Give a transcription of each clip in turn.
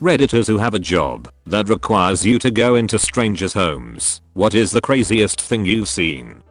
Redditors who have a job that requires you to go into strangers' homes. What is the craziest thing you've seen?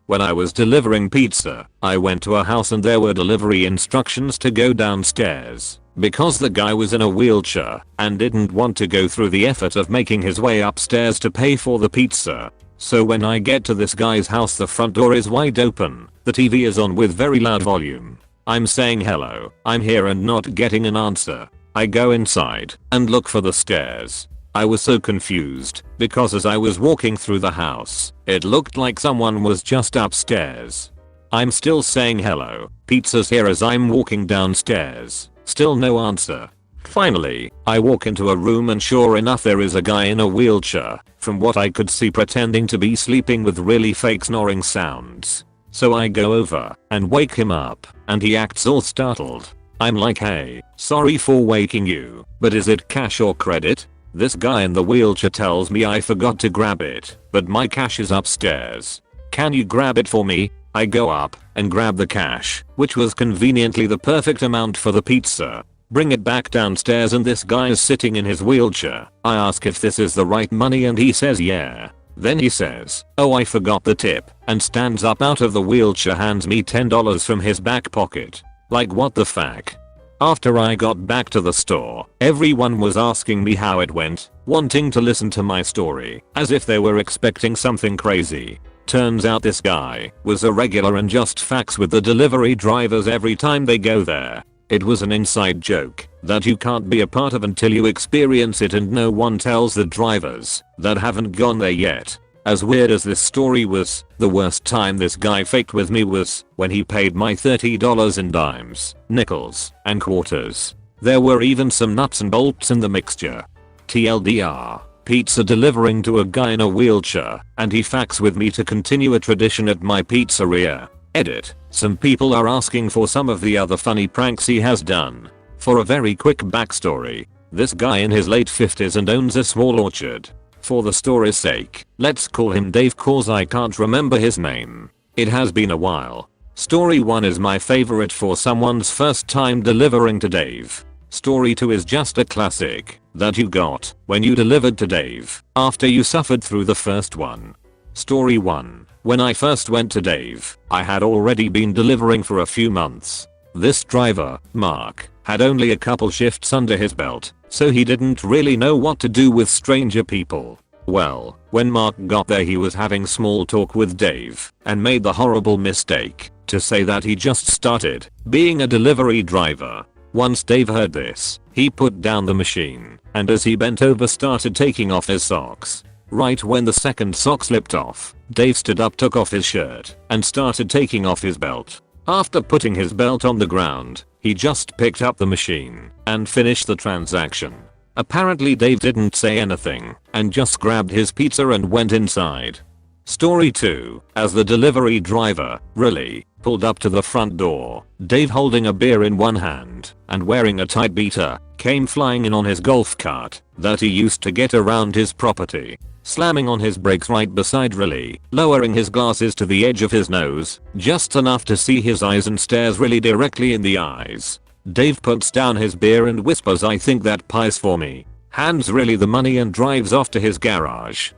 When I was delivering pizza, I went to a house and there were delivery instructions to go downstairs because the guy was in a wheelchair and didn't want to go through the effort of making his way upstairs to pay for the pizza. So when I get to this guy's house, the front door is wide open, the TV is on with very loud volume. I'm saying hello, I'm here, and not getting an answer. I go inside and look for the stairs. I was so confused because as I was walking through the house, it looked like someone was just upstairs. I'm still saying hello, pizza's here, as I'm walking downstairs. Still no answer. Finally, I walk into a room and sure enough there is a guy in a wheelchair, from what I could see pretending to be sleeping with really fake snoring sounds. So I go over and wake him up and he acts all startled. I'm like, hey, sorry for waking you, but is it cash or credit? This guy in the wheelchair tells me I forgot to grab it, but my cash is upstairs. Can you grab it for me? I go up and grab the cash, which was conveniently the perfect amount for the pizza. Bring it back downstairs and this guy is sitting in his wheelchair. I ask if this is the right money and he says yeah. Then he says, oh, I forgot the tip, and stands up out of the wheelchair, hands me $10 from his back pocket. Like, what the fuck? After I got back to the store, everyone was asking me how it went, wanting to listen to my story, as if they were expecting something crazy. Turns out this guy was a regular and just fucks with the delivery drivers every time they go there. It was an inside joke that you can't be a part of until you experience it, and no one tells the drivers that haven't gone there yet. As weird as this story was, the worst time this guy faked with me was when he paid my $30 in dimes, nickels, and quarters. There were even some nuts and bolts in the mixture. TLDR, pizza delivering to a guy in a wheelchair, and he fucks with me to continue a tradition at my pizzeria. Edit. Some people are asking for some of the other funny pranks he has done. For a very quick backstory, this guy in his late 50s and owns a small orchard. For the story's sake, let's call him Dave cause I can't remember his name. It has been a while. Story 1 is my favorite for someone's first time delivering to Dave. Story 2 is just a classic that you got when you delivered to Dave after you suffered through the first one. Story 1. When I first went to Dave, I had already been delivering for a few months. This driver, Mark, had only a couple shifts under his belt, so he didn't really know what to do with stranger people. Well, when Mark got there he was having small talk with Dave and made the horrible mistake to say that he just started being a delivery driver. Once Dave heard this, he put down the machine and as he bent over started taking off his socks. Right when the second sock slipped off, Dave stood up, took off his shirt, and started taking off his belt. After putting his belt on the ground, he just picked up the machine and finished the transaction. Apparently Dave didn't say anything and just grabbed his pizza and went inside. Story 2. As the delivery driver, really, pulled up to the front door, Dave, holding a beer in one hand and wearing a tight beater, came flying in on his golf cart that he used to get around his property. Slamming on his brakes right beside Riley, lowering his glasses to the edge of his nose, just enough to see his eyes, and stares Riley directly in the eyes. Dave puts down his beer and whispers, I think that pie's for me. Hands Riley the money and drives off to his garage.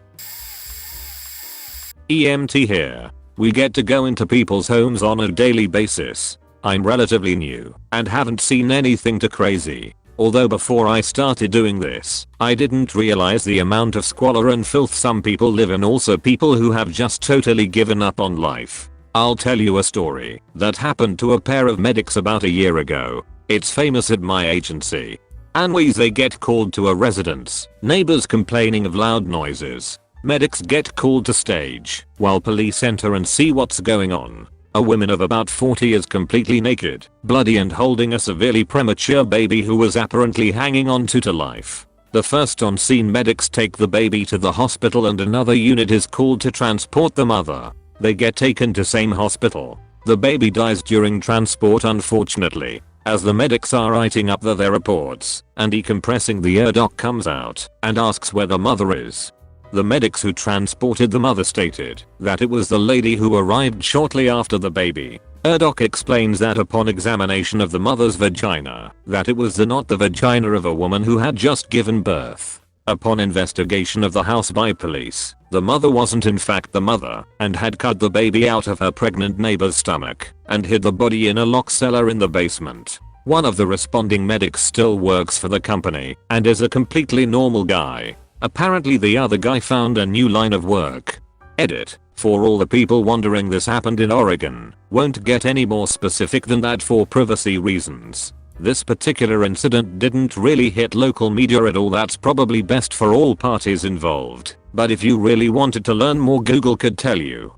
EMT here. We get to go into people's homes on a daily basis. I'm relatively new and haven't seen anything too crazy. Although before I started doing this, I didn't realize the amount of squalor and filth some people live in, also people who have just totally given up on life. I'll tell you a story that happened to a pair of medics about a year ago. It's famous at my agency. Anyways, they get called to a residence, neighbors complaining of loud noises. Medics get called to stage while police enter and see what's going on. A woman of about 40 is completely naked, bloody and holding a severely premature baby who was apparently hanging on to life. The first on scene medics take the baby to the hospital and another unit is called to transport the mother. They get taken to same hospital. The baby dies during transport, unfortunately. As the medics are writing up their reports and decompressing, the ER doc comes out and asks where the mother is. The medics who transported the mother stated that it was the lady who arrived shortly after the baby. Doc explains that upon examination of the mother's vagina, that it was not the vagina of a woman who had just given birth. Upon investigation of the house by police, the mother wasn't in fact the mother and had cut the baby out of her pregnant neighbor's stomach and hid the body in a lock cellar in the basement. One of the responding medics still works for the company and is a completely normal guy. Apparently the other guy found a new line of work. Edit. For all the people wondering, this happened in Oregon. Won't get any more specific than that for privacy reasons. This particular incident didn't really hit local media at all. That's probably best for all parties involved. But if you really wanted to learn more, Google could tell you.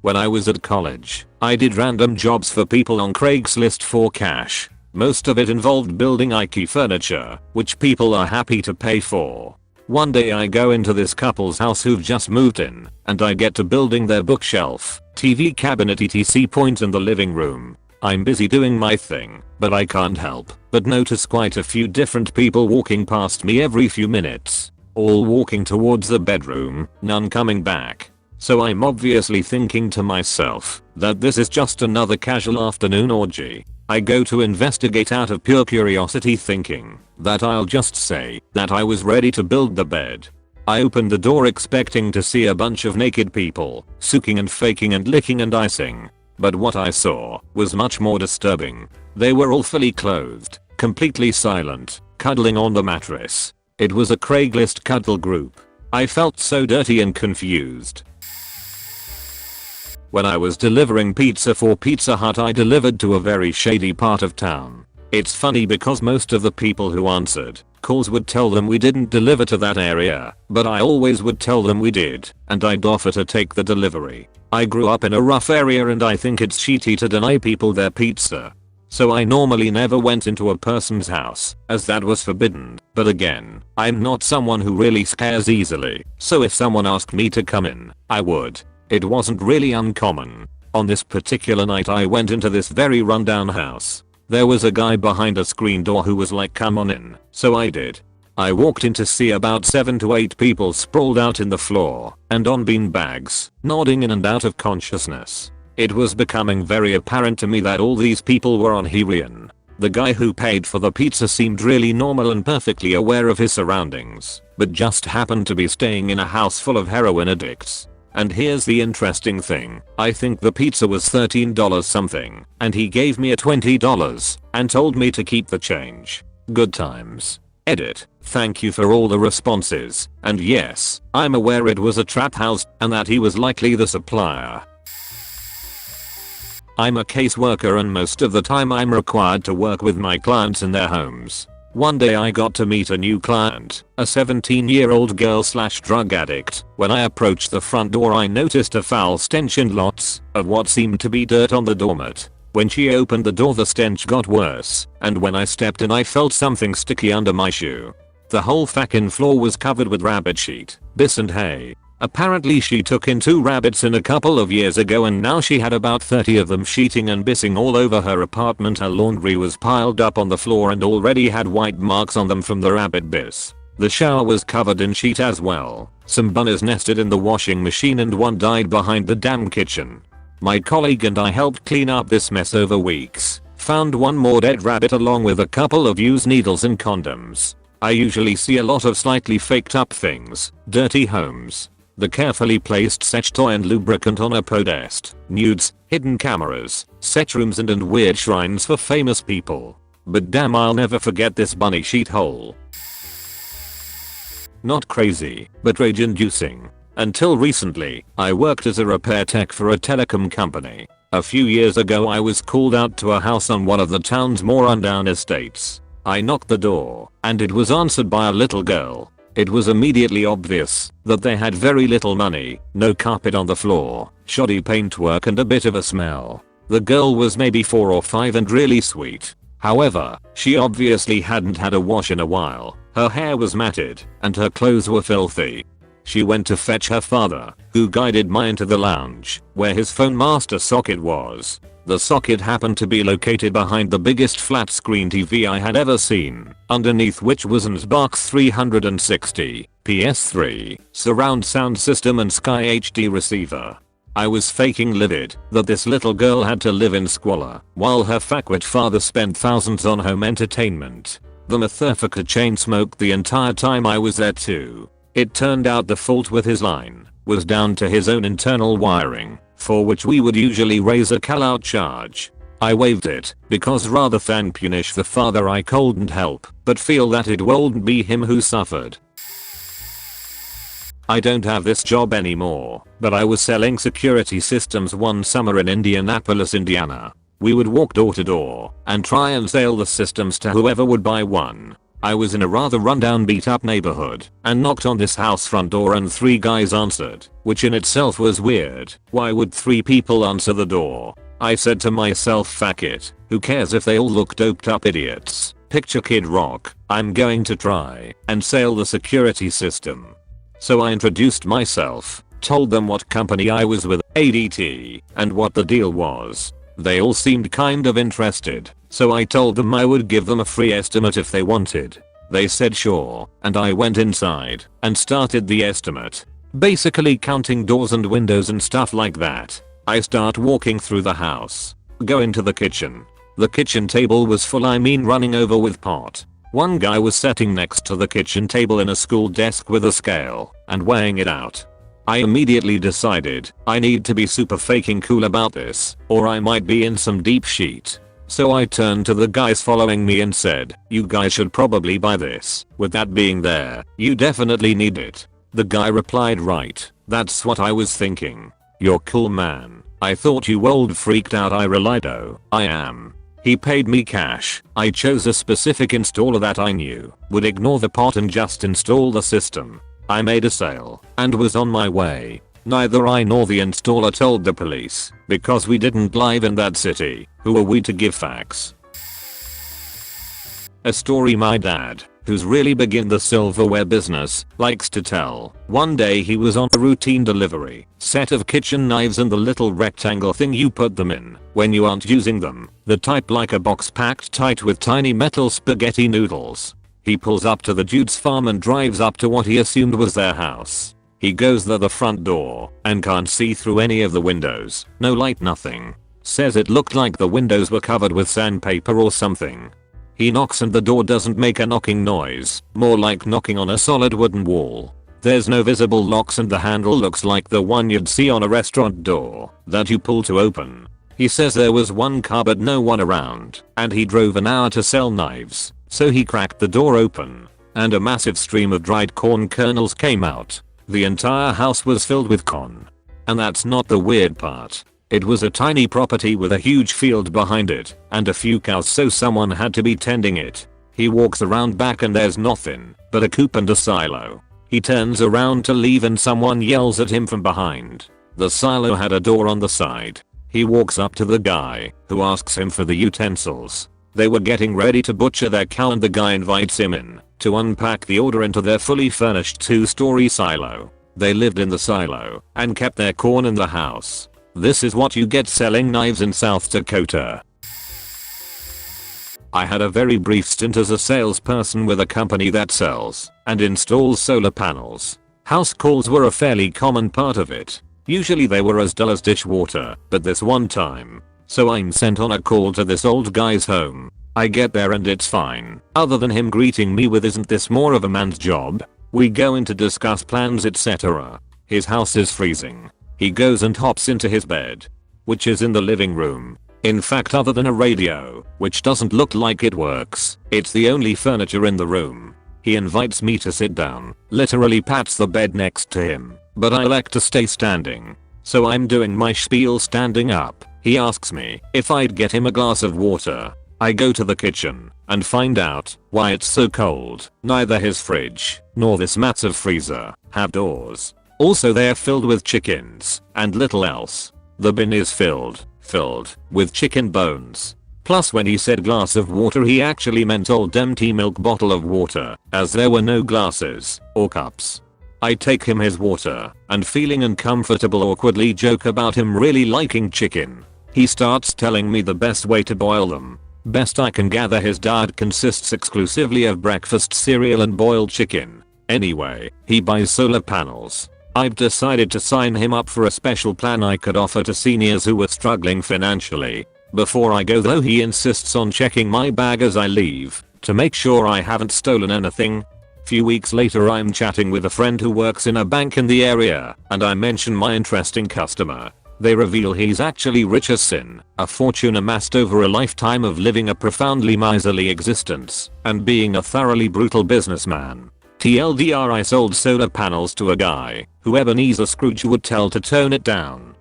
When I was at college, I did random jobs for people on Craigslist for cash. Most of it involved building IKEA furniture, which people are happy to pay for. One day I go into this couple's house who've just moved in, and I get to building their bookshelf, TV cabinet etc. point in the living room. I'm busy doing my thing, but I can't help but notice quite a few different people walking past me every few minutes. All walking towards the bedroom, none coming back. So I'm obviously thinking to myself that this is just another casual afternoon orgy. I go to investigate out of pure curiosity, thinking that I'll just say that I was ready to build the bed. I opened the door expecting to see a bunch of naked people, sucking and faking and licking and icing. But what I saw was much more disturbing. They were all fully clothed, completely silent, cuddling on the mattress. It was a Craigslist cuddle group. I felt so dirty and confused. When I was delivering pizza for Pizza Hut, I delivered to a very shady part of town. It's funny because most of the people who answered calls would tell them we didn't deliver to that area, but I always would tell them we did, and I'd offer to take the delivery. I grew up in a rough area and I think it's cheaty to deny people their pizza. So I normally never went into a person's house, as that was forbidden, but again, I'm not someone who really scares easily, so if someone asked me to come in, I would. It wasn't really uncommon. On this particular night I went into this very rundown house. There was a guy behind a screen door who was like, "Come on in," so I did. I walked in to see about 7 to 8 people sprawled out in the floor and on bean bags, nodding in and out of consciousness. It was becoming very apparent to me that all these people were on heroin. The guy who paid for the pizza seemed really normal and perfectly aware of his surroundings, but just happened to be staying in a house full of heroin addicts. And here's the interesting thing, I think the pizza was $13 something, and he gave me a $20 and told me to keep the change. Good times. Edit. Thank you for all the responses, and yes, I'm aware it was a trap house and that he was likely the supplier. I'm a caseworker and most of the time I'm required to work with my clients in their homes. One day I got to meet a new client, a 17-year-old girl/drug addict. When I approached the front door I noticed a foul stench and lots of what seemed to be dirt on the doormat. When she opened the door the stench got worse, and when I stepped in I felt something sticky under my shoe. The whole fucking floor was covered with rabbit shit, piss and hay. Apparently she took in 2 rabbits in a couple of years ago and now she had about 30 of them sheeting and pissing all over her apartment. Her laundry was piled up on the floor and already had white marks on them from the rabbit piss. The shower was covered in sheet as well. Some bunnies nested in the washing machine and one died behind the damn kitchen. My colleague and I helped clean up this mess over weeks. Found one more dead rabbit along with a couple of used needles and condoms. I usually see a lot of slightly faked up things, dirty homes, the carefully placed sex toy and lubricant on a podest, nudes, hidden cameras, set rooms and weird shrines for famous people. But damn, I'll never forget this bunny sheet hole. Not crazy, but rage inducing. Until recently, I worked as a repair tech for a telecom company. A few years ago I was called out to a house on one of the town's more rundown estates. I knocked the door, and it was answered by a little girl. It was immediately obvious that they had very little money, no carpet on the floor, shoddy paintwork and a bit of a smell. The girl was maybe 4 or 5 and really sweet. However, she obviously hadn't had a wash in a while. Her hair was matted, and her clothes were filthy. She went to fetch her father, who guided me into the lounge, where his phone master socket was. The socket happened to be located behind the biggest flat screen TV I had ever seen, underneath which was an Xbox 360, PS3, surround sound system and Sky HD receiver. I was faking livid that this little girl had to live in squalor while her fuckwit father spent thousands on home entertainment. The motherfucker chain smoked the entire time I was there too. It turned out the fault with his line was down to his own internal wiring, for which we would usually raise a call-out charge. I waived it because rather than punish the father I couldn't help but feel that it wouldn't be him who suffered. I don't have this job anymore, but I was selling security systems one summer in Indianapolis, Indiana. We would walk door to door and try and sell the systems to whoever would buy one. I was in a rather rundown beat up neighborhood and knocked on this house front door and 3 guys answered, which in itself was weird. Why would 3 people answer the door? I said to myself, fuck it, who cares if they all look doped up idiots. Picture Kid Rock, I'm going to try and sell the security system. So I introduced myself, told them what company I was with, ADT, and what the deal was. They all seemed kind of interested, so I told them I would give them a free estimate if they wanted. They said sure, and I went inside and started the estimate. Basically counting doors and windows and stuff like that. I start walking through the house. Go into the kitchen. The kitchen table was full, I mean running over with pot. One guy was sitting next to the kitchen table in a school desk with a scale and weighing it out. I immediately decided I need to be super fucking cool about this or I might be in some deep shit. So I turned to the guys following me and said, you guys should probably buy this. With that being there, you definitely need it. The guy replied, right, that's what I was thinking. You're cool, man. I thought you old freaked out. I relied. Oh, I am. He paid me cash. I chose a specific installer that I knew would ignore the pot and just install the system. I made a sale and was on my way. Neither I nor the installer told the police because we didn't live in that city. Who are we to give facts? A story my dad, who's really big in the silverware business, likes to tell. One day he was on a routine delivery, set of kitchen knives and the little rectangle thing you put them in when you aren't using them, the type like a box packed tight with tiny metal spaghetti noodles. He pulls up to the dude's farm and drives up to what he assumed was their house. He goes to the front door and can't see through any of the windows, no light, nothing. Says it looked like the windows were covered with sandpaper or something. He knocks and the door doesn't make a knocking noise, more like knocking on a solid wooden wall. There's no visible locks and the handle looks like the one you'd see on a restaurant door that you pull to open. He says there was one car but no one around, and he drove an hour to sell knives, so he cracked the door open, and a massive stream of dried corn kernels came out. The entire house was filled with corn. And that's not the weird part. It was a tiny property with a huge field behind it and a few cows, so someone had to be tending it. He walks around back and there's nothing but a coop and a silo. He turns around to leave and someone yells at him from behind. The silo had a door on the side. He walks up to the guy, who asks him for the utensils. They were getting ready to butcher their cow and the guy invites him in to unpack the order into their fully furnished 2-story silo. They lived in the silo and kept their corn in the house. This is what you get selling knives in South Dakota. I had a very brief stint as a salesperson with a company that sells and installs solar panels. House calls were a fairly common part of it. Usually they were as dull as dishwater, but this one time. So I'm sent on a call to this old guy's home. I get there and it's fine, other than him greeting me with, isn't this more of a man's job? We go in to discuss plans, etc. His house is freezing. He goes and hops into his bed, which is in the living room. In fact, other than a radio, which doesn't look like it works, it's the only furniture in the room. He invites me to sit down, literally pats the bed next to him, but I like to stay standing. So I'm doing my spiel standing up. He asks me if I'd get him a glass of water. I go to the kitchen and find out why it's so cold. Neither his fridge nor this massive freezer have doors. Also they're filled with chickens and little else. The bin is filled with chicken bones. Plus when he said glass of water he actually meant old empty milk bottle of water, as there were no glasses or cups. I take him his water and feeling uncomfortable awkwardly joke about him really liking chicken. He starts telling me the best way to boil them. Best I can gather his diet consists exclusively of breakfast cereal and boiled chicken. Anyway, he buys solar panels. I've decided to sign him up for a special plan I could offer to seniors who were struggling financially. Before I go though, he insists on checking my bag as I leave to make sure I haven't stolen anything. Few weeks later, I'm chatting with a friend who works in a bank in the area, and I mention my interesting customer. They reveal he's actually rich as sin, a fortune amassed over a lifetime of living a profoundly miserly existence and being a thoroughly brutal businessman. TLDR, I sold solar panels to a guy who Ebenezer Scrooge would tell to tone it down.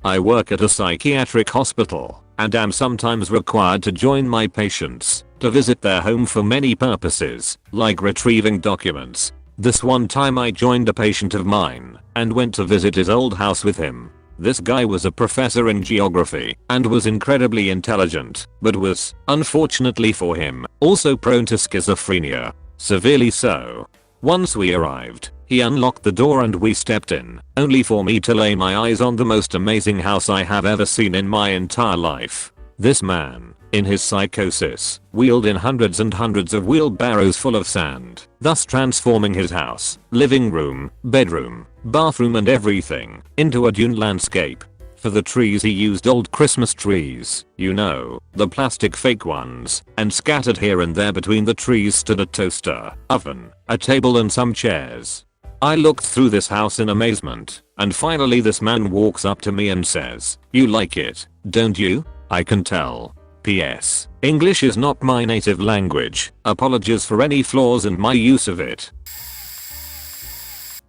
I work at a psychiatric hospital and am sometimes required to join my patients to visit their home for many purposes, like retrieving documents. This one time I joined a patient of mine and went to visit his old house with him. This guy was a professor in geography and was incredibly intelligent, but was, unfortunately for him, also prone to schizophrenia. Severely so. Once we arrived, he unlocked the door and we stepped in, only for me to lay my eyes on the most amazing house I have ever seen in my entire life. This man, in his psychosis, wheeled in hundreds and hundreds of wheelbarrows full of sand, thus transforming his house, living room, bedroom, bathroom and everything into a dune landscape. For the trees he used old Christmas trees, you know, the plastic fake ones, and scattered here and there between the trees stood a toaster, oven, a table and some chairs. I looked through this house in amazement, and finally this man walks up to me and says, "You like it, don't you? I can tell. PS. English is not my native language. Apologies for any flaws in my use of it."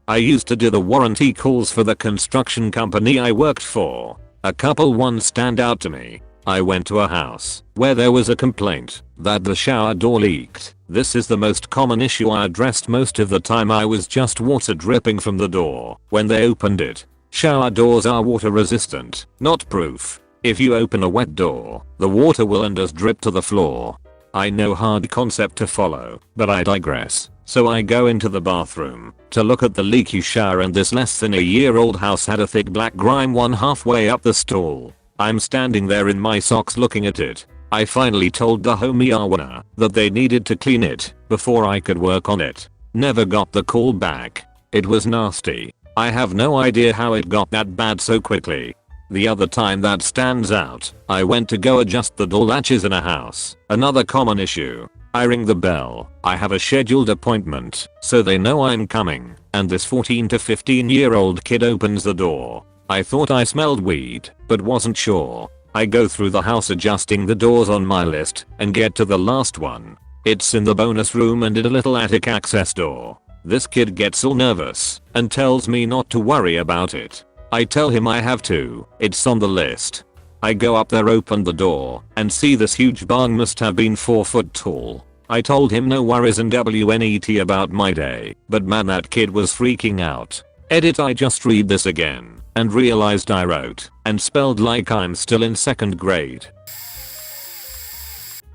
I used to do the warranty calls for the construction company I worked for. A couple once stand out to me. I went to a house where there was a complaint that the shower door leaked. This is the most common issue I addressed most of the time. I was just water dripping from the door when they opened it. Shower doors are water resistant, not proof. If you open a wet door, the water will and does drip to the floor. I know, hard concept to follow, but I digress. So I go into the bathroom to look at the leaky shower, and this less than a year old house had a thick black grime one halfway up the stall. I'm standing there in my socks looking at it. I finally told the homeowner that they needed to clean it before I could work on it. Never got the call back. It was nasty. I have no idea how it got that bad so quickly. The other time that stands out, I went to go adjust the door latches in a house. Another common issue. I ring the bell. I have a scheduled appointment, so they know I'm coming, and this 14 to 15-year-old kid opens the door. I thought I smelled weed, but wasn't sure. I go through the house adjusting the doors on my list and get to the last one. It's in the bonus room and in a little attic access door. This kid gets all nervous and tells me not to worry about it. I tell him I have to, it's on the list. I go up there, open the door, and see this huge bong must have been 4 foot tall. I told him no worries and WNET about my day, but man, that kid was freaking out. Edit, I just read this again and realized I wrote and spelled like I'm still in 2nd grade.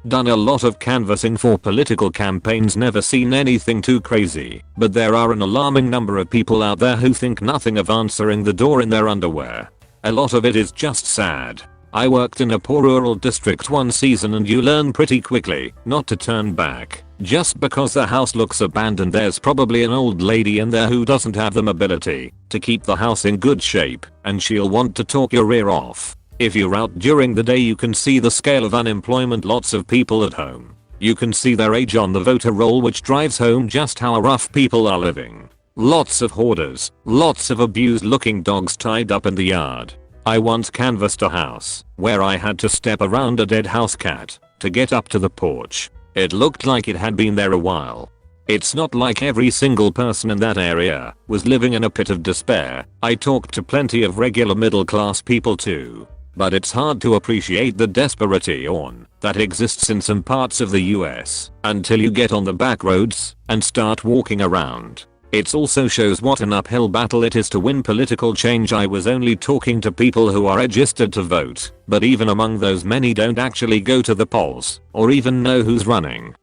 Done a lot of canvassing for political campaigns, never seen anything too crazy, but there are an alarming number of people out there who think nothing of answering the door in their underwear. A lot of it is just sad. I worked in a poor rural district one season, and you learn pretty quickly not to turn back. Just because the house looks abandoned, there's probably an old lady in there who doesn't have the mobility to keep the house in good shape, and she'll want to talk your ear off. If you're out during the day, you can see the scale of unemployment, lots of people at home. You can see their age on the voter roll, which drives home just how rough people are living. Lots of hoarders, lots of abused looking dogs tied up in the yard. I once canvassed a house where I had to step around a dead house cat to get up to the porch. It looked like it had been there a while. It's not like every single person in that area was living in a pit of despair. I talked to plenty of regular middle class people too. But it's hard to appreciate the desperation that exists in some parts of the US until you get on the back roads and start walking around. It also shows what an uphill battle it is to win political change. I was only talking to people who are registered to vote, but even among those, many don't actually go to the polls or even know who's running.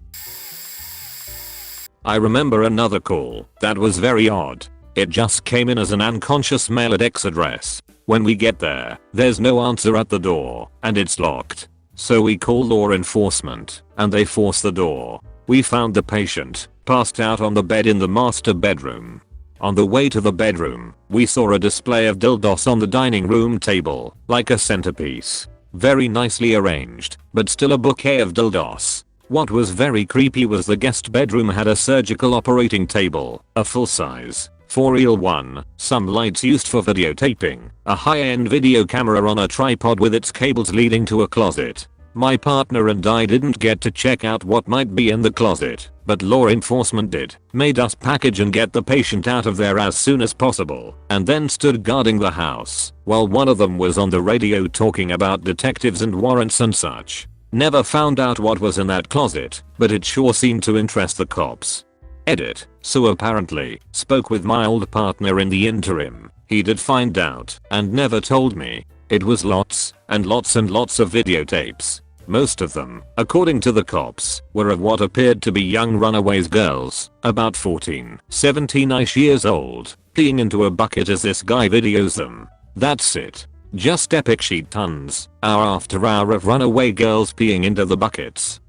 I remember another call that was very odd. It just came in as an unconscious mail at X address. When we get there, there's no answer at the door, and it's locked. So we call law enforcement, and they force the door. We found the patient passed out on the bed in the master bedroom. On the way to the bedroom, we saw a display of dildos on the dining room table, like a centerpiece. Very nicely arranged, but still a bouquet of dildos. What was very creepy was the guest bedroom had a surgical operating table, a full-size, for real one, some lights used for videotaping, a high-end video camera on a tripod with its cables leading to a closet. My partner and I didn't get to check out what might be in the closet, but law enforcement did, made us package and get the patient out of there as soon as possible, and then stood guarding the house, while one of them was on the radio talking about detectives and warrants and such. Never found out what was in that closet, but it sure seemed to interest the cops. Edit. So apparently, spoke with my old partner in the interim. He did find out, and never told me. It was lots and lots of videotapes. Most of them, according to the cops, were of what appeared to be young runaways girls, about 14, 17ish years old, peeing into a bucket as this guy videos them. That's it. Just epic shit tons, hour after hour of runaway girls peeing into the buckets.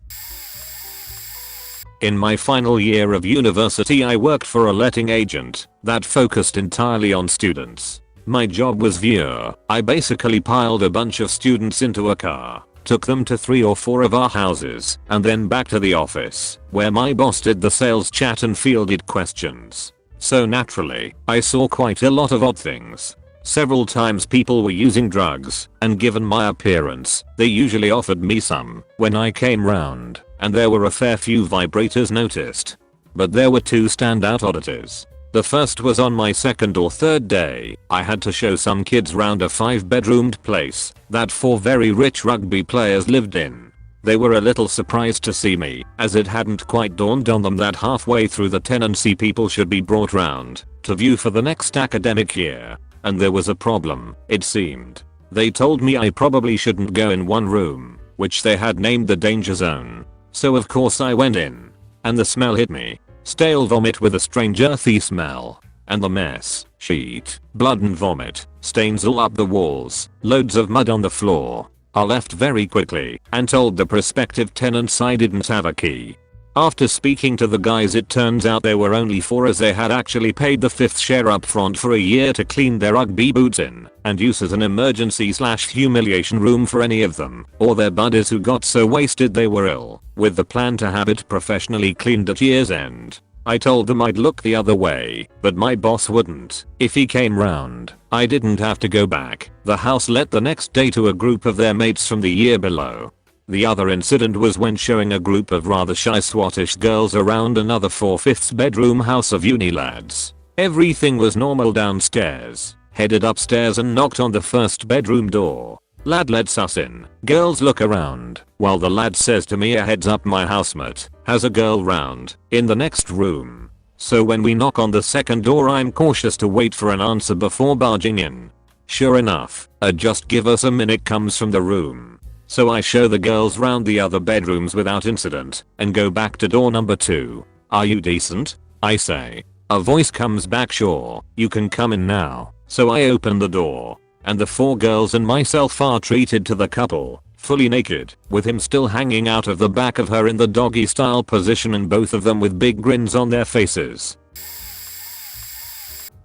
In my final year of university I worked for a letting agent that focused entirely on students. My job was viewer. I basically piled a bunch of students into a car, took them to 3 or 4 of our houses, and then back to the office, where my boss did the sales chat and fielded questions. So naturally, I saw quite a lot of odd things. Several times people were using drugs, and given my appearance, they usually offered me some when I came round, and there were a fair few vibrators noticed. But there were 2 standout oddities. The first was on my 2nd or 3rd day. I had to show some kids round a 5-bedroomed place that 4 very rich rugby players lived in. They were a little surprised to see me, as it hadn't quite dawned on them that halfway through the tenancy people should be brought round to view for the next academic year. And there was a problem, it seemed. They told me I probably shouldn't go in one room, which they had named the danger zone. So of course I went in. And the smell hit me. Stale vomit with a strange earthy smell. And the mess, sheet, blood and vomit, stains all up the walls, loads of mud on the floor. I left very quickly and told the prospective tenants I didn't have a key. After speaking to the guys it turns out there were only 4 as they had actually paid the 5th share up front for a year to clean their rugby boots in and use as an emergency/humiliation room for any of them or their buddies who got so wasted they were ill, with the plan to have it professionally cleaned at year's end. I told them I'd look the other way, but my boss wouldn't. If he came round, I didn't have to go back. The house let the next day to a group of their mates from the year below. The other incident was when showing a group of rather shy swattish girls around another 4/5 bedroom house of uni lads. Everything was normal downstairs. Headed upstairs and knocked on the 1st bedroom door. Lad lets us in. Girls look around, while the lad says to me a heads up my housemate has a girl round in the next room. So when we knock on the 2nd door I'm cautious to wait for an answer before barging in. Sure enough, a just give us a minute comes from the room. So I show the girls round the other bedrooms without incident and go back to door number 2. Are you decent? I say. A voice comes back, sure, you can come in now. So I open the door and the 4 girls and myself are treated to the couple, fully naked, with him still hanging out of the back of her in the doggy style position and both of them with big grins on their faces.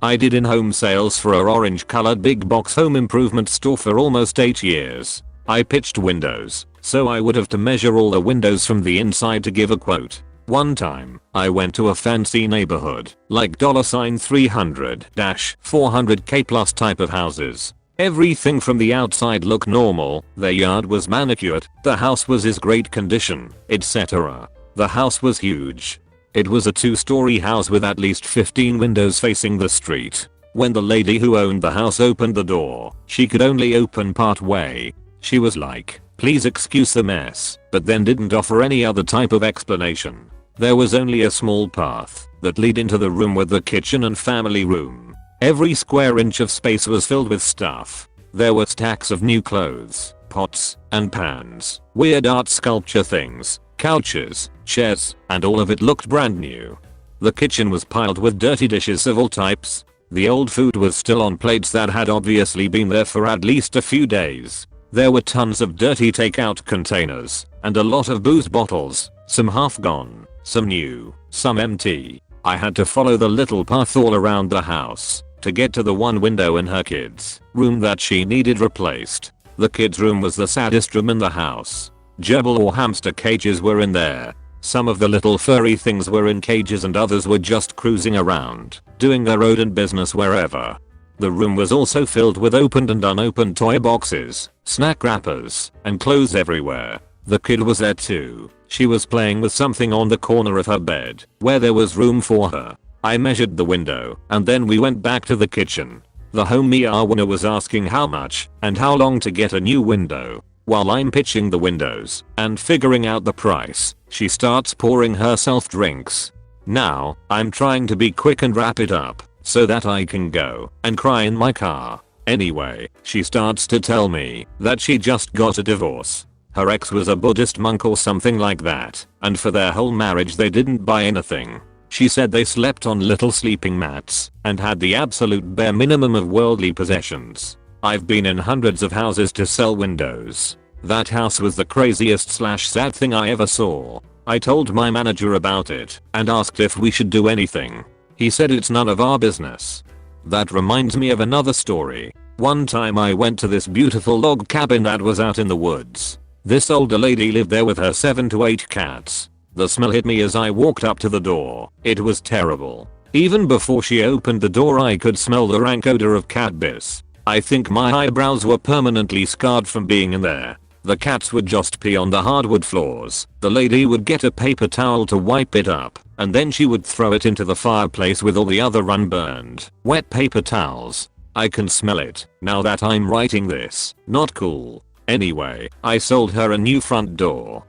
I did in-home sales for a orange colored big box home improvement store for almost 8 years. I pitched windows, so I would have to measure all the windows from the inside to give a quote. One time, I went to a fancy neighborhood, like $300-400k plus type of houses. Everything from the outside looked normal, their yard was manicured, the house was in great condition, etc. The house was huge. It was a 2-story house with at least 15 windows facing the street. When the lady who owned the house opened the door, she could only open part way. She was like, please excuse the mess, but then didn't offer any other type of explanation. There was only a small path that led into the room with the kitchen and family room. Every square inch of space was filled with stuff. There were stacks of new clothes, pots and pans, weird art sculpture things, couches, chairs, and all of it looked brand new. The kitchen was piled with dirty dishes of all types. The old food was still on plates that had obviously been there for at least a few days. There were tons of dirty takeout containers and a lot of booze bottles, some half gone, some new, some empty. I had to follow the little path all around the house to get to the one window in her kids' room that she needed replaced. The kids' room was the saddest room in the house. Gerbil or hamster cages were in there. Some of the little furry things were in cages and others were just cruising around, doing their rodent business wherever. The room was also filled with opened and unopened toy boxes, snack wrappers, and clothes everywhere. The kid was there too. She was playing with something on the corner of her bed, where there was room for her. I measured the window, and then we went back to the kitchen. The home owner was asking how much and how long to get a new window. While I'm pitching the windows and figuring out the price, she starts pouring herself drinks. Now, I'm trying to be quick and wrap it up so that I can go and cry in my car. Anyway, she starts to tell me that she just got a divorce. Her ex was a Buddhist monk or something like that, and for their whole marriage they didn't buy anything. She said they slept on little sleeping mats and had the absolute bare minimum of worldly possessions. I've been in hundreds of houses to sell windows. That house was the craziest / sad thing I ever saw. I told my manager about it and asked if we should do anything. He said it's none of our business. That reminds me of another story. One time I went to this beautiful log cabin that was out in the woods. This older lady lived there with her 7 to 8 cats. The smell hit me as I walked up to the door. It was terrible. Even before she opened the door I could smell the rank odor of cat piss. I think my eyebrows were permanently scarred from being in there. The cats would just pee on the hardwood floors. The lady would get a paper towel to wipe it up, and then she would throw it into the fireplace with all the other unburned, wet paper towels. I can smell it now that I'm writing this. Not cool. Anyway, I sold her a new front door.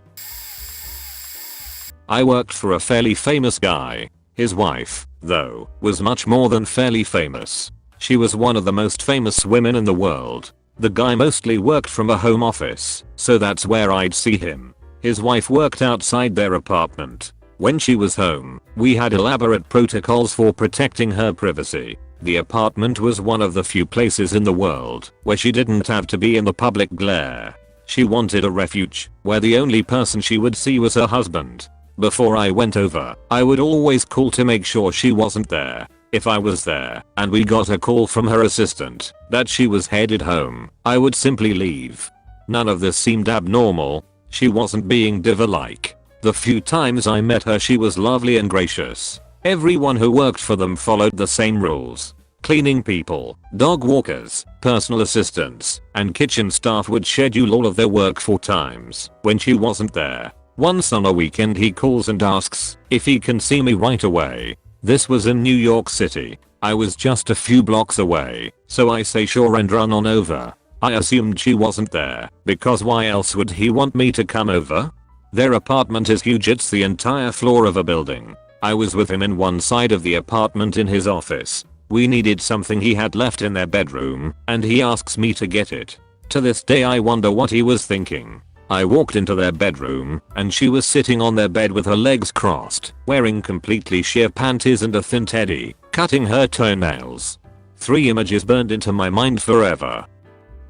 I worked for a fairly famous guy. His wife, though, was much more than fairly famous. She was one of the most famous women in the world. The guy mostly worked from a home office, so that's where I'd see him. His wife worked outside their apartment. When she was home, we had elaborate protocols for protecting her privacy. The apartment was one of the few places in the world where she didn't have to be in the public glare. She wanted a refuge where the only person she would see was her husband. Before I went over, I would always call to make sure she wasn't there. If I was there and we got a call from her assistant that she was headed home, I would simply leave. None of this seemed abnormal. She wasn't being diva-like. The few times I met her she was lovely and gracious. Everyone who worked for them followed the same rules. Cleaning people, dog walkers, personal assistants, and kitchen staff would schedule all of their work for times when she wasn't there. Once on a weekend he calls and asks if he can see me right away. This was in New York City. I was just a few blocks away, so I say sure and run on over. I assumed she wasn't there, because why else would he want me to come over? Their apartment is huge, it's the entire floor of a building. I was with him in one side of the apartment in his office. We needed something he had left in their bedroom, and he asks me to get it. To this day I wonder what he was thinking. I walked into their bedroom, and she was sitting on their bed with her legs crossed, wearing completely sheer panties and a thin teddy, cutting her toenails. 3 images burned into my mind forever.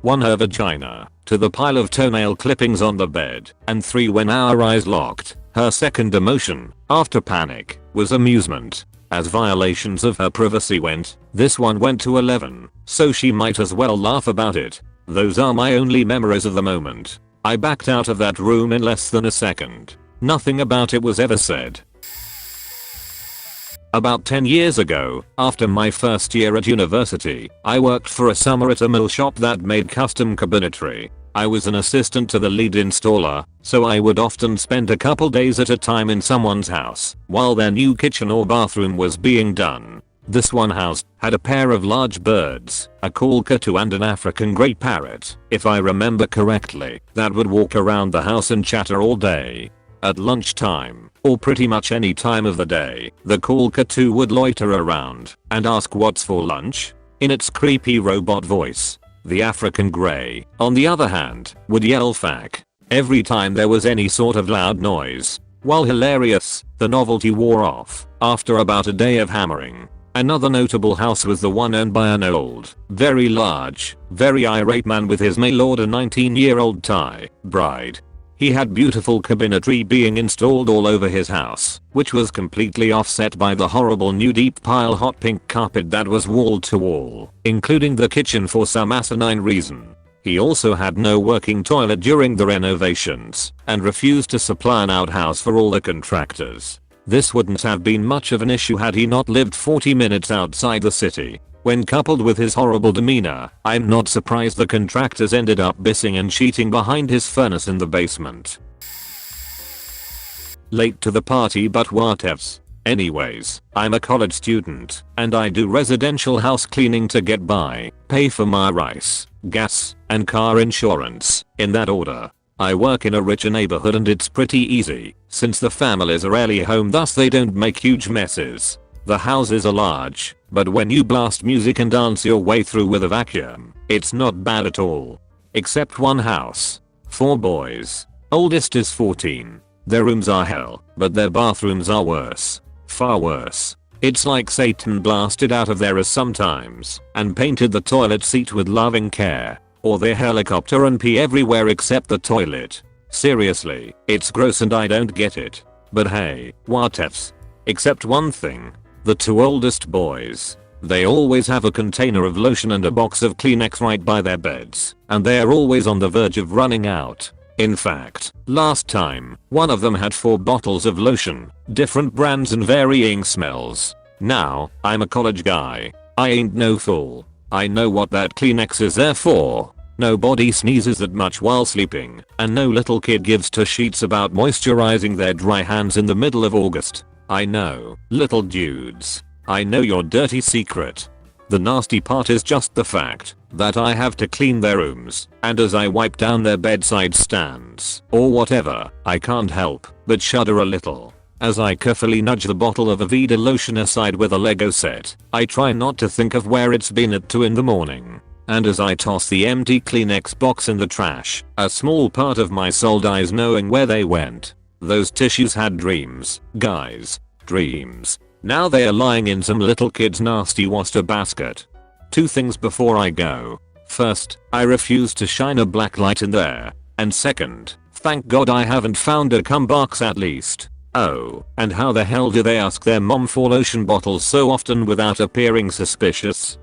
1 her vagina, to the pile of toenail clippings on the bed, and 3 when our eyes locked. Her second emotion, after panic, was amusement. As violations of her privacy went, this one went to 11, so she might as well laugh about it. Those are my only memories of the moment. I backed out of that room in less than a second. Nothing about it was ever said. About 10 years ago, after my first year at university, I worked for a summer at a mill shop that made custom cabinetry. I was an assistant to the lead installer, so I would often spend a couple days at a time in someone's house while their new kitchen or bathroom was being done. This one house had a pair of large birds, a cockatoo and an African grey parrot, if I remember correctly, that would walk around the house and chatter all day. At lunchtime, or pretty much any time of the day, the cockatoo would loiter around and ask what's for lunch in its creepy robot voice. The African grey, on the other hand, would yell "fuck" every time there was any sort of loud noise. While hilarious, the novelty wore off after about a day of hammering. Another notable house was the one owned by an old, very large, very irate man with his mail order 19-year-old Thai bride. He had beautiful cabinetry being installed all over his house, which was completely offset by the horrible new deep pile hot pink carpet that was wall to wall, including the kitchen for some asinine reason. He also had no working toilet during the renovations, and refused to supply an outhouse for all the contractors. This wouldn't have been much of an issue had he not lived 40 minutes outside the city. When coupled with his horrible demeanor, I'm not surprised the contractors ended up pissing and cheating behind his furnace in the basement. Late to the party but whatevs. Anyways, I'm a college student, and I do residential house cleaning to get by, pay for my rice, gas, and car insurance, in that order. I work in a richer neighborhood and it's pretty easy, since the families are rarely home thus they don't make huge messes. The houses are large, but when you blast music and dance your way through with a vacuum, it's not bad at all. Except one house. 4 boys. Oldest is 14. Their rooms are hell, but their bathrooms are worse. Far worse. It's like Satan blasted out of there sometimes, and painted the toilet seat with loving care. Or they helicopter and pee everywhere except the toilet. Seriously, it's gross and I don't get it. But hey, whatevs. Except one thing. The 2 oldest boys. They always have a container of lotion and a box of Kleenex right by their beds, and they are always on the verge of running out. In fact, last time, one of them had 4 bottles of lotion, different brands and varying smells. Now, I'm a college guy. I ain't no fool. I know what that Kleenex is there for. Nobody sneezes that much while sleeping, and no little kid gives 2 sheets about moisturizing their dry hands in the middle of August. I know, little dudes. I know your dirty secret. The nasty part is just the fact that I have to clean their rooms, and as I wipe down their bedside stands, or whatever, I can't help but shudder a little. As I carefully nudge the bottle of Aveda lotion aside with a Lego set, I try not to think of where it's been at 2 in the morning. And as I toss the empty Kleenex box in the trash, a small part of my soul dies knowing where they went. Those tissues had dreams, guys. Dreams. Now they are lying in some little kid's nasty waster basket. 2 things before I go. First, I refuse to shine a black light in there. And second, thank God I haven't found a cum box at least. Oh, and how the hell do they ask their mom for lotion bottles so often without appearing suspicious?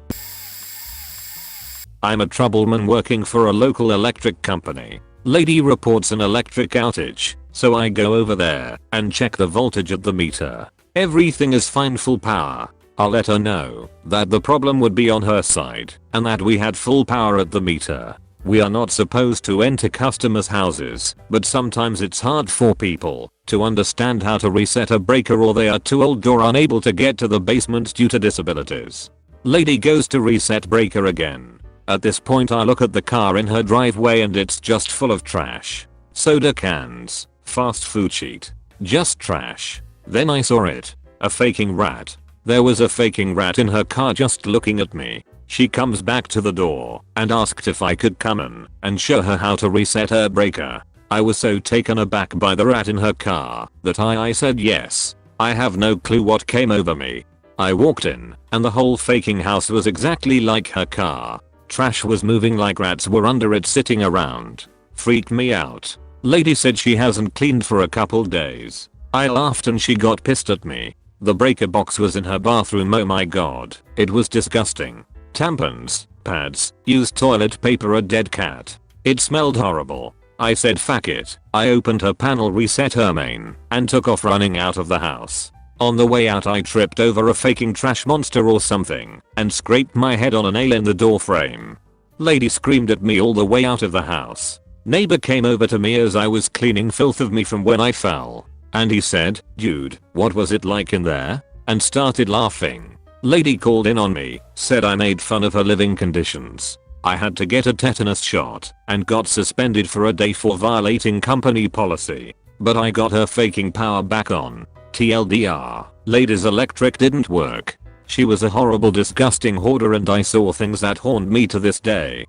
I'm a troubleman working for a local electric company. Lady reports an electric outage, so I go over there and check the voltage at the meter. Everything is fine, full power. I'll let her know that the problem would be on her side and that we had full power at the meter. We are not supposed to enter customers' houses, but sometimes it's hard for people to understand how to reset a breaker, or they are too old or unable to get to the basement due to disabilities. Lady goes to reset breaker again. At this point I look at the car in her driveway and it's just full of trash. Soda cans, fast food sheet, just trash. Then I saw it. A faking rat. There was a faking rat in her car just looking at me. She comes back to the door and asked if I could come in and show her how to reset her breaker. I was so taken aback by the rat in her car that I said yes. I have no clue what came over me. I walked in and the whole faking house was exactly like her car. Trash was moving like rats were under it sitting around. Freaked me out. Lady said she hasn't cleaned for a couple days. I laughed and she got pissed at me. The breaker box was in her bathroom. Oh my god, it was disgusting. Tampons, pads, used toilet paper, a dead cat. It smelled horrible. I said fuck it. I opened her panel, reset her main, and took off running out of the house. On the way out I tripped over a faking trash monster or something and scraped my head on a nail in the door frame. Lady screamed at me all the way out of the house. Neighbor came over to me as I was cleaning filth of me from when I fell. And he said, "Dude, what was it like in there?" and started laughing. Lady called in on me, said I made fun of her living conditions. I had to get a tetanus shot and got suspended for a day for violating company policy. But I got her faking power back on. TLDR, Lady's electric didn't work. She was a horrible, disgusting hoarder and I saw things that haunt me to this day.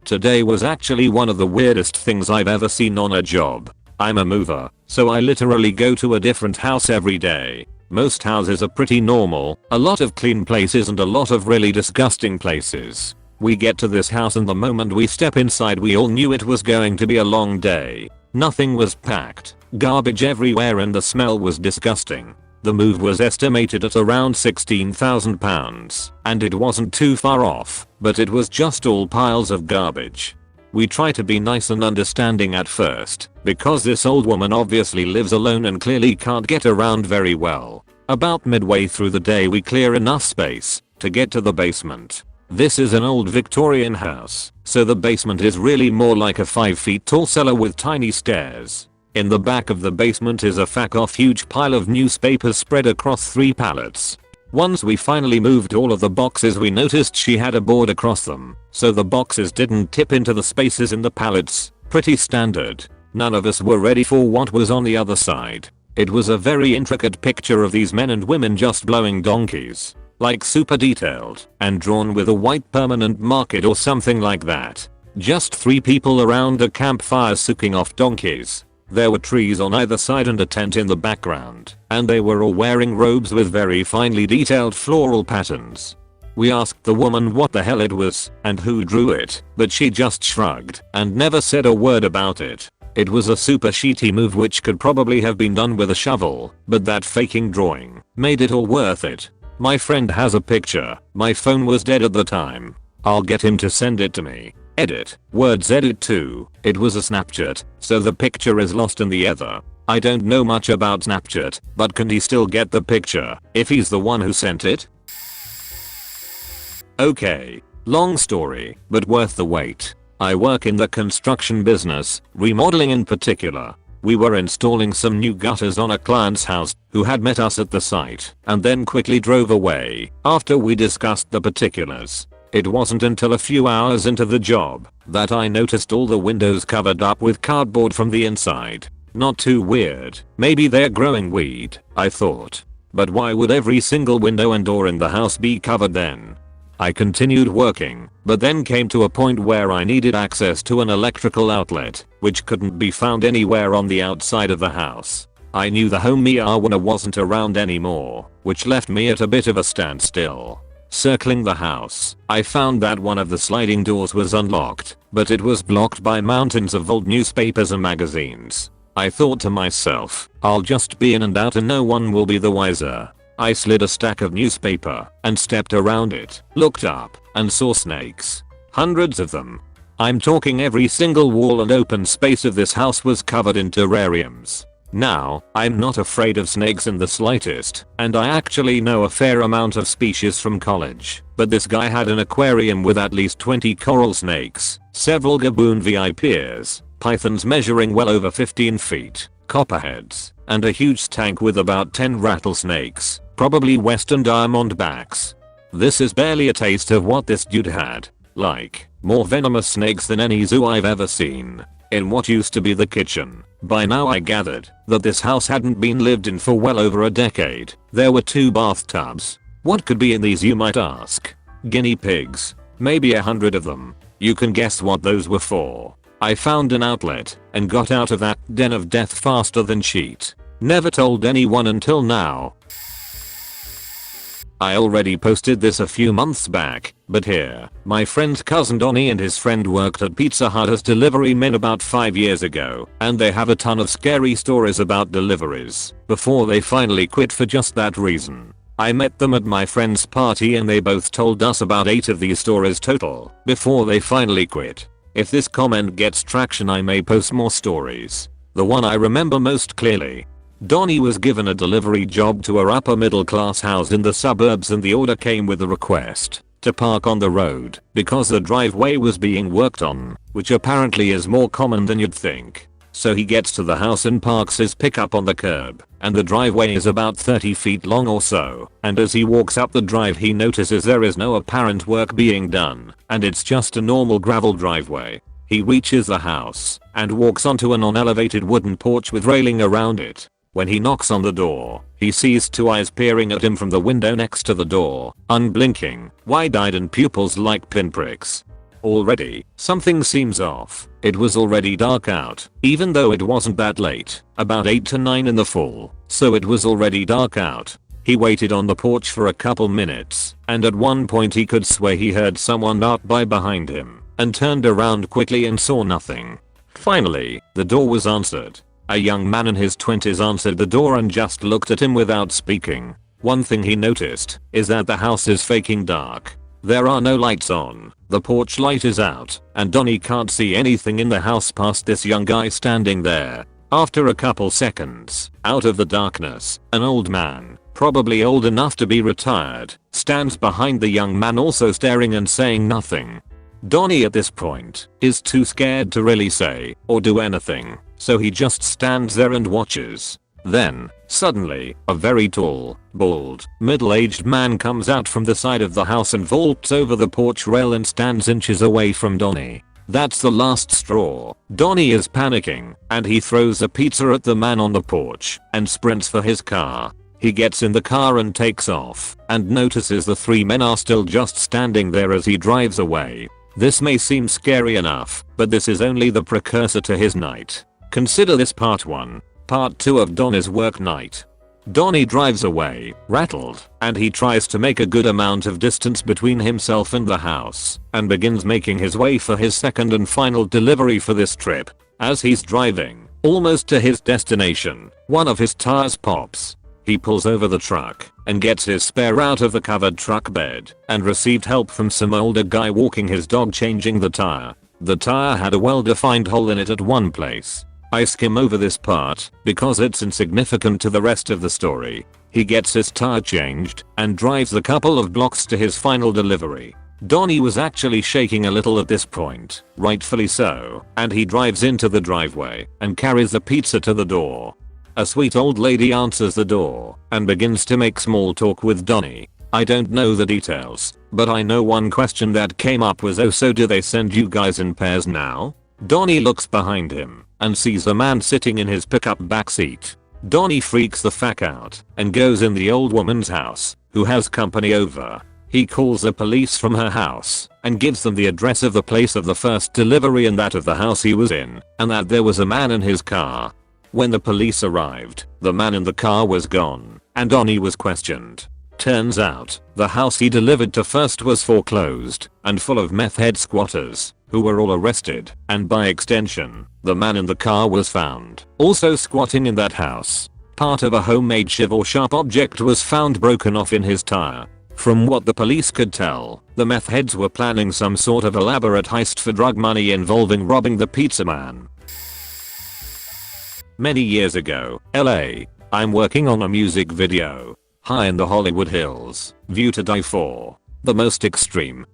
Today was actually one of the weirdest things I've ever seen on a job. I'm a mover, so I literally go to a different house every day. Most houses are pretty normal, a lot of clean places and a lot of really disgusting places. We get to this house and the moment we step inside we all knew it was going to be a long day. Nothing was packed, garbage everywhere and the smell was disgusting. The move was estimated at around £16,000 and it wasn't too far off, but it was just all piles of garbage. We try to be nice and understanding at first, because this old woman obviously lives alone and clearly can't get around very well. About midway through the day we clear enough space to get to the basement. This is an old Victorian house, so the basement is really more like a 5 feet tall cellar with tiny stairs. In the back of the basement is a huge pile of newspapers spread across 3 pallets. Once we finally moved all of the boxes we noticed she had a board across them, so the boxes didn't tip into the spaces in the pallets. Pretty standard. None of us were ready for what was on the other side. It was a very intricate picture of these men and women just blowing donkeys. Like super detailed and drawn with a white permanent marker or something like that. Just 3 people around a campfire sucking off donkeys. There were trees on either side and a tent in the background, and they were all wearing robes with very finely detailed floral patterns. We asked the woman what the hell it was and who drew it, but she just shrugged and never said a word about it. It was a super shitty move which could probably have been done with a shovel, but that faking drawing made it all worth it. My friend has a picture. My phone was dead at the time. I'll get him to send it to me. Edit. Words edit too. It was a Snapchat, so the picture is lost in the ether. I don't know much about Snapchat, but can he still get the picture if he's the one who sent it? Okay. Long story, but worth the wait. I work in the construction business, remodeling in particular. We were installing some new gutters on a client's house who had met us at the site and then quickly drove away after we discussed the particulars. It wasn't until a few hours into the job that I noticed all the windows covered up with cardboard from the inside. Not too weird. Maybe they're growing weed, I thought. But why would every single window and door in the house be covered then? I continued working, but then came to a point where I needed access to an electrical outlet, which couldn't be found anywhere on the outside of the house. I knew the home owner wasn't around anymore, which left me at a bit of a standstill. Circling the house, I found that one of the sliding doors was unlocked, but it was blocked by mountains of old newspapers and magazines. I thought to myself, I'll just be in and out and no one will be the wiser. I slid a stack of newspaper and stepped around it, looked up, and saw snakes. Hundreds of them. I'm talking every single wall and open space of this house was covered in terrariums. Now, I'm not afraid of snakes in the slightest, and I actually know a fair amount of species from college, but this guy had an aquarium with at least 20 coral snakes, several gaboon vipirs, pythons measuring well over 15 feet, copperheads, and a huge tank with about 10 rattlesnakes, probably western diamondbacks. This is barely a taste of what this dude had. Like, more venomous snakes than any zoo I've ever seen. In what used to be the kitchen. By now I gathered that this house hadn't been lived in for well over a decade. There were 2 bathtubs. What could be in these, you might ask? Guinea pigs. Maybe 100 of them. You can guess what those were for. I found an outlet and got out of that den of death faster than sheet. Never told anyone until now. I already posted this a few months back, but here, my friend's cousin Donnie and his friend worked at Pizza Hut as delivery men about 5 years ago, and they have a ton of scary stories about deliveries, before they finally quit for just that reason. I met them at my friend's party and they both told us about 8 of these stories total, before they finally quit. If this comment gets traction I may post more stories. The one I remember most clearly. Donnie was given a delivery job to a upper middle class house in the suburbs and the order came with a request to park on the road because the driveway was being worked on, which apparently is more common than you'd think. So he gets to the house and parks his pickup on the curb, and the driveway is about 30 feet long or so, and as he walks up the drive he notices there is no apparent work being done, and it's just a normal gravel driveway. He reaches the house and walks onto a non-elevated wooden porch with railing around it. When he knocks on the door, he sees 2 eyes peering at him from the window next to the door, unblinking, wide-eyed and pupils like pinpricks. Already, something seems off. It was already dark out, even though it wasn't that late, about 8 to 9 in the fall, so it was already dark out. He waited on the porch for a couple minutes, and at one point he could swear he heard someone dart by behind him, and turned around quickly and saw nothing. Finally, the door was answered. A young man in his 20s answered the door and just looked at him without speaking. One thing he noticed is that the house is faking dark. There are no lights on, the porch light is out, and Donnie can't see anything in the house past this young guy standing there. After a couple seconds, out of the darkness, an old man, probably old enough to be retired, stands behind the young man also staring and saying nothing. Donnie at this point is too scared to really say or do anything, so he just stands there and watches. Then, suddenly, a very tall, bald, middle-aged man comes out from the side of the house and vaults over the porch rail and stands inches away from Donnie. That's the last straw. Donnie is panicking, and he throws a pizza at the man on the porch and sprints for his car. He gets in the car and takes off, and notices the three men are still just standing there as he drives away. This may seem scary enough, but this is only the precursor to his night. Consider this part 1. Part 2 of Donnie's work night. Donnie drives away, rattled, and he tries to make a good amount of distance between himself and the house, and begins making his way for his second and final delivery for this trip. As he's driving, almost to his destination, one of his tires pops. He pulls over the truck, and gets his spare out of the covered truck bed, and received help from some older guy walking his dog changing the tire. The tire had a well-defined hole in it at one place. I skim over this part because it's insignificant to the rest of the story. He gets his tire changed and drives a couple of blocks to his final delivery. Donnie was actually shaking a little at this point, rightfully so, and he drives into the driveway and carries the pizza to the door. A sweet old lady answers the door and begins to make small talk with Donnie. I don't know the details, but I know one question that came up was, oh, so do they send you guys in pairs now? Donnie looks behind him and sees a man sitting in his pickup backseat. Donnie freaks the fuck out and goes in the old woman's house, who has company over. He calls the police from her house and gives them the address of the place of the first delivery and that of the house he was in, and that there was a man in his car. When the police arrived, the man in the car was gone, and Donnie was questioned. Turns out, the house he delivered to first was foreclosed and full of meth head squatters, who were all arrested, and by extension, the man in the car was found, also squatting in that house. Part of a homemade shiv or sharp object was found broken off in his tire. From what the police could tell, the meth heads were planning some sort of elaborate heist for drug money involving robbing the pizza man. Many years ago, LA. I'm working on a music video. High in the Hollywood Hills, view to die for. The most extreme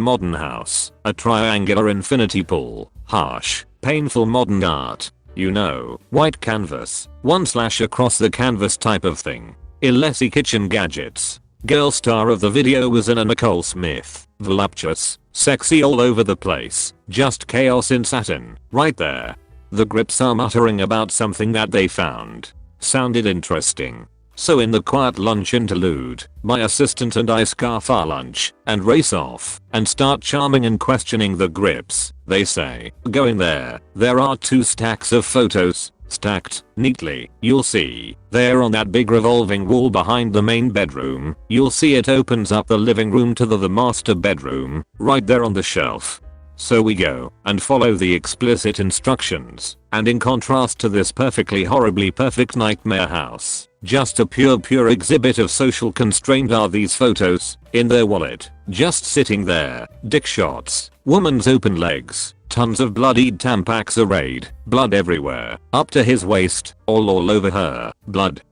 modern house, a triangular infinity pool, harsh, painful modern art. You know, white canvas, one slash across the canvas type of thing. Illesi kitchen gadgets. Girl star of the video was Anna Nicole Smith, voluptuous, sexy all over the place, just chaos in satin, right there. The grips are muttering about something that they found. Sounded interesting. So in the quiet lunch interlude, my assistant and I scarf our lunch and race off and start charming and questioning the grips. They say, going there are 2 stacks of photos, stacked neatly. You'll see, there on that big revolving wall behind the main bedroom. You'll see it opens up the living room to the master bedroom, right there on the shelf. So we go and follow the explicit instructions, and in contrast to this perfectly horribly perfect nightmare house, just a pure exhibit of social constraint are these photos, in their wallet, just sitting there, dick shots, woman's open legs, tons of bloodied Tampax arrayed, blood everywhere, up to his waist, all over her, blood,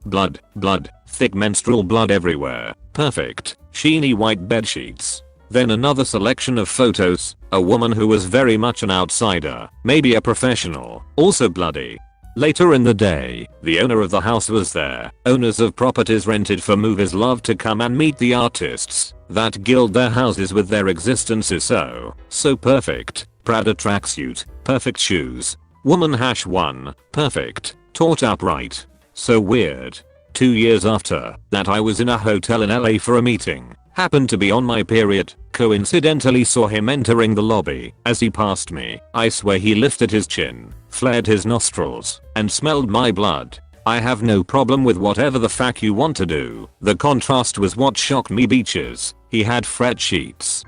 thick menstrual blood everywhere, perfect, sheeny white bedsheets. Then another selection of photos, a woman who was very much an outsider, maybe a professional, also bloody. Later in the day, the owner of the house was there. Owners of properties rented for movers love to come and meet the artists that gild their houses with their existences. So perfect. Prada tracksuit, perfect shoes. Woman #1, perfect, taut upright. So weird. 2 years after that I was in a hotel in LA for a meeting. Happened to be on my period, coincidentally saw him entering the lobby. As he passed me, I swear he lifted his chin, flared his nostrils, and smelled my blood. I have no problem with whatever the fuck you want to do. The contrast was what shocked me. Beaches. He had fret sheets.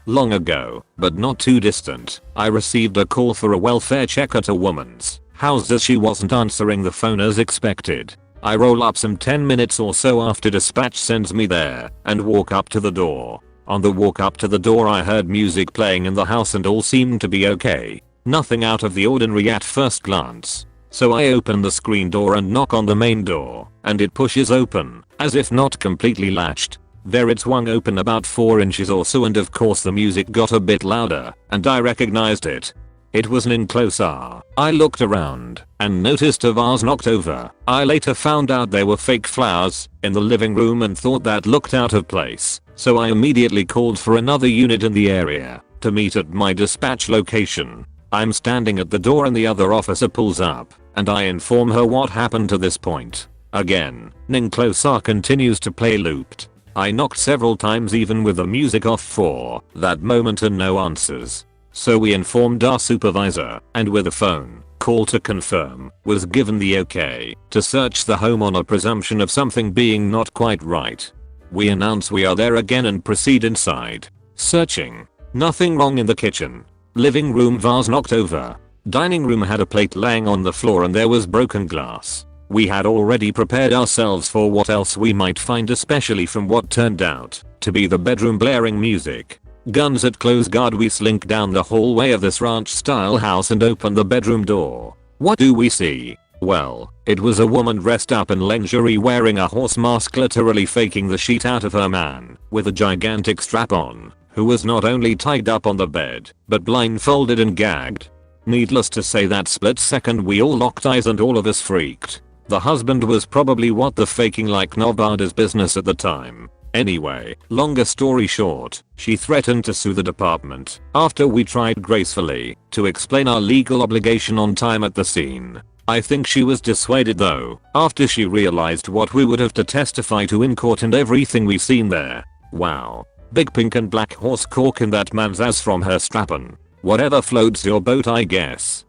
Long ago, but not too distant, I received a call for a welfare check at a woman's house as she wasn't answering the phone as expected. I roll up some 10 minutes or so after dispatch sends me there and walk up to the door. On the walk up to the door I heard music playing in the house and all seemed to be okay. Nothing out of the ordinary at first glance. So I open the screen door and knock on the main door, and it pushes open, as if not completely latched. There it swung open about 4 inches or so, and of course the music got a bit louder, and I recognized it. It was an enclosure. I looked around and noticed a vase knocked over. I later found out they were fake flowers in the living room and thought that looked out of place, so I immediately called for another unit in the area to meet at my dispatch location. I'm standing at the door and the other officer pulls up, and I inform her what happened to this point. Again, Ninklosa continues to play looped. I knocked several times even with the music off for that moment and no answers. So we informed our supervisor, and with a phone call to confirm, was given the okay to search the home on a presumption of something being not quite right. We announce we are there again and proceed inside. Searching. Nothing wrong in the kitchen. Living room vase knocked over. Dining room had a plate laying on the floor and there was broken glass. We had already prepared ourselves for what else we might find, especially from what turned out to be the bedroom blaring music. Guns at close guard, we slink down the hallway of this ranch style house and open the bedroom door. What do we see? Well, it was a woman dressed up in lingerie wearing a horse mask, literally faking the shit out of her man with a gigantic strap on, who was not only tied up on the bed, but blindfolded and gagged. Needless to say, that split second we all locked eyes and all of us freaked. The husband was probably what the faking like nobody's business at the time. Anyway, longer story short, she threatened to sue the department after we tried gracefully to explain our legal obligation on time at the scene. I think she was dissuaded though, after she realized what we would have to testify to in court and everything we seen there. Wow. Big pink and black horse cork in that man's ass from her strap-on. Whatever floats your boat, I guess.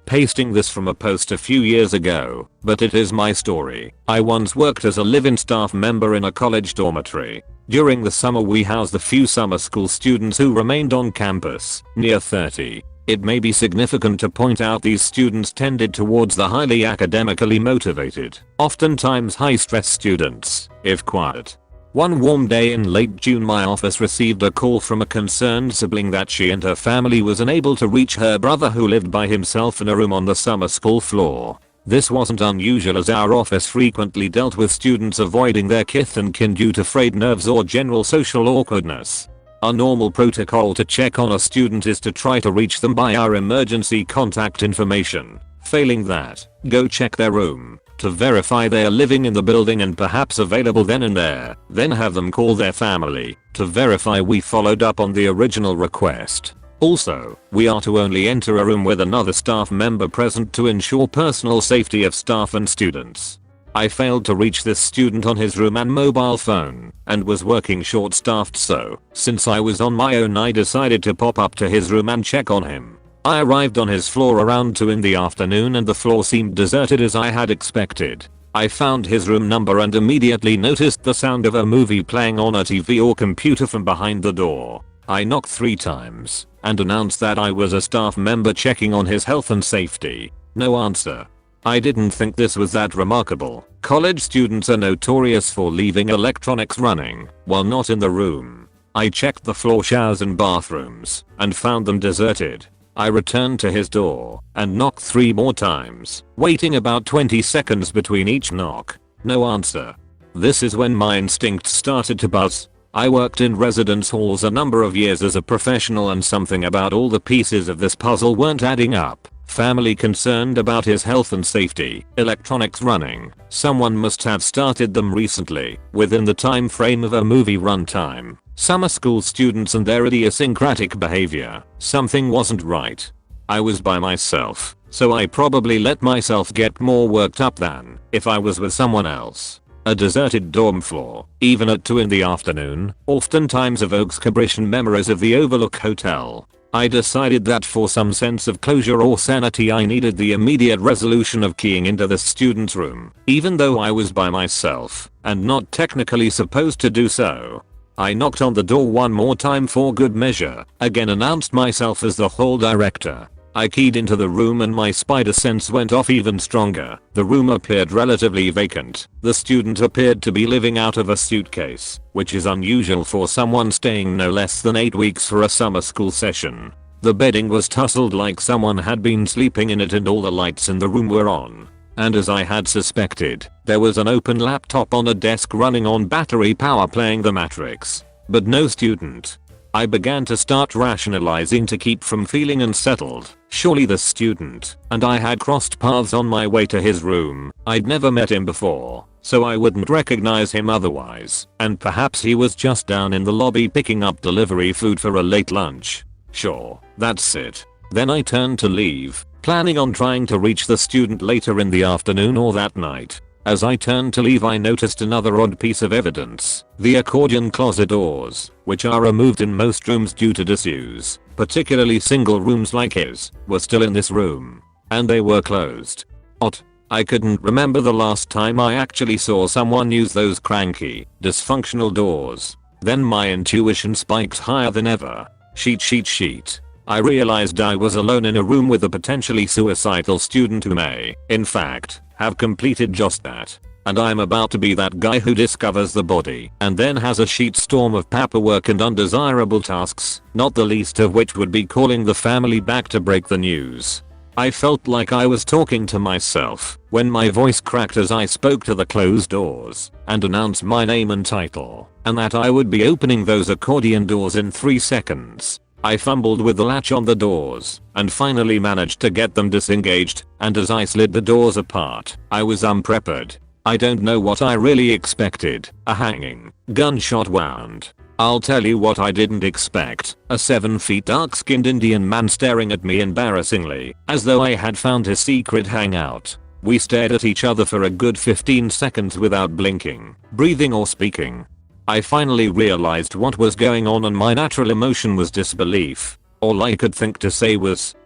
Pasting this from a post a few years ago, but it is my story. I once worked as a live-in staff member in a college dormitory. During the summer we housed the few summer school students who remained on campus, near 30. It may be significant to point out these students tended towards the highly academically motivated, oftentimes high-stress students, if quiet. One warm day in late June my office received a call from a concerned sibling that she and her family was unable to reach her brother who lived by himself in a room on the summer school floor. This wasn't unusual as our office frequently dealt with students avoiding their kith and kin due to frayed nerves or general social awkwardness. Our normal protocol to check on a student is to try to reach them by our emergency contact information. Failing that, go check their room to verify they are living in the building and perhaps available then and there, then have them call their family to verify we followed up on the original request. Also, we are to only enter a room with another staff member present to ensure personal safety of staff and students. I failed to reach this student on his room and mobile phone and was working short-staffed, so since I was on my own I decided to pop up to his room and check on him. I arrived on his floor around 2 in the afternoon and the floor seemed deserted as I had expected. I found his room number and immediately noticed the sound of a movie playing on a TV or computer from behind the door. I knocked 3 times and announced that I was a staff member checking on his health and safety. No answer. I didn't think this was that remarkable. College students are notorious for leaving electronics running while not in the room. I checked the floor showers and bathrooms and found them deserted. I returned to his door and knocked 3 more times, waiting about 20 seconds between each knock. No answer. This is when my instincts started to buzz. I worked in residence halls a number of years as a professional and something about all the pieces of this puzzle weren't adding up. Family concerned about his health and safety, electronics running, someone must have started them recently, within the time frame of a movie runtime. Summer school students and their idiosyncratic behavior. Something wasn't right. I was by myself, so I probably let myself get more worked up than if I was with someone else. A deserted dorm floor, even at 2 in the afternoon, oftentimes evokes capricious memories of the Overlook Hotel. I decided that for some sense of closure or sanity I needed the immediate resolution of keying into the student's room, even though I was by myself and not technically supposed to do so. I knocked on the door one more time for good measure, again announced myself as the hall director. I keyed into the room and my spider sense went off even stronger. The room appeared relatively vacant. The student appeared to be living out of a suitcase, which is unusual for someone staying no less than 8 weeks for a summer school session. The bedding was tousled like someone had been sleeping in it and all the lights in the room were on. And as I had suspected, there was an open laptop on a desk running on battery power playing The Matrix. But no student. I began to start rationalizing to keep from feeling unsettled. Surely the student and I had crossed paths on my way to his room. I'd never met him before, so I wouldn't recognize him otherwise. And perhaps he was just down in the lobby picking up delivery food for a late lunch. Sure, that's it. Then I turned to leave, planning on trying to reach the student later in the afternoon or that night. As I turned to leave I noticed another odd piece of evidence. The accordion closet doors, which are removed in most rooms due to disuse, particularly single rooms like his, were still in this room. And they were closed. Odd. I couldn't remember the last time I actually saw someone use those cranky, dysfunctional doors. Then my intuition spiked higher than ever. Sheet. I realized I was alone in a room with a potentially suicidal student who may, in fact, have completed just that. And I'm about to be that guy who discovers the body and then has a shitstorm of paperwork and undesirable tasks, not the least of which would be calling the family back to break the news. I felt like I was talking to myself when my voice cracked as I spoke to the closed doors and announced my name and title, and that I would be opening those accordion doors in 3 seconds. I fumbled with the latch on the doors and finally managed to get them disengaged, and as I slid the doors apart, I was unprepared. I don't know what I really expected. A hanging, gunshot wound. I'll tell you what I didn't expect. A 7 feet dark-skinned Indian man staring at me embarrassingly, as though I had found his secret hangout. We stared at each other for a good 15 seconds without blinking, breathing or speaking. I finally realized what was going on and my natural emotion was disbelief. All I could think to say was,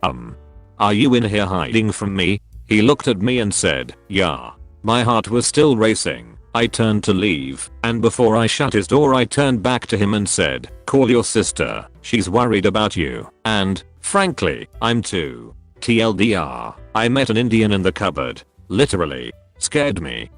are you in here hiding from me? He looked at me and said, yeah. My heart was still racing. I turned to leave, and before I shut his door I turned back to him and said, call your sister, she's worried about you, and, frankly, I'm too. TLDR, I met an Indian in the cupboard. Literally. Scared me.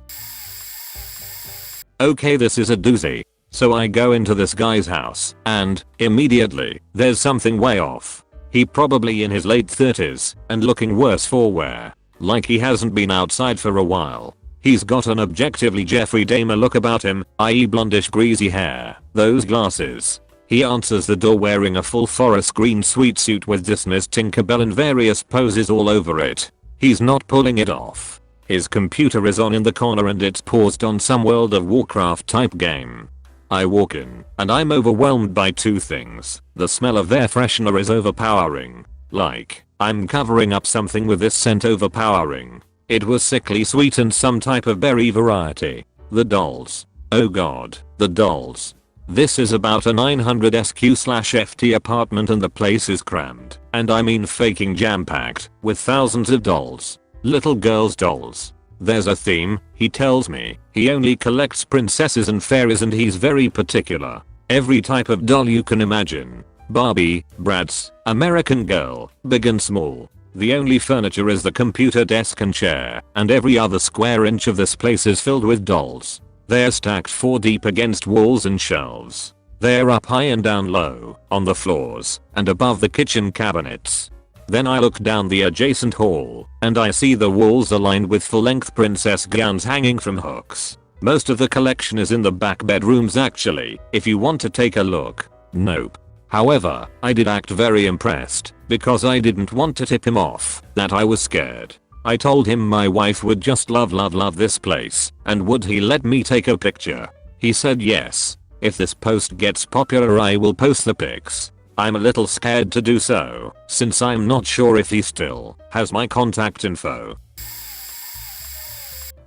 Okay, this is a doozy. So I go into this guy's house, and, immediately, there's something way off. He probably in his late 30s, and looking worse for wear. Like he hasn't been outside for a while. He's got an objectively Jeffrey Dahmer look about him, i.e. blondish greasy hair, those glasses. He answers the door wearing a full forest green sweatsuit with dismissed Tinkerbell in various poses all over it. He's not pulling it off. His computer is on in the corner and it's paused on some World of Warcraft type game. I walk in, and I'm overwhelmed by two things. The smell of their freshener is overpowering. Like, I'm covering up something with this scent overpowering. It was sickly sweet and some type of berry variety. The dolls. Oh god, the dolls. This is about a 900 SQ/FT apartment and the place is crammed, and I mean faking jam-packed, with thousands of dolls. Little girls' dolls. There's a theme, he tells me. He only collects princesses and fairies and he's very particular. Every type of doll you can imagine. Barbie, Bratz, American Girl, big and small. The only furniture is the computer desk and chair, and every other square inch of this place is filled with dolls. They're stacked 4 deep against walls and shelves. They're up high and down low, on the floors, and above the kitchen cabinets. Then I look down the adjacent hall, and I see the walls are lined with full-length princess gowns hanging from hooks. Most of the collection is in the back bedrooms actually, if you want to take a look. Nope. However, I did act very impressed, because I didn't want to tip him off that I was scared. I told him my wife would just love this place, and would he let me take a picture. He said yes. If this post gets popular I will post the pics. I'm a little scared to do so, since I'm not sure if he still has my contact info.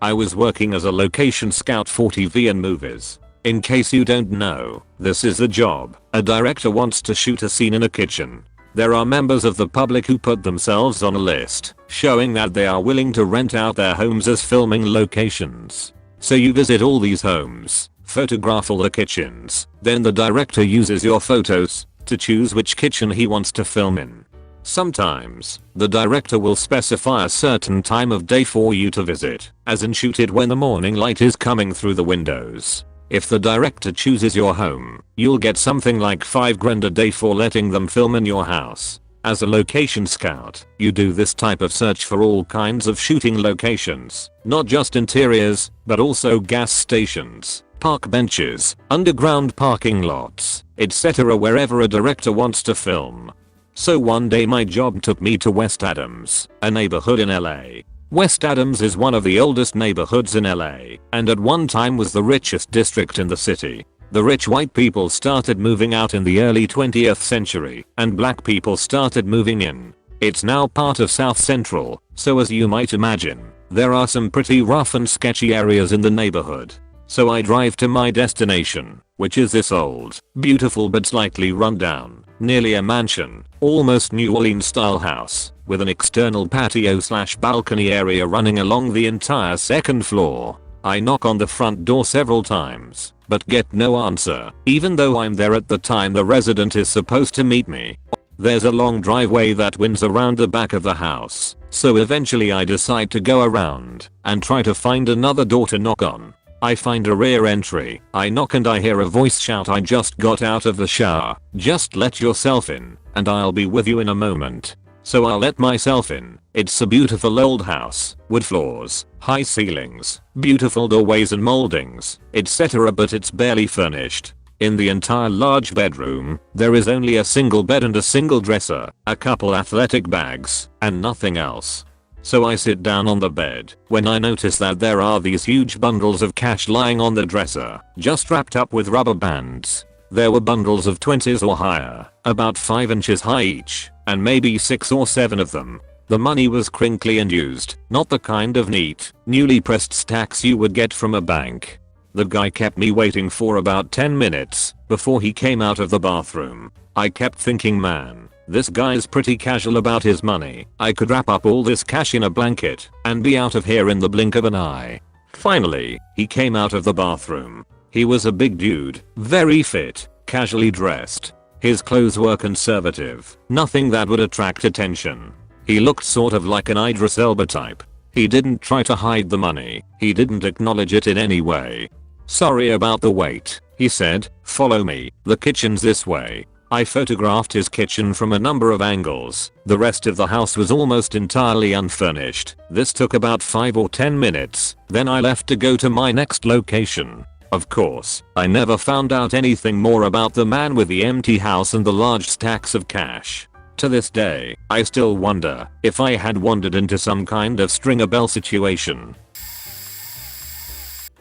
I was working as a location scout for TV and movies. In case you don't know, this is the job. A director wants to shoot a scene in a kitchen. There are members of the public who put themselves on a list, showing that they are willing to rent out their homes as filming locations. So you visit all these homes, photograph all the kitchens, then the director uses your photos to choose which kitchen he wants to film in. Sometimes, the director will specify a certain time of day for you to visit, as in shoot it when the morning light is coming through the windows. If the director chooses your home, you'll get something like $5 a day for letting them film in your house. As a location scout, you do this type of search for all kinds of shooting locations, not just interiors, but also gas stations, park benches, underground parking lots, etc. wherever a director wants to film. So one day my job took me to West Adams, a neighborhood in LA. West Adams is one of the oldest neighborhoods in LA, and at one time was the richest district in the city. The rich white people started moving out in the early 20th century, and black people started moving in. It's now part of South Central, so as you might imagine, there are some pretty rough and sketchy areas in the neighborhood. So I drive to my destination, which is this old, beautiful but slightly rundown, nearly a mansion, almost New Orleans style house, with an external patio/balcony area running along the entire second floor. I knock on the front door several times, but get no answer, even though I'm there at the time the resident is supposed to meet me. There's a long driveway that winds around the back of the house, so eventually I decide to go around and try to find another door to knock on. I find a rear entry, I knock and I hear a voice shout, "I just got out of the shower, just let yourself in, and I'll be with you in a moment." So I let myself in. It's a beautiful old house, wood floors, high ceilings, beautiful doorways and moldings, etc. but it's barely furnished. In the entire large bedroom, there is only a single bed and a single dresser, a couple athletic bags, and nothing else. So I sit down on the bed when I notice that there are these huge bundles of cash lying on the dresser, just wrapped up with rubber bands. There were bundles of 20s or higher, about 5 inches high each, and maybe 6 or 7 of them. The money was crinkly and used, not the kind of neat, newly pressed stacks you would get from a bank. The guy kept me waiting for about 10 minutes before he came out of the bathroom. I kept thinking, man, this guy's pretty casual about his money. I could wrap up all this cash in a blanket and be out of here in the blink of an eye. Finally, he came out of the bathroom. He was a big dude, very fit, casually dressed. His clothes were conservative, nothing that would attract attention. He looked sort of like an Idris Elba type. He didn't try to hide the money, he didn't acknowledge it in any way. "Sorry about the wait," he said, "follow me, the kitchen's this way." I photographed his kitchen from a number of angles. The rest of the house was almost entirely unfurnished. This took about 5 or 10 minutes, then I left to go to my next location. Of course, I never found out anything more about the man with the empty house and the large stacks of cash. To this day, I still wonder if I had wandered into some kind of stringer bell situation.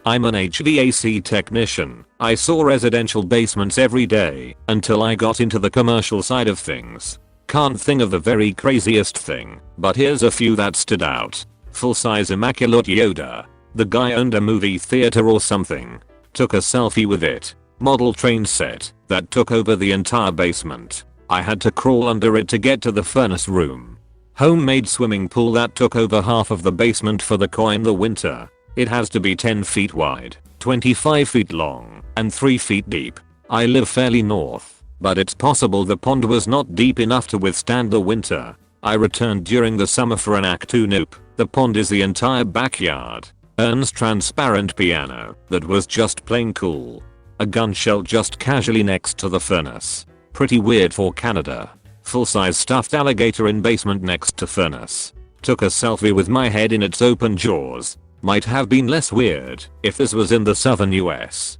I'm an HVAC technician. I saw residential basements every day until I got into the commercial side of things. Can't think of the very craziest thing, but here's a few that stood out. Full-size immaculate Yoda. The guy owned a movie theater or something. Took a selfie with it. Model train set that took over the entire basement. I had to crawl under it to get to the furnace room. Homemade swimming pool that took over half of the basement for the coy in the winter. It has to be 10 feet wide, 25 feet long, and 3 feet deep. I live fairly north, but it's possible the pond was not deep enough to withstand the winter. I returned during the summer for an Act 2 nope. The pond is the entire backyard. Ern's transparent piano that was just plain cool. A gun shelf just casually next to the furnace. Pretty weird for Canada. Full-size stuffed alligator in basement next to furnace. Took a selfie with my head in its open jaws. Might have been less weird if this was in the southern US.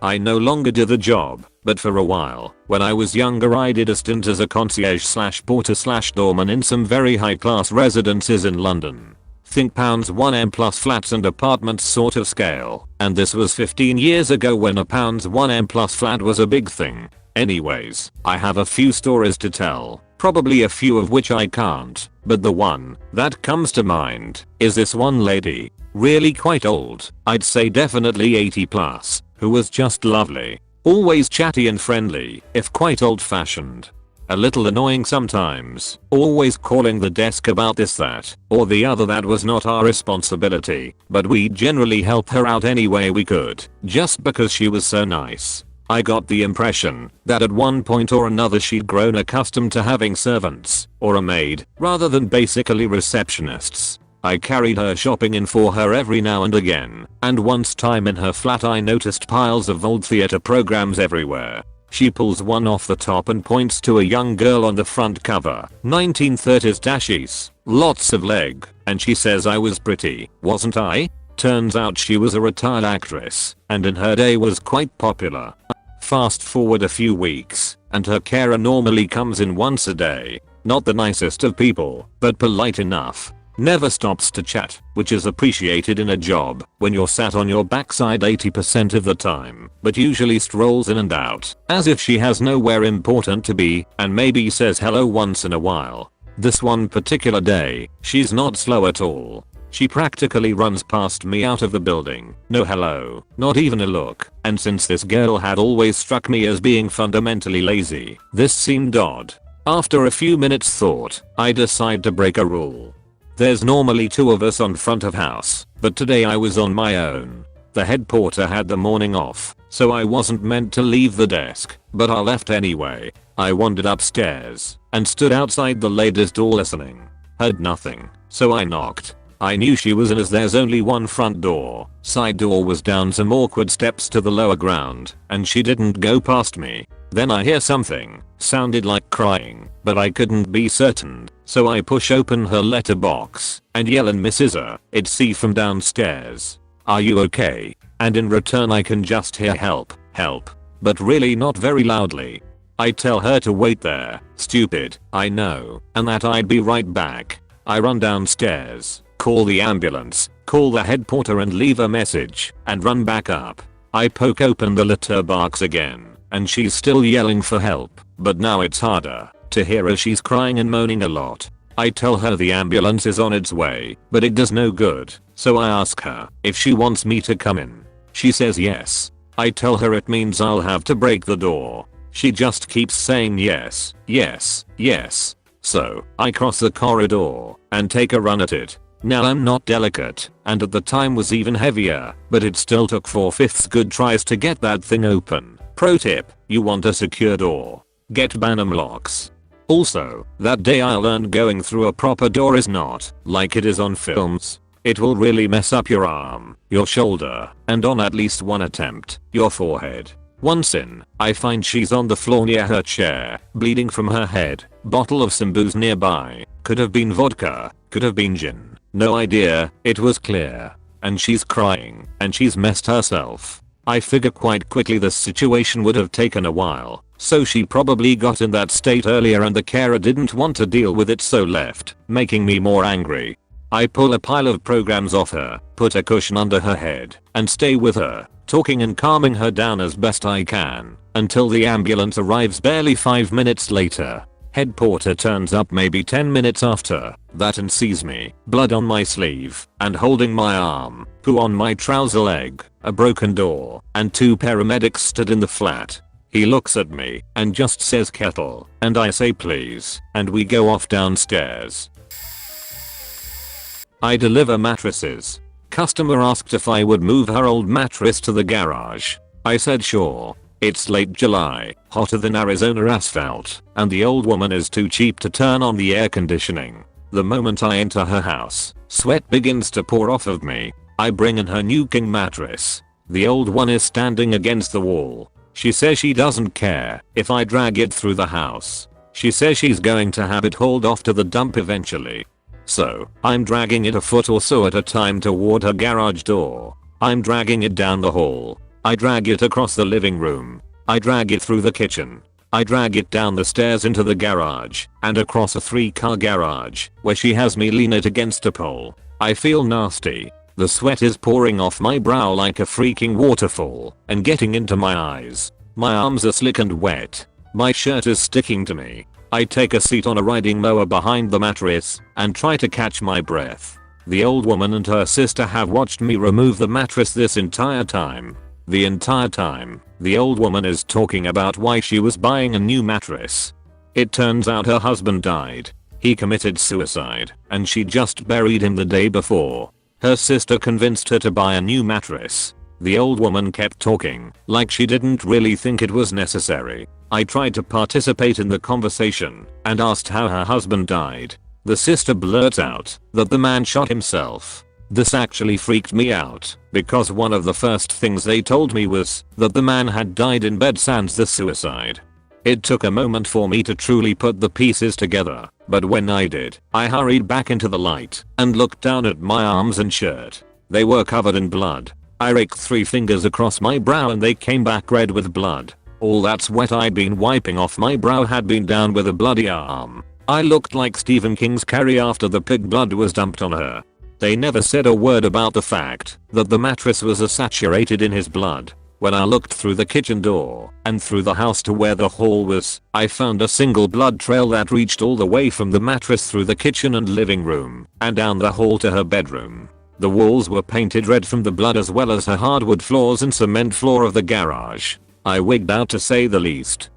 I no longer do the job, but for a while, when I was younger I did a stint as a concierge/porter/doorman in some very high-class residences in London. Think pounds 1M plus flats and apartments sort of scale, and this was 15 years ago when a pounds 1M plus flat was a big thing. Anyways, I have a few stories to tell, probably a few of which I can't, but the one that comes to mind is this one lady, really quite old, I'd say definitely 80 plus, who was just lovely. Always chatty and friendly, if quite old-fashioned. A little annoying sometimes, always calling the desk about this that, or the other that was not our responsibility, but we generally help her out any way we could, just because she was so nice. I got the impression that at one point or another she'd grown accustomed to having servants, or a maid, rather than basically receptionists. I carried her shopping in for her every now and again, and once time in her flat I noticed piles of old theater programs everywhere. She pulls one off the top and points to a young girl on the front cover, 1930s dashies, lots of leg, and she says I was pretty, wasn't I? Turns out she was a retired actress, and in her day was quite popular. Fast forward a few weeks, and her carer normally comes in once a day. Not the nicest of people, but polite enough. Never stops to chat, which is appreciated in a job when you're sat on your backside 80% of the time, but usually strolls in and out, as if she has nowhere important to be, and maybe says hello once in a while. This one particular day, she's not slow at all. She practically runs past me out of the building, no hello, not even a look, and since this girl had always struck me as being fundamentally lazy, this seemed odd. After a few minutes thought, I decide to break a rule. There's normally 2 of us on front of house, but today I was on my own. The head porter had the morning off, so I wasn't meant to leave the desk, but I left anyway. I wandered upstairs and stood outside the lady's door listening. Heard nothing, so I knocked. I knew she was in as there's only one front door. Side door was down some awkward steps to the lower ground, and she didn't go past me. Then I hear something, sounded like crying, but I couldn't be certain, so I push open her letterbox and yell and misses her. It's C from downstairs. Are you okay? And in return I can just hear help, help, but really not very loudly. I tell her to wait there, stupid, I know, and that I'd be right back. I run downstairs, call the ambulance, call the head porter and leave a message, and run back up. I poke open the letterbox again. And she's still yelling for help, but now it's harder to hear as she's crying and moaning a lot. I tell her the ambulance is on its way, but it does no good, so I ask her if she wants me to come in. She says yes. I tell her it means I'll have to break the door. She just keeps saying yes, yes, yes. So I cross the corridor and take a run at it. Now I'm not delicate, and at the time was even heavier, but it still took 4/5 good tries to get that thing open. Pro tip, you want a secure door. Get Banham locks. Also, that day I learned going through a proper door is not like it is on films. It will really mess up your arm, your shoulder, and on at least one attempt, your forehead. Once in, I find she's on the floor near her chair, bleeding from her head, bottle of some booze nearby, could have been vodka, could have been gin, no idea, it was clear. And she's crying, and she's messed herself. I figure quite quickly the situation would have taken a while, so she probably got in that state earlier and the carer didn't want to deal with it so left, making me more angry. I pull a pile of programs off her, put a cushion under her head, and stay with her, talking and calming her down as best I can, until the ambulance arrives barely 5 minutes later. Head porter turns up maybe 10 minutes after that and sees me, blood on my sleeve, and holding my arm, poo on my trouser leg, a broken door, and 2 paramedics stood in the flat. He looks at me and just says kettle, and I say please, and we go off downstairs. I deliver mattresses. Customer asked if I would move her old mattress to the garage. I said sure. It's late July, hotter than Arizona asphalt, and the old woman is too cheap to turn on the air conditioning. The moment I enter her house, sweat begins to pour off of me. I bring in her new king mattress. The old one is standing against the wall. She says she doesn't care if I drag it through the house. She says she's going to have it hauled off to the dump eventually. So, I'm dragging it a foot or so at a time toward her garage door. I'm dragging it down the hall. I drag it across the living room. I drag it through the kitchen. I drag it down the stairs into the garage and across a 3-car garage where she has me lean it against a pole. I feel nasty. The sweat is pouring off my brow like a freaking waterfall and getting into my eyes. My arms are slick and wet. My shirt is sticking to me. I take a seat on a riding mower behind the mattress and try to catch my breath. The old woman and her sister have watched me remove the mattress this entire time. The entire time, the old woman is talking about why she was buying a new mattress. It turns out her husband died. He committed suicide, and she just buried him the day before. Her sister convinced her to buy a new mattress. The old woman kept talking, like she didn't really think it was necessary. I tried to participate in the conversation, and asked how her husband died. The sister blurts out that the man shot himself. This actually freaked me out, because one of the first things they told me was that the man had died in bed sans the suicide. It took a moment for me to truly put the pieces together, but when I did, I hurried back into the light and looked down at my arms and shirt. They were covered in blood. I raked 3 fingers across my brow and they came back red with blood. All that sweat I'd been wiping off my brow had been down with a bloody arm. I looked like Stephen King's Carrie after the pig blood was dumped on her. They never said a word about the fact that the mattress was saturated in his blood. When I looked through the kitchen door and through the house to where the hall was, I found a single blood trail that reached all the way from the mattress through the kitchen and living room and down the hall to her bedroom. The walls were painted red from the blood as well as her hardwood floors and cement floor of the garage. I wigged out to say the least.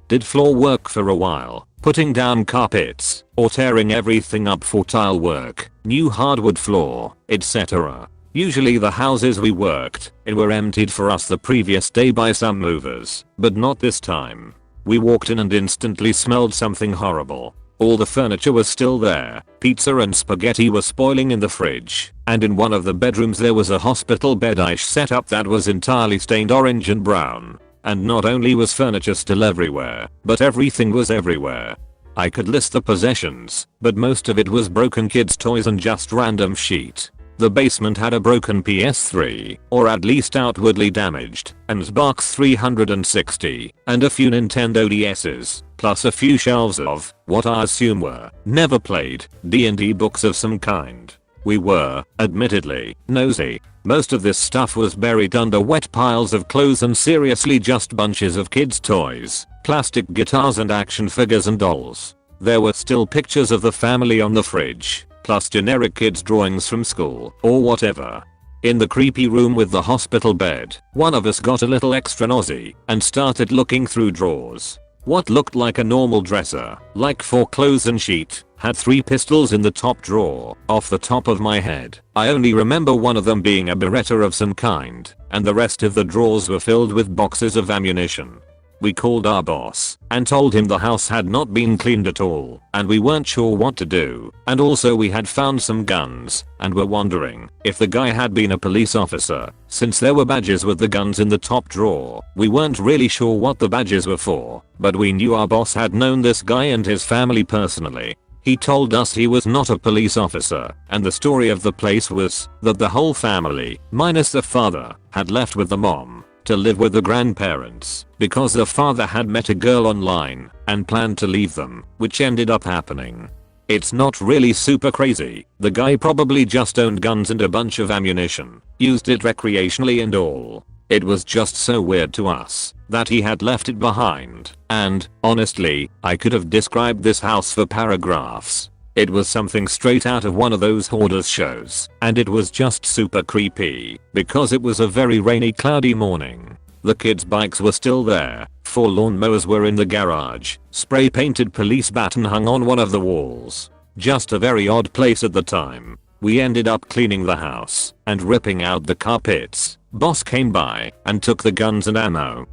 Did floor work for a while, putting down carpets or tearing everything up for tile work, new hardwood floor, etc. Usually the houses we worked in were emptied for us the previous day by some movers, but not this time. We walked in and instantly smelled something horrible. All the furniture was still there, pizza and spaghetti were spoiling in the fridge, and in one of the bedrooms there was a hospital bed-ish setup that was entirely stained orange and brown. And not only was furniture still everywhere, but everything was everywhere. I could list the possessions, but most of it was broken kids' toys and just random shit. The basement had a broken PS3, or at least outwardly damaged, and Xbox 360, and a few Nintendo DS's, plus a few shelves of, what I assume were, never played, D&D books of some kind. We were, admittedly, nosy. Most of this stuff was buried under wet piles of clothes and seriously just bunches of kids' toys, plastic guitars and action figures and dolls. There were still pictures of the family on the fridge, plus generic kids' drawings from school or whatever. In the creepy room with the hospital bed, one of us got a little extra nosy and started looking through drawers. What looked like a normal dresser, like for clothes and sheet, had 3 pistols in the top drawer. Off the top of my head, I only remember one of them being a Beretta of some kind, and the rest of the drawers were filled with boxes of ammunition. We called our boss and told him the house had not been cleaned at all and we weren't sure what to do, and also we had found some guns and were wondering if the guy had been a police officer since there were badges with the guns in the top drawer. We weren't really sure what the badges were for, but we knew our boss had known this guy and his family personally. He told us he was not a police officer, and the story of the place was that the whole family, minus the father, had left with the mom to live with the grandparents because the father had met a girl online and planned to leave them, which ended up happening. It's not really super crazy. The guy probably just owned guns and a bunch of ammunition, used it recreationally and all. It was just so weird to us that he had left it behind, and, honestly, I could have described this house for paragraphs. It was something straight out of one of those hoarders shows, and it was just super creepy because it was a very rainy, cloudy morning. The kids' bikes were still there, 4 lawnmowers were in the garage, spray painted police baton hung on one of the walls. Just a very odd place at the time. We ended up cleaning the house and ripping out the carpets. Boss came by and took the guns and ammo.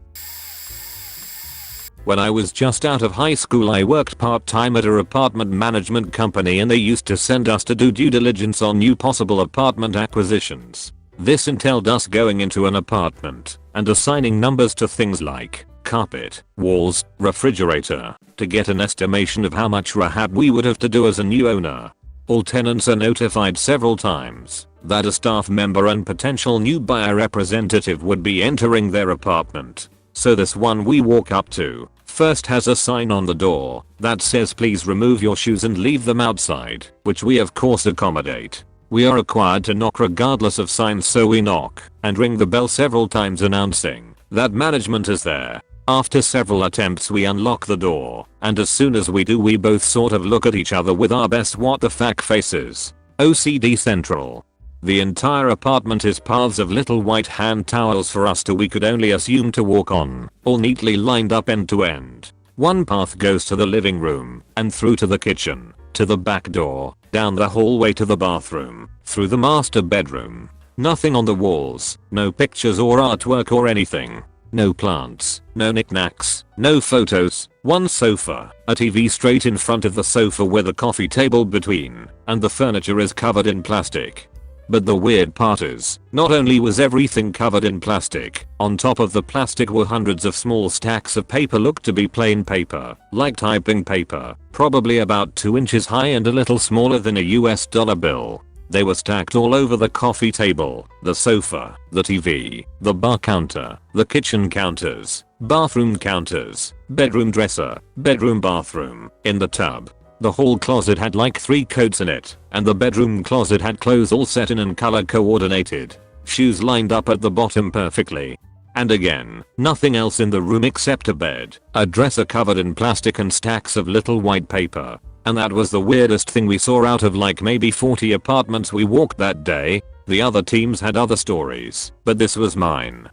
When I was just out of high school I worked part-time at a apartment management company and they used to send us to do due diligence on new possible apartment acquisitions. This entailed us going into an apartment and assigning numbers to things like carpet, walls, refrigerator, to get an estimation of how much rehab we would have to do as a new owner. All tenants are notified several times that a staff member and potential new buyer representative would be entering their apartment. So this one we walk up to first has a sign on the door that says please remove your shoes and leave them outside, which we of course accommodate. We are required to knock regardless of signs, so we knock and ring the bell several times announcing that management is there. After several attempts we unlock the door, and as soon as we do we both sort of look at each other with our best what the fuck faces. OCD Central. The entire apartment is paths of little white hand towels for us to we could only assume to walk on, all neatly lined up end to end. One path goes to the living room, and through to the kitchen, to the back door, down the hallway to the bathroom, through the master bedroom. Nothing on the walls, no pictures or artwork or anything. No plants, no knickknacks, no photos, one sofa, a TV straight in front of the sofa with a coffee table between, and the furniture is covered in plastic. But the weird part is, not only was everything covered in plastic, on top of the plastic were hundreds of small stacks of paper looked to be plain paper, like typing paper, probably about 2 inches high and a little smaller than a US dollar bill. They were stacked all over the coffee table, the sofa, the TV, the bar counter, the kitchen counters, bathroom counters, bedroom dresser, bedroom bathroom, in the tub. The hall closet had like 3 coats in it, and the bedroom closet had clothes all set in and color coordinated. Shoes lined up at the bottom perfectly. And again, nothing else in the room except a bed, a dresser covered in plastic and stacks of little white paper. And that was the weirdest thing we saw out of like maybe 40 apartments we walked that day. The other teams had other stories, but this was mine.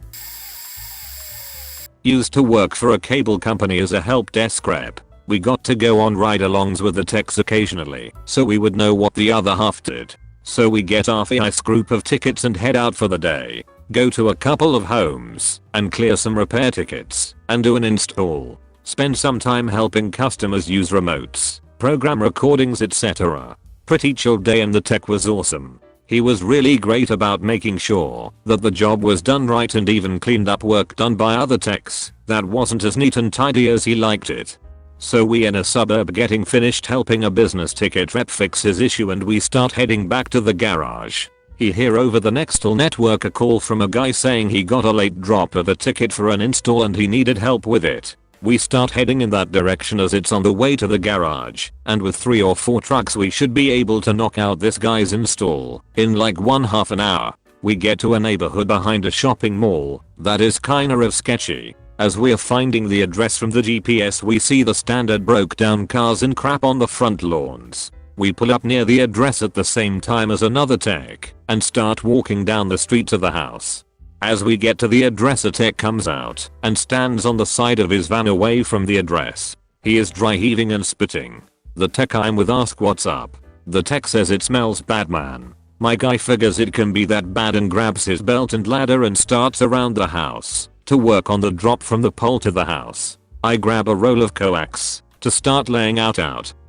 Used to work for a cable company as a help desk rep. We got to go on ride-alongs with the techs occasionally, so we would know what the other half did. So we get our nice group of tickets and head out for the day. Go to a couple of homes, and clear some repair tickets, and do an install. Spend some time helping customers use remotes, program recordings, etc. Pretty chill day, and the tech was awesome. He was really great about making sure that the job was done right and even cleaned up work done by other techs that wasn't as neat and tidy as he liked it. So we in a suburb getting finished helping a business ticket rep fix his issue, and we start heading back to the garage. He hear over the Nextel network a call from a guy saying he got a late drop of a ticket for an install and he needed help with it. We start heading in that direction as it's on the way to the garage, and with 3 or 4 trucks we should be able to knock out this guy's install in like 1/2 an hour. We get to a neighborhood behind a shopping mall that is kinda of sketchy. As we're finding the address from the GPS, we see the standard broke down cars and crap on the front lawns. We pull up near the address at the same time as another tech and start walking down the street to the house. As we get to the address, a tech comes out and stands on the side of his van away from the address. He is dry heaving and spitting. The tech I'm with asks what's up. The tech says it smells bad, man. My guy figures it can be that bad and grabs his belt and ladder and starts around the house to work on the drop from the pole to the house. I grab a roll of coax to start laying out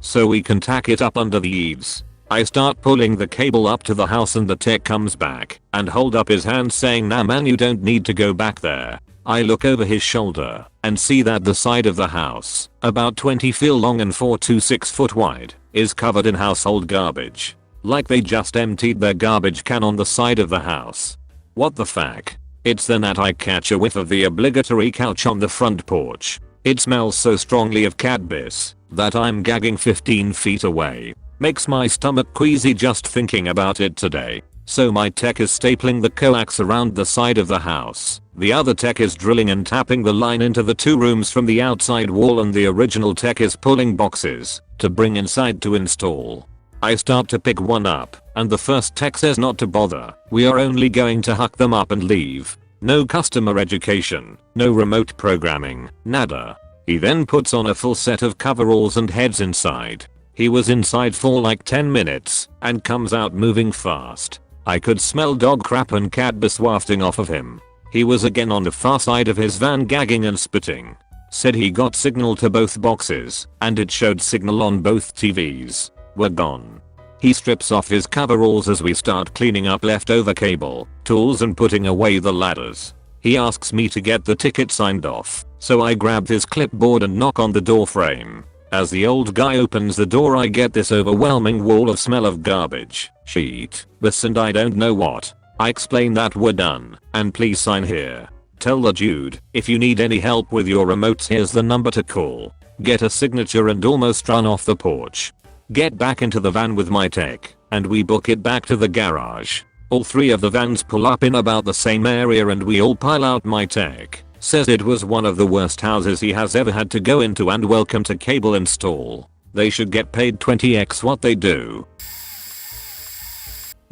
so we can tack it up under the eaves. I start pulling the cable up to the house, and the tech comes back and hold up his hand saying, "Nah man, you don't need to go back there." I look over his shoulder and see that the side of the house, about 20 feet long and 4 to 6 foot wide, is covered in household garbage. Like they just emptied their garbage can on the side of the house. What the fuck? It's then that I catch a whiff of the obligatory couch on the front porch. It smells so strongly of cat piss that I'm gagging 15 feet away. Makes my stomach queasy just thinking about it today. So my tech is stapling the coax around the side of the house. The other tech is drilling and tapping the line into the 2 rooms from the outside wall, and the original tech is pulling boxes to bring inside to install. I start to pick one up, and the first tech says not to bother. We are only going to hook them up and leave. No customer education, no remote programming, nada. He then puts on a full set of coveralls and heads inside. He was inside for like 10 minutes and comes out moving fast. I could smell dog crap and cat piss wafting off of him. He was again on the far side of his van gagging and spitting. Said he got signal to both boxes and it showed signal on both TVs. We're gone. He strips off his coveralls as we start cleaning up leftover cable, tools and putting away the ladders. He asks me to get the ticket signed off, so I grab his clipboard and knock on the door frame. As the old guy opens the door, I get this overwhelming wall of smell of garbage, shit, piss and I don't know what. I explain that we're done, and please sign here. Tell the dude, if you need any help with your remotes, here's the number to call. Get a signature and almost run off the porch. Get back into the van with my tech, and we book it back to the garage. All 3 of the vans pull up in about the same area and we all pile out. My tech says it was one of the worst houses he has ever had to go into, and welcome to cable install. They should get paid 20x what they do.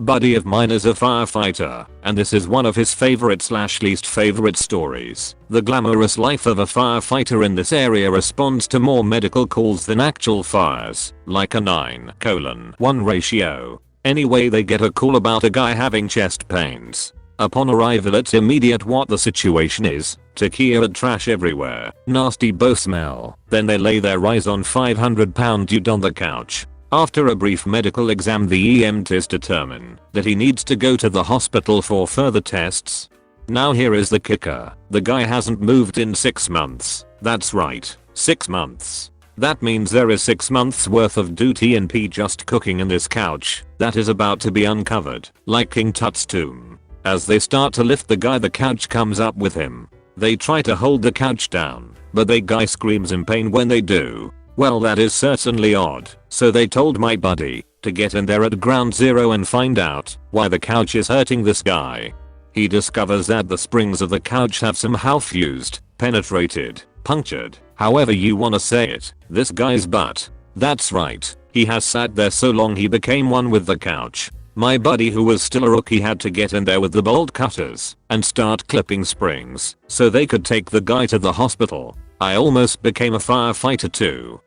Buddy of mine is a firefighter, and this is one of his favorite/least favorite stories. The glamorous life of a firefighter in this area responds to more medical calls than actual fires, like a 9:1 ratio. Anyway, they get a call about a guy having chest pains. Upon arrival, it's immediate what the situation is. Tequila trash everywhere, nasty bow smell. Then they lay their eyes on 500-pound dude on the couch. After a brief medical exam, the EMTs determine that he needs to go to the hospital for further tests. Now here is the kicker. The guy hasn't moved in 6 months. That's right, 6 months. That means there is 6 months worth of duty and pee just cooking in this couch that is about to be uncovered, like King Tut's tomb. As they start to lift the guy, the couch comes up with him. They try to hold the couch down, but the guy screams in pain when they do. Well, that is certainly odd. So they told my buddy to get in there at ground zero and find out why the couch is hurting this guy. He discovers that the springs of the couch have somehow fused, penetrated, punctured, however you wanna say it, this guy's butt. That's right, he has sat there so long he became one with the couch. My buddy, who was still a rookie, had to get in there with the bolt cutters and start clipping springs so they could take the guy to the hospital. I almost became a firefighter too.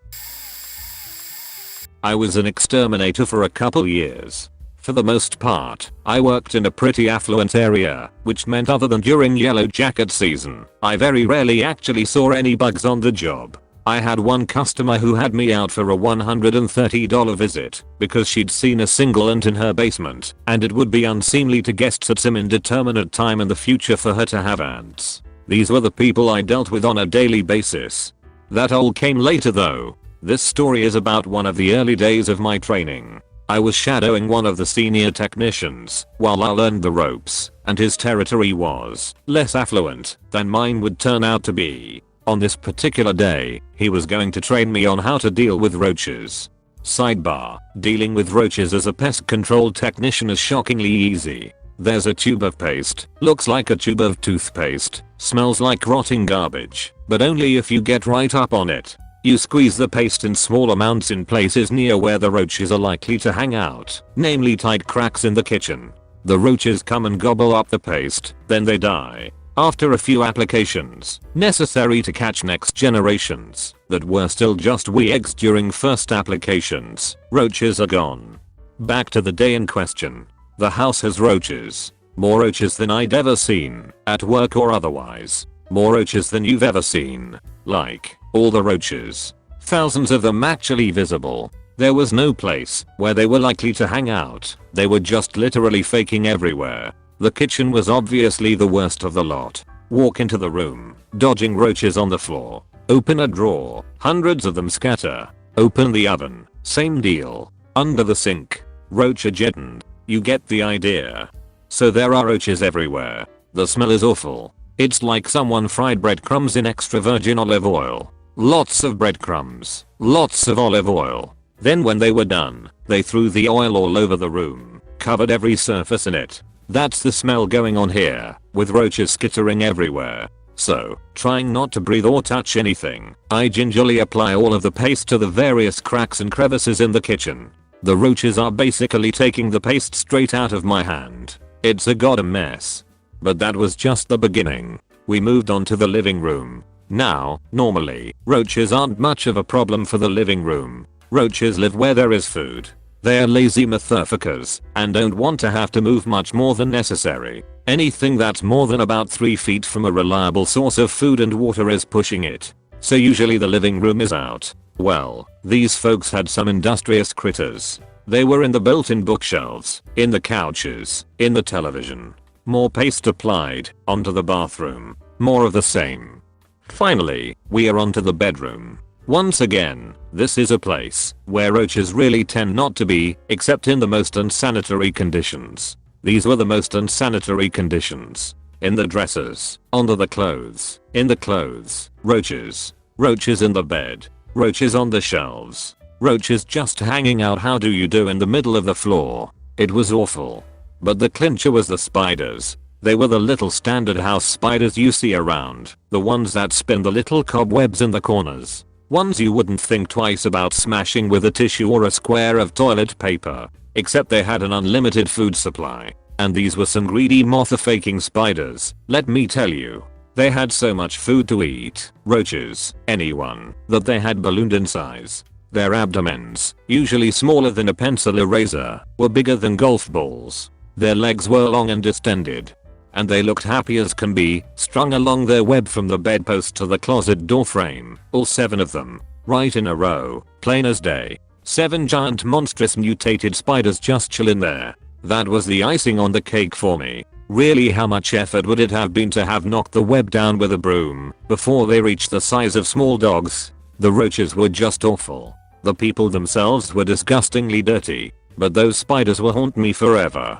I was an exterminator for a couple years. For the most part, I worked in a pretty affluent area, which meant other than during yellow jacket season, I very rarely actually saw any bugs on the job. I had one customer who had me out for a $130 visit because she'd seen a single ant in her basement, and it would be unseemly to guests at some indeterminate time in the future for her to have ants. These were the people I dealt with on a daily basis. That all came later though. This story is about one of the early days of my training. I was shadowing one of the senior technicians while I learned the ropes, and his territory was less affluent than mine would turn out to be. On this particular day, he was going to train me on how to deal with roaches. Sidebar: dealing with roaches as a pest control technician is shockingly easy. There's a tube of paste, looks like a tube of toothpaste, smells like rotting garbage, but only if you get right up on it. You squeeze the paste in small amounts in places near where the roaches are likely to hang out, namely tight cracks in the kitchen. The roaches come and gobble up the paste, then they die. After a few applications, necessary to catch next generations that were still just wee eggs during first applications, roaches are gone. Back to the day in question. The house has roaches. More roaches than I'd ever seen, at work or otherwise. More roaches than you've ever seen. Like, all the roaches. Thousands of them actually visible. There was no place where they were likely to hang out. They were just literally faking everywhere. The kitchen was obviously the worst of the lot. Walk into the room, dodging roaches on the floor. Open a drawer, hundreds of them scatter. Open the oven, same deal. Under the sink, roach adjacent. You get the idea. So there are roaches everywhere. The smell is awful. It's like someone fried breadcrumbs in extra virgin olive oil. Lots of breadcrumbs, lots of olive oil. Then when they were done, they threw the oil all over the room, covered every surface in it. That's the smell going on here, with roaches skittering everywhere. So, trying not to breathe or touch anything, I gingerly apply all of the paste to the various cracks and crevices in the kitchen. The roaches are basically taking the paste straight out of my hand. It's a goddamn mess. But that was just the beginning. We moved on to the living room. Now, normally, roaches aren't much of a problem for the living room. Roaches live where there is food. They're lazy motherfuckers and don't want to have to move much more than necessary. Anything that's more than about 3 feet from a reliable source of food and water is pushing it. So usually the living room is out. Well, these folks had some industrious critters. They were in the built-in bookshelves, in the couches, in the television. More paste applied onto the bathroom. More of the same. Finally, we are onto the bedroom. Once again, this is a place where roaches really tend not to be, except in the most unsanitary conditions. These were the most unsanitary conditions. In the dressers, under the clothes, in the clothes, roaches. Roaches in the bed. Roaches on the shelves. Roaches just hanging out how do you do in the middle of the floor. It was awful. But the clincher was the spiders. They were the little standard house spiders you see around, the ones that spin the little cobwebs in the corners. Ones you wouldn't think twice about smashing with a tissue or a square of toilet paper. except they had an unlimited food supply. And these were some greedy moth-faking spiders, let me tell you. They had so much food to eat, roaches, anyone, that they had ballooned in size. Their abdomens, usually smaller than a pencil eraser, were bigger than golf balls. Their legs were long and distended. And they looked happy as can be, strung along their web from the bedpost to the closet door frame, all 7 of them, right in a row, plain as day. 7 giant monstrous mutated spiders just chillin' there. That was the icing on the cake for me. Really, how much effort would it have been to have knocked the web down with a broom before they reached the size of small dogs? The roaches were just awful. The people themselves were disgustingly dirty, but those spiders will haunt me forever.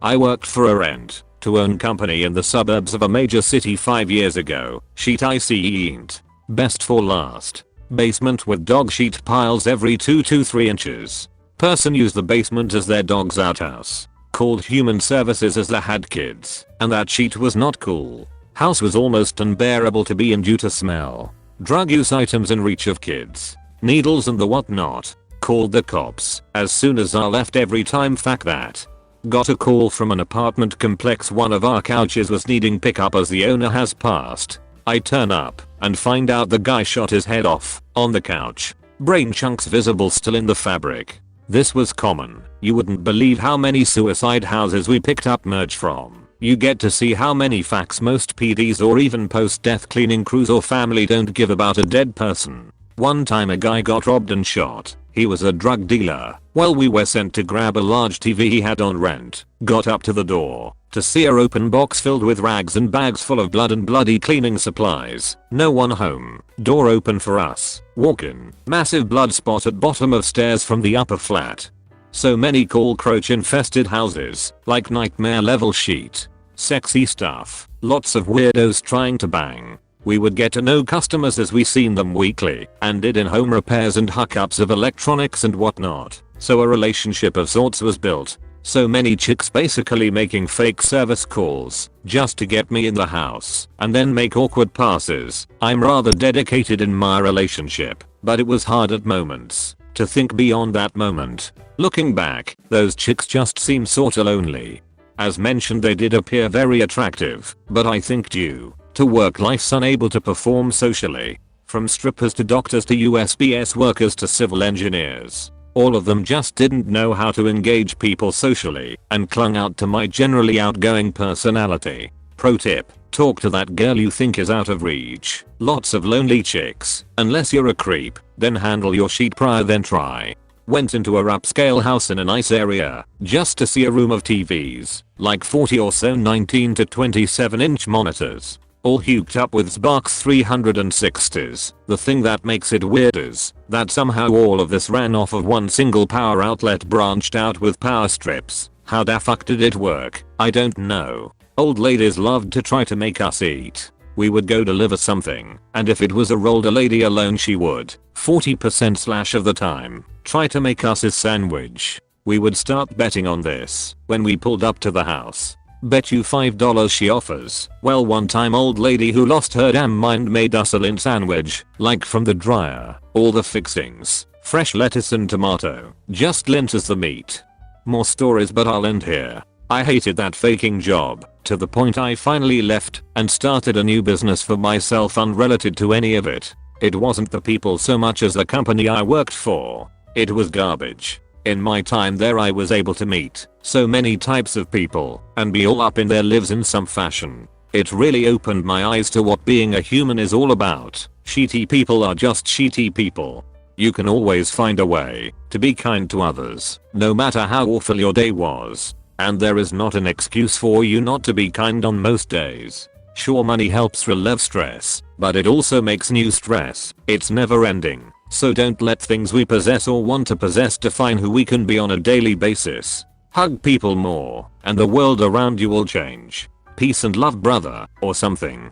I worked for a rent-to-own company in the suburbs of a major city 5 years ago. Sheet I see ain't best for last. Basement with dog sheet piles every 2 to 3 inches. Person used the basement as their dog's outhouse. Called human services as they had kids, and that sheet was not cool. House was almost unbearable to be in due to smell. Drug use items in reach of kids. Needles and the whatnot. Called the cops as soon as I left every time. Fact that. Got a call from an apartment complex one of our couches was needing pickup as the owner has passed. I turn up and find out the guy shot his head off on the couch. Brain chunks visible still in the fabric. This was common. You wouldn't believe how many suicide houses we picked up merch from. You get to see how many facts most PDs or even post-death cleaning crews or family don't give about a dead person. One time a guy got robbed and shot. He was a drug dealer. Well, we were sent to grab a large TV he had on rent. Got up to the door to see a open box filled with rags and bags full of blood and bloody cleaning supplies. No one home. Door open for us. Walk in. Massive blood spot at bottom of stairs from the upper flat. So many cockroach infested houses, like nightmare level sheet. Sexy stuff. Lots of weirdos trying to bang. We would get to know customers as we seen them weekly and did in-home repairs and hookups of electronics and whatnot. So a relationship of sorts was built. So many chicks basically making fake service calls just to get me in the house and then make awkward passes. I'm rather dedicated in my relationship, but it was hard at moments to think beyond that moment. Looking back, those chicks just seem sorta lonely. As mentioned, they did appear very attractive, but I think due to work life's unable to perform socially. From strippers to doctors to USPS workers to civil engineers. All of them just didn't know how to engage people socially and clung out to my generally outgoing personality. Pro tip, talk to that girl you think is out of reach. Lots of lonely chicks. Unless you're a creep, then handle your sheet prior then try. Went into a upscale house in a nice area just to see a room of TVs, like 40 or so 19 to 27 inch monitors. All hooked up with Xbox 360s. The thing that makes it weird is that somehow all of this ran off of one single power outlet branched out with power strips. How the fuck did it work? I don't know. Old ladies loved to try to make us eat. We would go deliver something, and if it was a older lady alone she would, 40% slash of the time, try to make us a sandwich. We would start betting on this when we pulled up to the house. Bet you $5 she offers. Well, one time old lady who lost her damn mind made us a lint sandwich, like from the dryer. All the fixings, fresh lettuce and tomato, just lint as the meat. More stories, but I'll end here. I hated that faking job, to the point I finally left and started a new business for myself unrelated to any of it. It wasn't the people so much as the company I worked for. It was garbage. In my time there I was able to meet so many types of people and be all up in their lives in some fashion. It really opened my eyes to what being a human is all about. Shitty people are just shitty people. You can always find a way to be kind to others, no matter how awful your day was. And there is not an excuse for you not to be kind on most days. Sure, money helps relieve stress, but it also makes new stress. It's never ending. So don't let things we possess or want to possess define who we can be on a daily basis. Hug people more, and the world around you will change. Peace and love, brother, or something.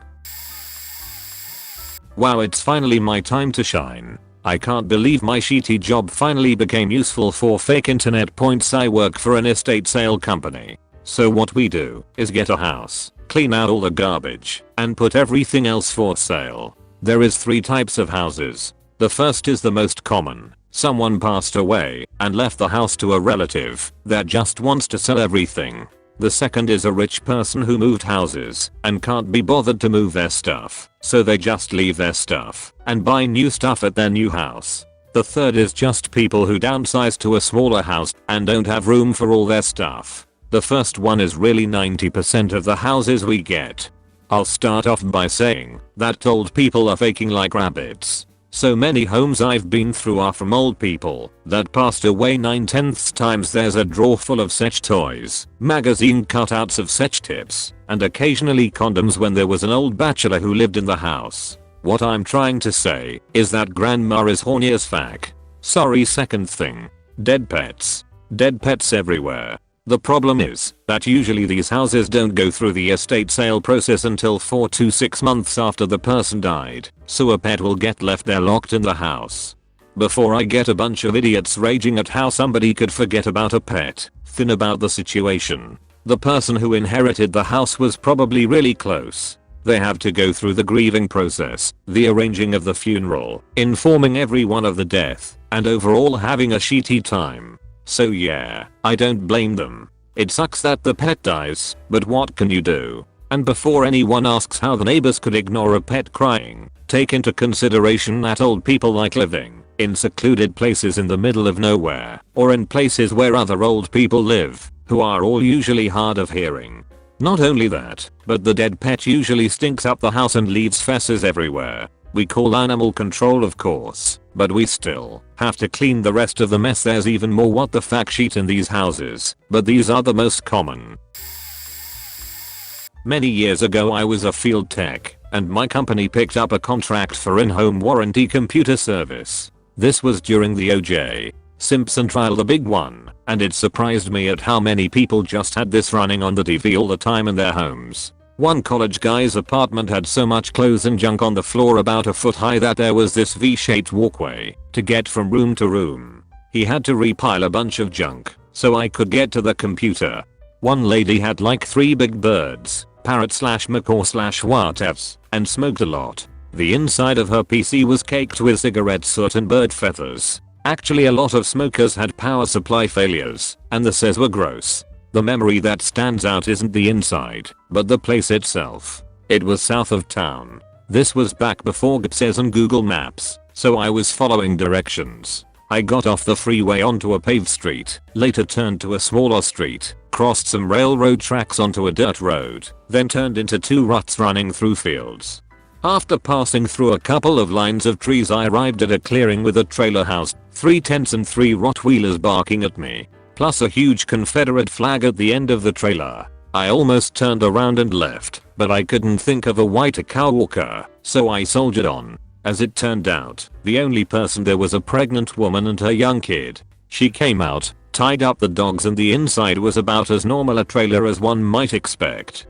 Wow, it's finally my time to shine. I can't believe my shitty job finally became useful for fake internet points. I work for an estate sale company. So what we do is get a house, clean out all the garbage, and put everything else for sale. There is 3 types of houses. The first is the most common. Someone passed away and left the house to a relative that just wants to sell everything. The second is a rich person who moved houses and can't be bothered to move their stuff, so they just leave their stuff and buy new stuff at their new house. The third is just people who downsize to a smaller house and don't have room for all their stuff. The first one is really 90% of the houses we get. I'll start off by saying that old people are faking like rabbits. So many homes I've been through are from old people that passed away. 9/10 times there's a drawer full of sex toys, magazine cutouts of sex tips, and occasionally condoms when there was an old bachelor who lived in the house. What I'm trying to say is that grandma is horny as fuck. Sorry. Second thing. Dead pets. Dead pets everywhere. The problem is that usually these houses don't go through the estate sale process until 4 to 6 months after the person died, so a pet will get left there locked in the house. Before I get a bunch of idiots raging at how somebody could forget about a pet, think about the situation. The person who inherited the house was probably really close. They have to go through the grieving process, the arranging of the funeral, informing everyone of the death, and overall having a shitty time. So yeah, I don't blame them. It sucks that the pet dies, but what can you do? And before anyone asks how the neighbors could ignore a pet crying, take into consideration that old people like living in secluded places in the middle of nowhere, or in places where other old people live, who are all usually hard of hearing. Not only that, but the dead pet usually stinks up the house and leaves feces everywhere. We call animal control of course, but we still have to clean the rest of the mess. There's even more what the fuck shit in these houses, but these are the most common. Many years ago I was a field tech, and my company picked up a contract for in-home warranty computer service. This was during the O.J. Simpson trial, the big one, and it surprised me at how many people just had this running on the TV all the time in their homes. One college guy's apartment had so much clothes and junk on the floor about a foot high that there was this V-shaped walkway to get from room to room. He had to repile a bunch of junk so I could get to the computer. One lady had like 3 big birds, parrot/macaw/whatevs, and smoked a lot. The inside of her PC was caked with cigarette soot and bird feathers. Actually a lot of smokers had power supply failures, and the says were gross. The memory that stands out isn't the inside, but the place itself. It was south of town. This was back before GPS and Google Maps, so I was following directions. I got off the freeway onto a paved street, later turned to a smaller street, crossed some railroad tracks onto a dirt road, then turned into 2 ruts running through fields. After passing through a couple of lines of trees I arrived at a clearing with a trailer house, 3 tents and 3 Rottweilers barking at me, plus a huge Confederate flag at the end of the trailer. I almost turned around and left, but I couldn't think of a way to cowwalker, so I soldiered on. As it turned out, the only person there was a pregnant woman and her young kid. She came out, tied up the dogs, and the inside was about as normal a trailer as one might expect.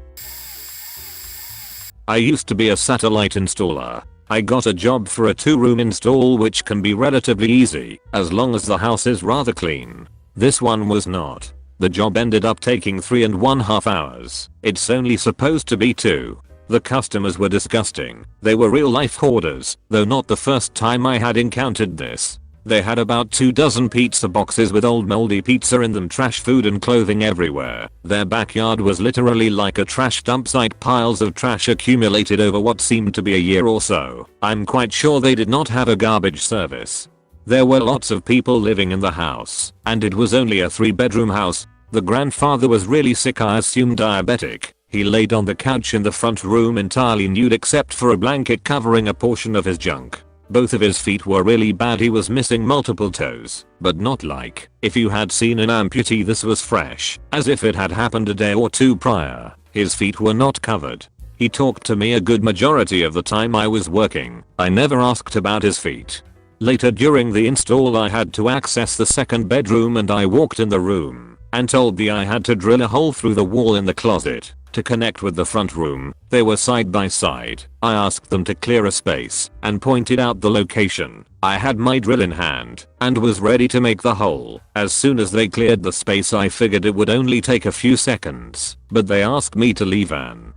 I used to be a satellite installer. I got a job for a 2-room install, which can be relatively easy as long as the house is rather clean. This one was not. The job ended up taking 3.5 hours. It's only supposed to be 2. The customers were disgusting. They were real life hoarders, though not the first time I had encountered this. They had about 2 dozen pizza boxes with old moldy pizza in them, trash food and clothing everywhere. Their backyard was literally like a trash dump site, piles of trash accumulated over what seemed to be a year or so. I'm quite sure they did not have a garbage service. There were lots of people living in the house, and it was only a 3-bedroom house. The grandfather was really sick, I assume diabetic. He laid on the couch in the front room entirely nude except for a blanket covering a portion of his junk. Both of his feet were really bad. He was missing multiple toes, but not like if you had seen an amputee. This was fresh, as if it had happened a day or 2 prior. His feet were not covered. He talked to me a good majority of the time I was working. I never asked about his feet. Later during the install I had to access the 2nd bedroom, and I walked in the room and told me I had to drill a hole through the wall in the closet to connect with the front room. They were side by side. I asked them to clear a space and pointed out the location. I had my drill in hand and was ready to make the hole. As soon as they cleared the space I figured it would only take a few seconds, but they asked me to leave and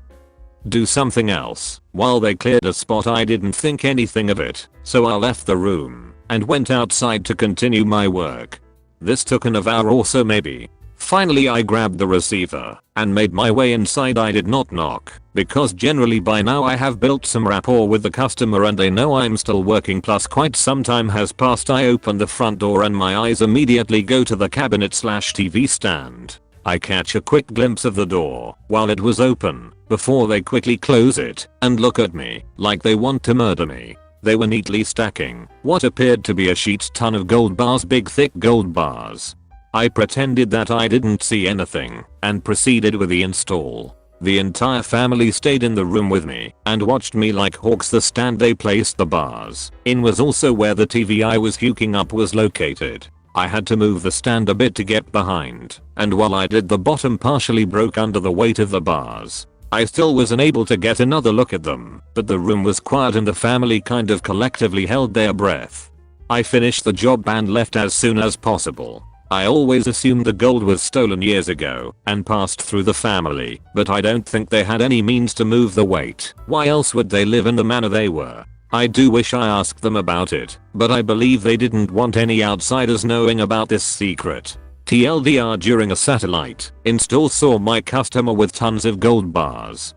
do something else. While they cleared a spot I didn't think anything of it, so I left the room. and went outside to continue my work. This took an hour or so maybe. Finally I grabbed the receiver and made my way inside. I did not knock because generally by now I have built some rapport with the customer and they know I'm still working, plus quite some time has passed. I open the front door and my eyes immediately go to the cabinet/TV stand. I catch a quick glimpse of the door while it was open before they quickly close it and look at me like they want to murder me. They were neatly stacking what appeared to be a sheet ton of gold bars, big thick gold bars. I pretended that I didn't see anything and proceeded with the install. The entire family stayed in the room with me and watched me like hawks. The stand they placed the bars in was also where the TV I was hooking up was located. I had to move the stand a bit to get behind, and while I did, the bottom partially broke under the weight of the bars. I still was unable to get another look at them, but the room was quiet and the family kind of collectively held their breath. I finished the job and left as soon as possible. I always assumed the gold was stolen years ago and passed through the family, but I don't think they had any means to move the weight. Why else would they live in the manner they were? I do wish I asked them about it, but I believe they didn't want any outsiders knowing about this secret. TLDR, during a satellite install saw my customer with tons of gold bars.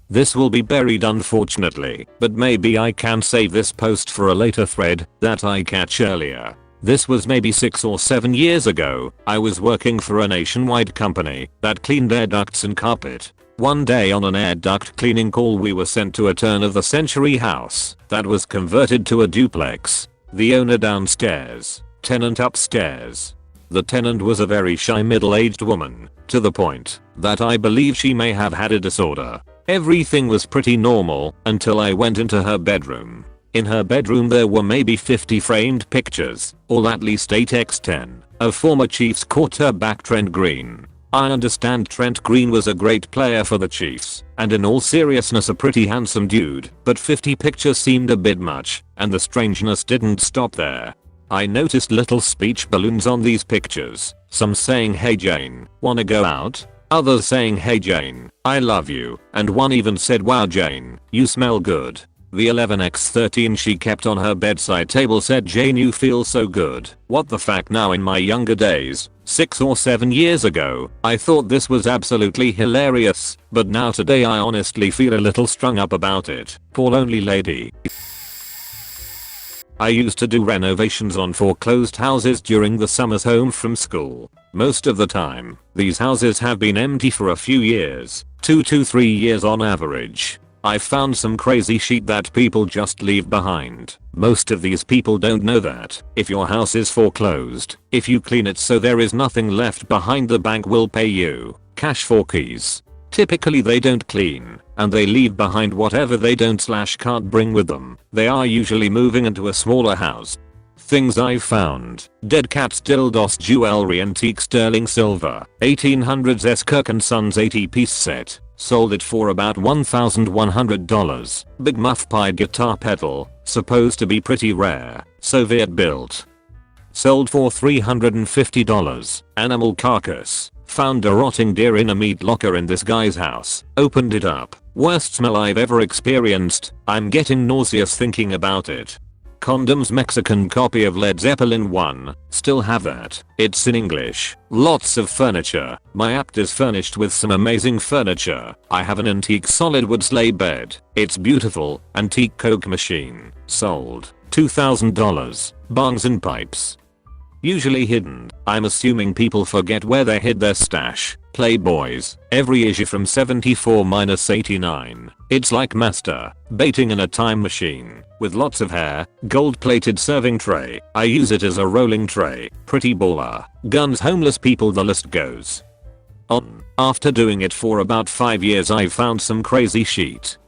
This will be buried unfortunately, but maybe I can save this post for a later thread that I catch earlier. This was maybe 6 or 7 years ago. I was working for a nationwide company that cleaned air ducts and carpet. One day on an air duct cleaning call we were sent to a turn of the century house that was converted to a duplex. The owner downstairs, tenant upstairs. The tenant was a very shy middle-aged woman, to the point that I believe she may have had a disorder. Everything was pretty normal until I went into her bedroom. In her bedroom there were maybe 50 framed pictures, or at least 8x10, of former Chiefs quarterback Trent Green. I understand Trent Green was a great player for the Chiefs, and in all seriousness a pretty handsome dude, but 50 pictures seemed a bit much, and the strangeness didn't stop there. I noticed little speech balloons on these pictures, some saying "Hey Jane, wanna go out?" Others saying "Hey Jane, I love you," and one even said "Wow Jane, you smell good." The 11x13 she kept on her bedside table said "Jane, you feel so good." What the fuck. Now in my younger days, 6 or 7 years ago, I thought this was absolutely hilarious, but now today I honestly feel a little strung up about it. Poor lonely lady. I used to do renovations on foreclosed houses during the summers home from school. Most of the time, these houses have been empty for a few years, 2 to 3 years on average. I found some crazy shit that people just leave behind. Most of these people don't know that if your house is foreclosed, if you clean it so there is nothing left behind, the bank will pay you cash for keys. Typically they don't clean, and they leave behind whatever they don't/can't bring with them. They are usually moving into a smaller house. Things I've found: dead cats, dildos, jewelry, antique sterling silver, 1800s Kirk & Sons 80-piece set. Sold it for about $1,100. Big muff pie guitar pedal, supposed to be pretty rare, Soviet built. Sold for $350. Animal carcass. Found a rotting deer in a meat locker in this guy's house. Opened it up. Worst smell I've ever experienced. I'm getting nauseous thinking about it. Condoms, Mexican copy of Led Zeppelin 1. Still have that. It's in English. Lots of furniture. My apt is furnished with some amazing furniture. I have an antique solid wood sleigh bed. It's beautiful. Antique Coke machine. Sold. $2,000. Bongs and pipes. Usually hidden. I'm assuming people forget where they hid their stash. Playboys. Every issue from 74-89. It's like master baiting in a time machine. With lots of hair. Gold plated serving tray. I use it as a rolling tray. Pretty baller. Guns, homeless people, the list goes on. After doing it for about 5 years I've found some crazy shit.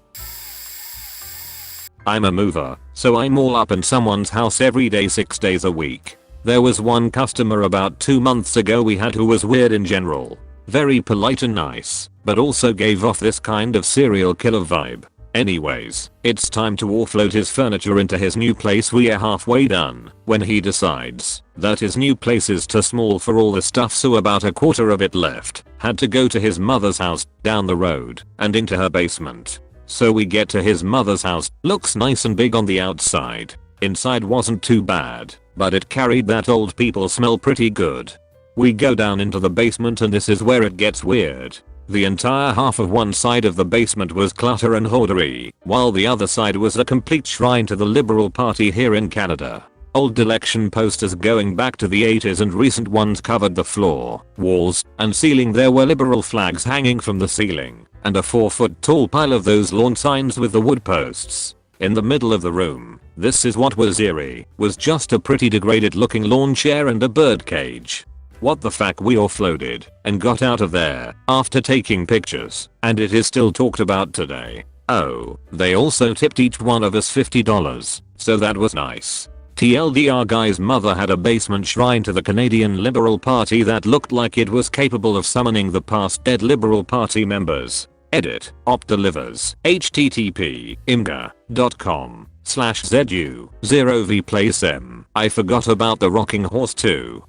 I'm a mover, so I'm all up in someone's house every day 6 days a week. There was one customer about 2 months ago we had who was weird in general. Very polite and nice, but also gave off this kind of serial killer vibe. Anyways, it's time to offload his furniture into his new place. We are halfway done when he decides that his new place is too small for all the stuff, so about a quarter of it left. Had to go to his mother's house down the road and into her basement. So we get to his mother's house. Looks nice and big on the outside. Inside wasn't too bad, but it carried that old people smell pretty good. We go down into the basement and this is where it gets weird. The entire half of one side of the basement was clutter and hoardery, while the other side was a complete shrine to the Liberal Party here in Canada. Old election posters going back to the 80s and recent ones covered the floor, walls, and ceiling. There were Liberal flags hanging from the ceiling, and a 4-foot tall pile of those lawn signs with the wood posts. In the middle of the room, this is what was eerie, was just a pretty degraded looking lawn chair and a bird cage. What the fuck, we offloaded and got out of there after taking pictures, and it is still talked about today. Oh, they also tipped each one of us $50, so that was nice. TLDR, guy's mother had a basement shrine to the Canadian Liberal Party that looked like it was capable of summoning the past dead Liberal Party members. Edit, op delivers, http imga.com/zu0vplaceM. I forgot about the rocking horse too.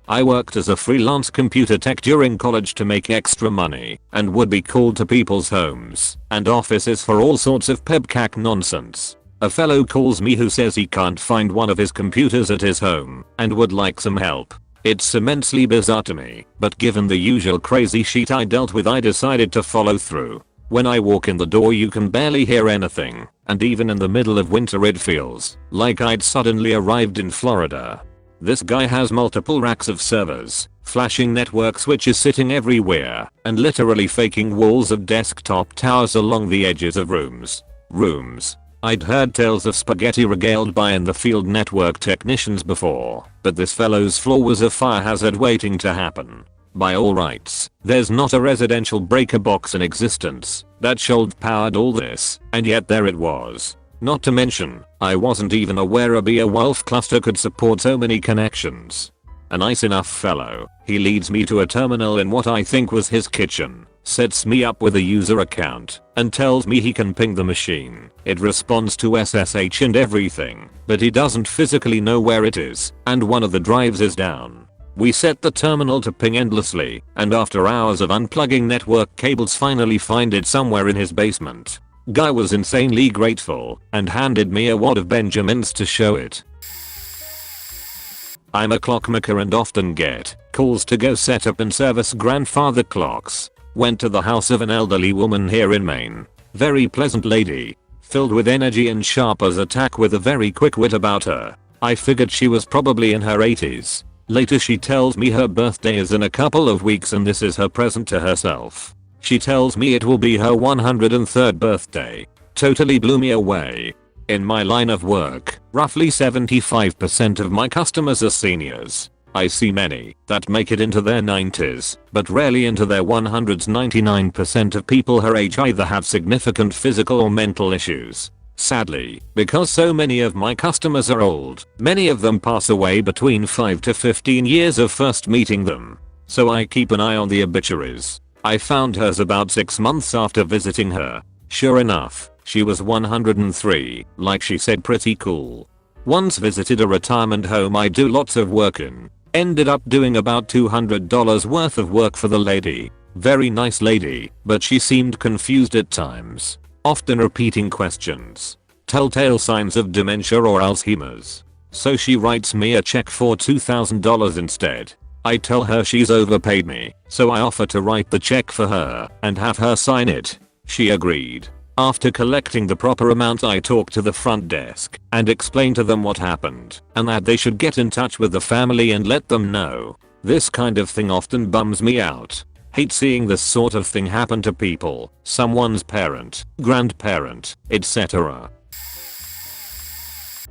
I worked as a freelance computer tech during college to make extra money and would be called to people's homes and offices for all sorts of pebcac nonsense. A fellow calls me who says he can't find one of his computers at his home and would like some help. It's immensely bizarre to me, but given the usual crazy shit I dealt with, I decided to follow through. When I walk in the door you can barely hear anything, and even in the middle of winter it feels like I'd suddenly arrived in Florida. This guy has multiple racks of servers, flashing network switches sitting everywhere, and literally faking walls of desktop towers along the edges of rooms. I'd heard tales of spaghetti regaled by in the field network technicians before, but this fellow's floor was a fire hazard waiting to happen. By all rights, there's not a residential breaker box in existence that should powered all this, and yet there it was. Not to mention, I wasn't even aware a Beowulf cluster could support so many connections. A nice enough fellow, he leads me to a terminal in what I think was his kitchen, sets me up with a user account, and tells me he can ping the machine. It responds to SSH and everything, but he doesn't physically know where it is, and one of the drives is down. We set the terminal to ping endlessly, and after hours of unplugging network cables finally find it somewhere in his basement. Guy was insanely grateful, and handed me a wad of Benjamins to show it. I'm a clockmaker and often get calls to go set up and service grandfather clocks. Went to the house of an elderly woman here in Maine. Very pleasant lady, filled with energy and sharp as a tack with a very quick wit about her. I figured she was probably in her 80s. Later she tells me her birthday is in a couple of weeks and this is her present to herself. She tells me it will be her 103rd birthday. Totally blew me away. In my line of work, roughly 75% of my customers are seniors. I see many that make it into their 90s, but rarely into their 100s. 99% of people her age either have significant physical or mental issues. Sadly, because so many of my customers are old, many of them pass away between 5 to 15 years of first meeting them. So I keep an eye on the obituaries. I found hers about 6 months after visiting her. Sure enough, she was 103, like she said, pretty cool. Once visited a retirement home I do lots of work in. Ended up doing about $200 worth of work for the lady. Very nice lady, but she seemed confused at times. Often repeating questions. Telltale signs of dementia or Alzheimer's. So she writes me a check for $2,000 instead. I tell her she's overpaid me, so I offer to write the check for her and have her sign it. She agreed. After collecting the proper amount I talked to the front desk and explained to them what happened and that they should get in touch with the family and let them know. This kind of thing often bums me out. Hate seeing this sort of thing happen to people, someone's parent, grandparent, etc.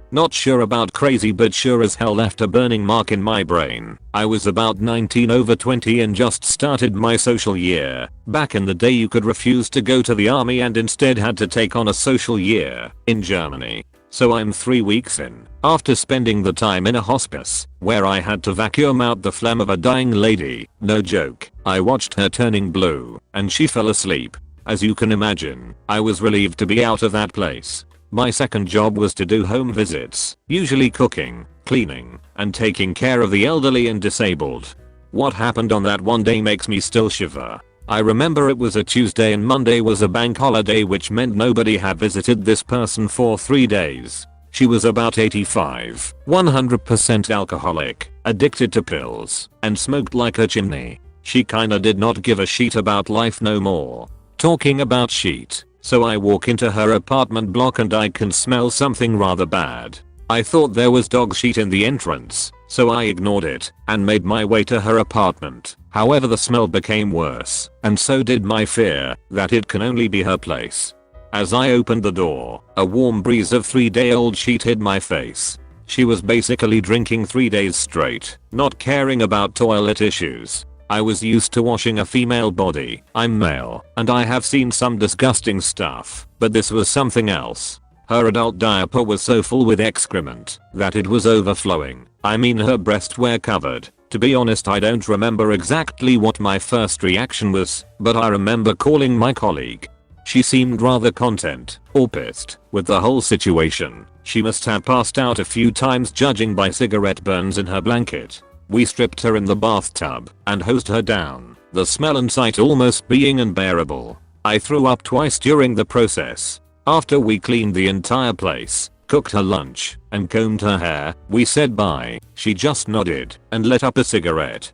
Not sure about crazy, but sure as hell left a burning mark in my brain. I was about 19 over 20 and just started my social year. Back in the day you could refuse to go to the army and instead had to take on a social year in Germany. So I'm 3 weeks in, after spending the time in a hospice, where I had to vacuum out the phlegm of a dying lady. No joke, I watched her turning blue, and she fell asleep. As you can imagine, I was relieved to be out of that place. My second job was to do home visits, usually cooking, cleaning, and taking care of the elderly and disabled. What happened on that one day makes me still shiver. I remember it was a Tuesday and Monday was a bank holiday, which meant nobody had visited this person for 3 days. She was about 85, 100% alcoholic, addicted to pills, and smoked like a chimney. She kinda did not give a shit about life no more. Talking about shit, so I walk into her apartment block and I can smell something rather bad. I thought there was dog shit in the entrance, so I ignored it and made my way to her apartment. However, the smell became worse, and so did my fear that it can only be her place. As I opened the door, a warm breeze of 3-day-old shit hit my face. She was basically drinking 3 days straight, not caring about toilet issues. I was used to washing a female body. I'm male, and I have seen some disgusting stuff, but this was something else. Her adult diaper was so full with excrement that it was overflowing. I mean, her breasts were covered. To be honest, I don't remember exactly what my first reaction was, but I remember calling my colleague. She seemed rather content, or pissed, with the whole situation. She must have passed out a few times judging by cigarette burns in her blanket. We stripped her in the bathtub and hosed her down, the smell and sight almost being unbearable. I threw up twice during the process. After we cleaned the entire place, cooked her lunch, and combed her hair, we said bye. She just nodded and lit up a cigarette.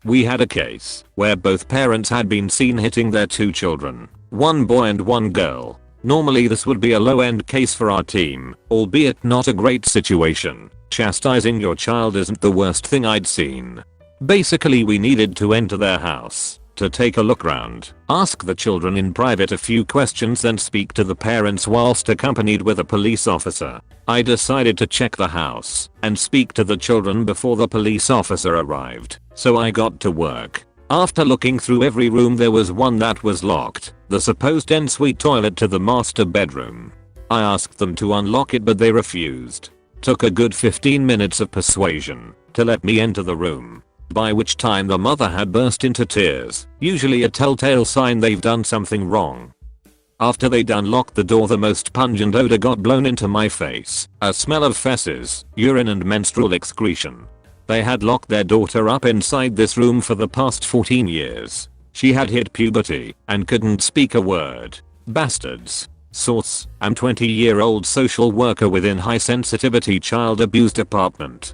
We had a case where both parents had been seen hitting their 2 children, 1 boy and 1 girl. Normally this would be a low-end case for our team, albeit not a great situation. Chastising your child isn't the worst thing I'd seen. Basically, we needed to enter their house to take a look round, ask the children in private a few questions, then speak to the parents whilst accompanied with a police officer. I decided to check the house and speak to the children before the police officer arrived, so I got to work. After looking through every room, there was one that was locked, the supposed ensuite toilet to the master bedroom. I asked them to unlock it, but they refused. Took a good 15 minutes of persuasion to let me enter the room, by which time the mother had burst into tears, usually a telltale sign they've done something wrong. After they'd unlocked the door, the most pungent odor got blown into my face, a smell of feces, urine and menstrual excretion. They had locked their daughter up inside this room for the past 14 years. She had hit puberty and couldn't speak a word. Bastards. Source: I'm 20-year-old social worker within high sensitivity child abuse department.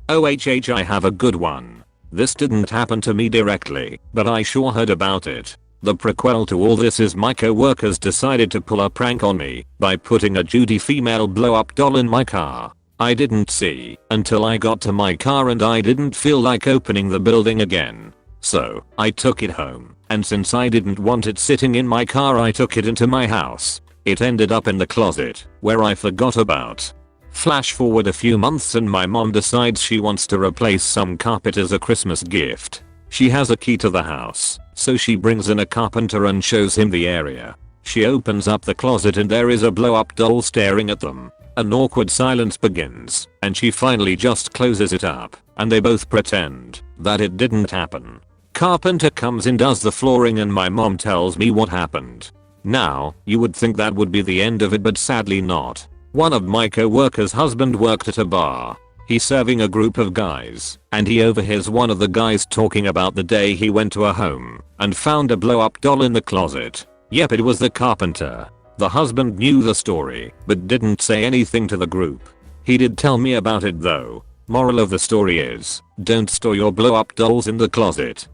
OHH, I have a good one. This didn't happen to me directly, but I sure heard about it. The prequel to all this is my co-workers decided to pull a prank on me by putting a Judy female blow-up doll in my car. I didn't see until I got to my car and I didn't feel like opening the building again. So I took it home, and since I didn't want it sitting in my car, I took it into my house. It ended up in the closet, where I forgot about. Flash forward a few months and my mom decides she wants to replace some carpet as a Christmas gift. She has a key to the house, so she brings in a carpenter and shows him the area. She opens up the closet and there is a blow-up doll staring at them. An awkward silence begins, and she finally just closes it up, and they both pretend that it didn't happen. Carpenter comes in, does the flooring, and my mom tells me what happened. Now, you would think that would be the end of it, but sadly not. One of my co-workers' husband worked at a bar. He's serving a group of guys, and he overhears one of the guys talking about the day he went to a home and found a blow-up doll in the closet. Yep, it was the carpenter. The husband knew the story, but didn't say anything to the group. He did tell me about it though. Moral of the story is, don't store your blow-up dolls in the closet.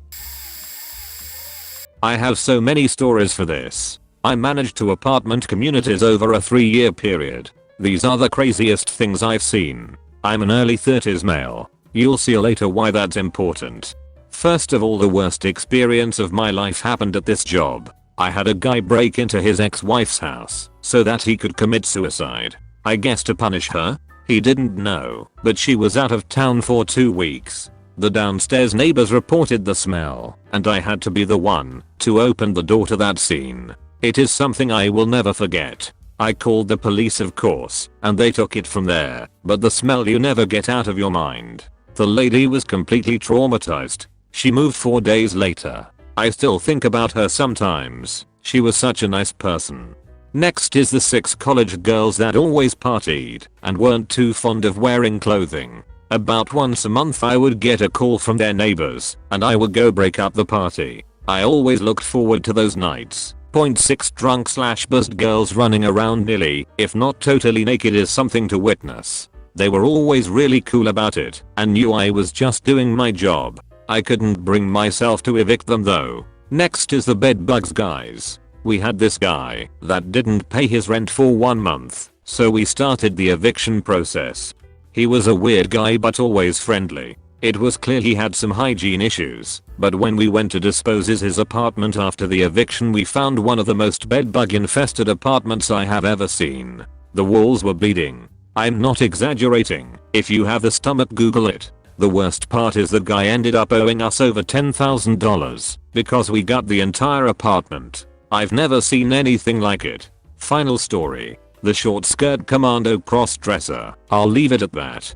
I have so many stories for this. I managed 2 apartment communities over a 3-year period. These are the craziest things I've seen. I'm an early 30s male. You'll see later why that's important. First of all, the worst experience of my life happened at this job. I had a guy break into his ex-wife's house so that he could commit suicide. I guess to punish her? He didn't know, but she was out of town for 2 weeks. The downstairs neighbors reported the smell, and I had to be the one to open the door to that scene. It is something I will never forget. I called the police, of course, and they took it from there, but the smell you never get out of your mind. The lady was completely traumatized. She moved 4 days later. I still think about her sometimes. She was such a nice person. Next is the 6 college girls that always partied and weren't too fond of wearing clothing. About once a month I would get a call from their neighbors, and I would go break up the party. I always looked forward to those nights. Point 6 drunk / buzzed girls running around nearly, if not totally naked, is something to witness. They were always really cool about it and knew I was just doing my job. I couldn't bring myself to evict them though. Next is the bed bugs guys. We had this guy that didn't pay his rent for 1 month, so we started the eviction process. He was a weird guy but always friendly. It was clear he had some hygiene issues, but when we went to dispose of his apartment after the eviction, we found one of the most bedbug infested apartments I have ever seen. The walls were bleeding. I'm not exaggerating. If you have the stomach, Google it. The worst part is the guy ended up owing us over $10,000 because we got the entire apartment. I've never seen anything like it. Final story. The short skirt commando cross-dresser. I'll leave it at that.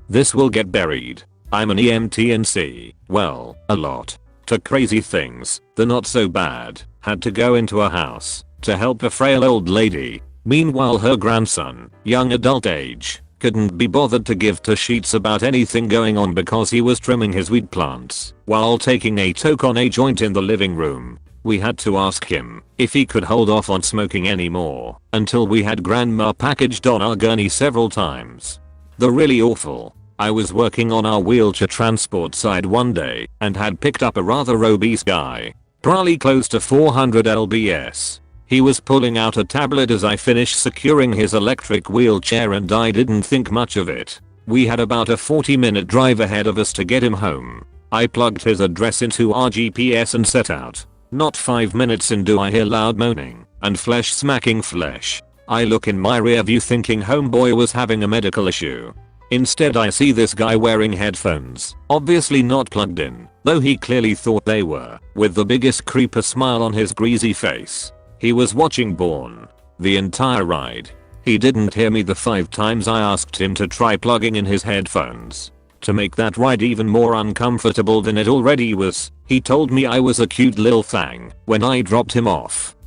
This will get buried. I'm an EMT and see, well, a lot. To crazy things. The not so bad. Had to go into a house to help a frail old lady. Meanwhile her grandson, young adult age, couldn't be bothered to give 2 sheets about anything going on because he was trimming his weed plants while taking a toke on a joint in the living room. We had to ask him if he could hold off on smoking anymore until we had grandma packaged on our gurney several times. The really awful. I was working on our wheelchair transport side one day and had picked up a rather obese guy, probably close to 400 lbs. He was pulling out a tablet as I finished securing his electric wheelchair and I didn't think much of it. We had about a 40-minute drive ahead of us to get him home. I plugged his address into our GPS and set out. Not 5 minutes in do I hear loud moaning and flesh smacking flesh. I look in my rear view thinking homeboy was having a medical issue. Instead I see this guy wearing headphones, obviously not plugged in, though he clearly thought they were, with the biggest creeper smile on his greasy face. He was watching Bourne the entire ride. He didn't hear me the 5 times I asked him to try plugging in his headphones. To make that ride even more uncomfortable than it already was, he told me I was a cute little thing when I dropped him off.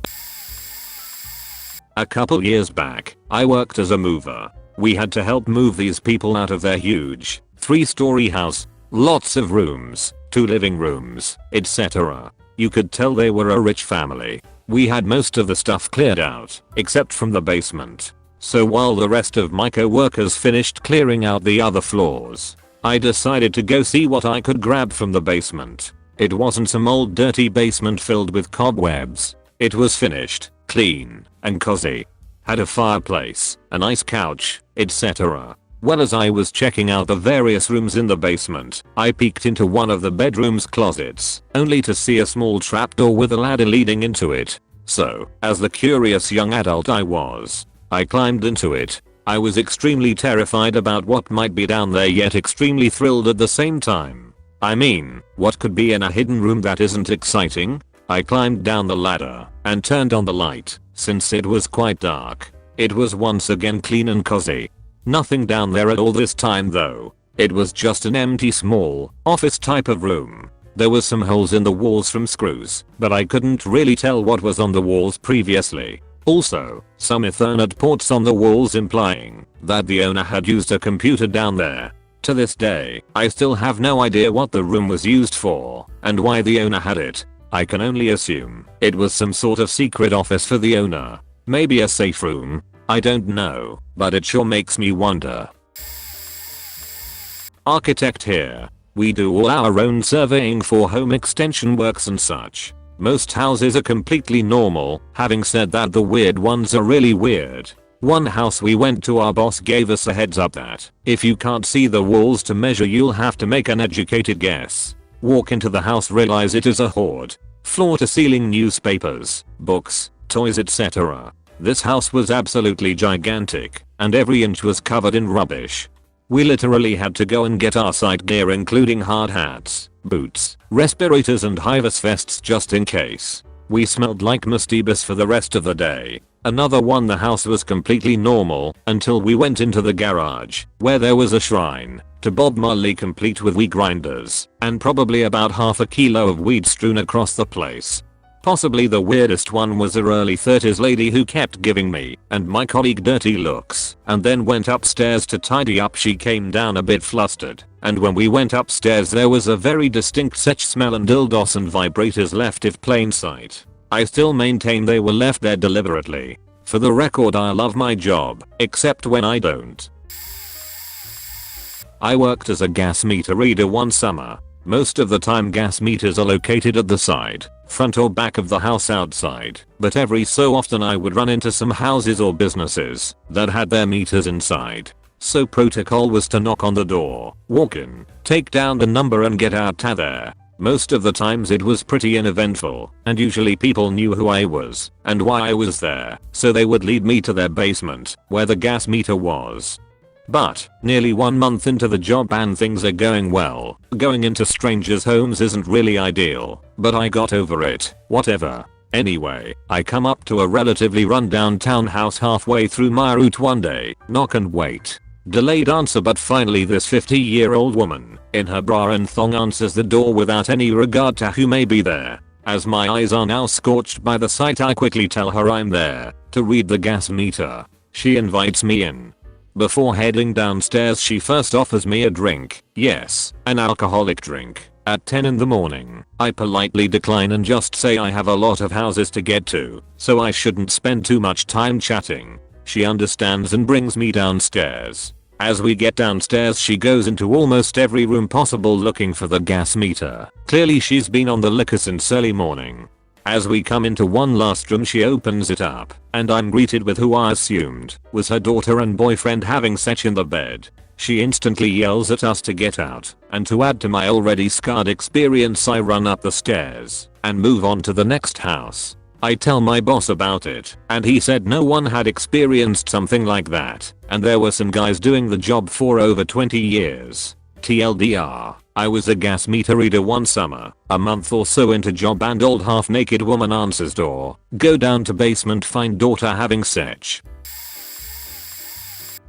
A couple years back, I worked as a mover. We had to help move these people out of their huge 3-story house. Lots of rooms, 2 living rooms, etc. You could tell they were a rich family. We had most of the stuff cleared out, except from the basement. So while the rest of my co-workers finished clearing out the other floors, I decided to go see what I could grab from the basement. It wasn't some old dirty basement filled with cobwebs. It was finished, clean, and cozy. Had a fireplace, a nice couch, etc. Well, as I was checking out the various rooms in the basement, I peeked into one of the bedroom's closets, only to see a small trapdoor with a ladder leading into it. So, as the curious young adult I was, I climbed into it. I was extremely terrified about what might be down there, yet extremely thrilled at the same time. I mean, what could be in a hidden room that isn't exciting? I climbed down the ladder and turned on the light, since it was quite dark. It was once again clean and cozy. Nothing down there at all this time though. It was just an empty small office type of room. There were some holes in the walls from screws, but I couldn't really tell what was on the walls previously. Also, some Ethernet ports on the walls implying that the owner had used a computer down there. To this day, I still have no idea what the room was used for and why the owner had it. I can only assume it was some sort of secret office for the owner. Maybe a safe room. I don't know, but it sure makes me wonder. Architect here. We do all our own surveying for home extension works and such. Most houses are completely normal. Having said that, the weird ones are really weird. One house we went to, our boss gave us a heads up that if you can't see the walls to measure, you'll have to make an educated guess. Walk into the house, realize it is a hoard. Floor to ceiling newspapers, books, toys, etc. This house was absolutely gigantic, and every inch was covered in rubbish. We literally had to go and get our site gear, including hard hats, boots, respirators and high-vis vests just in case. We smelled like mastibus for the rest of the day. Another one, the house was completely normal until we went into the garage, where there was a shrine to Bob Marley complete with weed grinders and probably about half a kilo of weed strewn across the place. Possibly the weirdest one was a early 30s lady who kept giving me and my colleague dirty looks and then went upstairs to tidy up. She came down a bit flustered, and when we went upstairs there was a very distinct sex smell and dildos and vibrators left in plain sight. I still maintain they were left there deliberately. For the record, I love my job, except when I don't. I worked as a gas meter reader one summer. Most of the time gas meters are located at the side, front or back of the house outside, but every so often I would run into some houses or businesses that had their meters inside. So protocol was to knock on the door, walk in, take down the number and get out of there. Most of the times it was pretty uneventful, and usually people knew who I was and why I was there, so they would lead me to their basement, where the gas meter was. But, nearly 1 month into the job and things are going well. Going into strangers' homes isn't really ideal, but I got over it, whatever. Anyway, I come up to a relatively run-down townhouse halfway through my route one day, knock and wait. Delayed answer, but finally this 50-year-old woman, in her bra and thong, answers the door without any regard to who may be there. As my eyes are now scorched by the sight, I quickly tell her I'm there to read the gas meter. She invites me in. Before heading downstairs, she first offers me a drink. Yes, an alcoholic drink. At 10 in the morning, I politely decline and just say I have a lot of houses to get to, so I shouldn't spend too much time chatting. She understands and brings me downstairs. As we get downstairs, she goes into almost every room possible looking for the gas meter. Clearly she's been on the liquor since early morning. As we come into one last room, she opens it up, and I'm greeted with who I assumed was her daughter and boyfriend having sex in the bed. She instantly yells at us to get out, and to add to my already scarred experience, I run up the stairs and move on to the next house. I tell my boss about it, and he said no one had experienced something like that, and there were some guys doing the job for over 20 years. TLDR, I was a gas meter reader one summer. A month or so into job and old half-naked woman answers door. Go down to basement, find daughter having sex.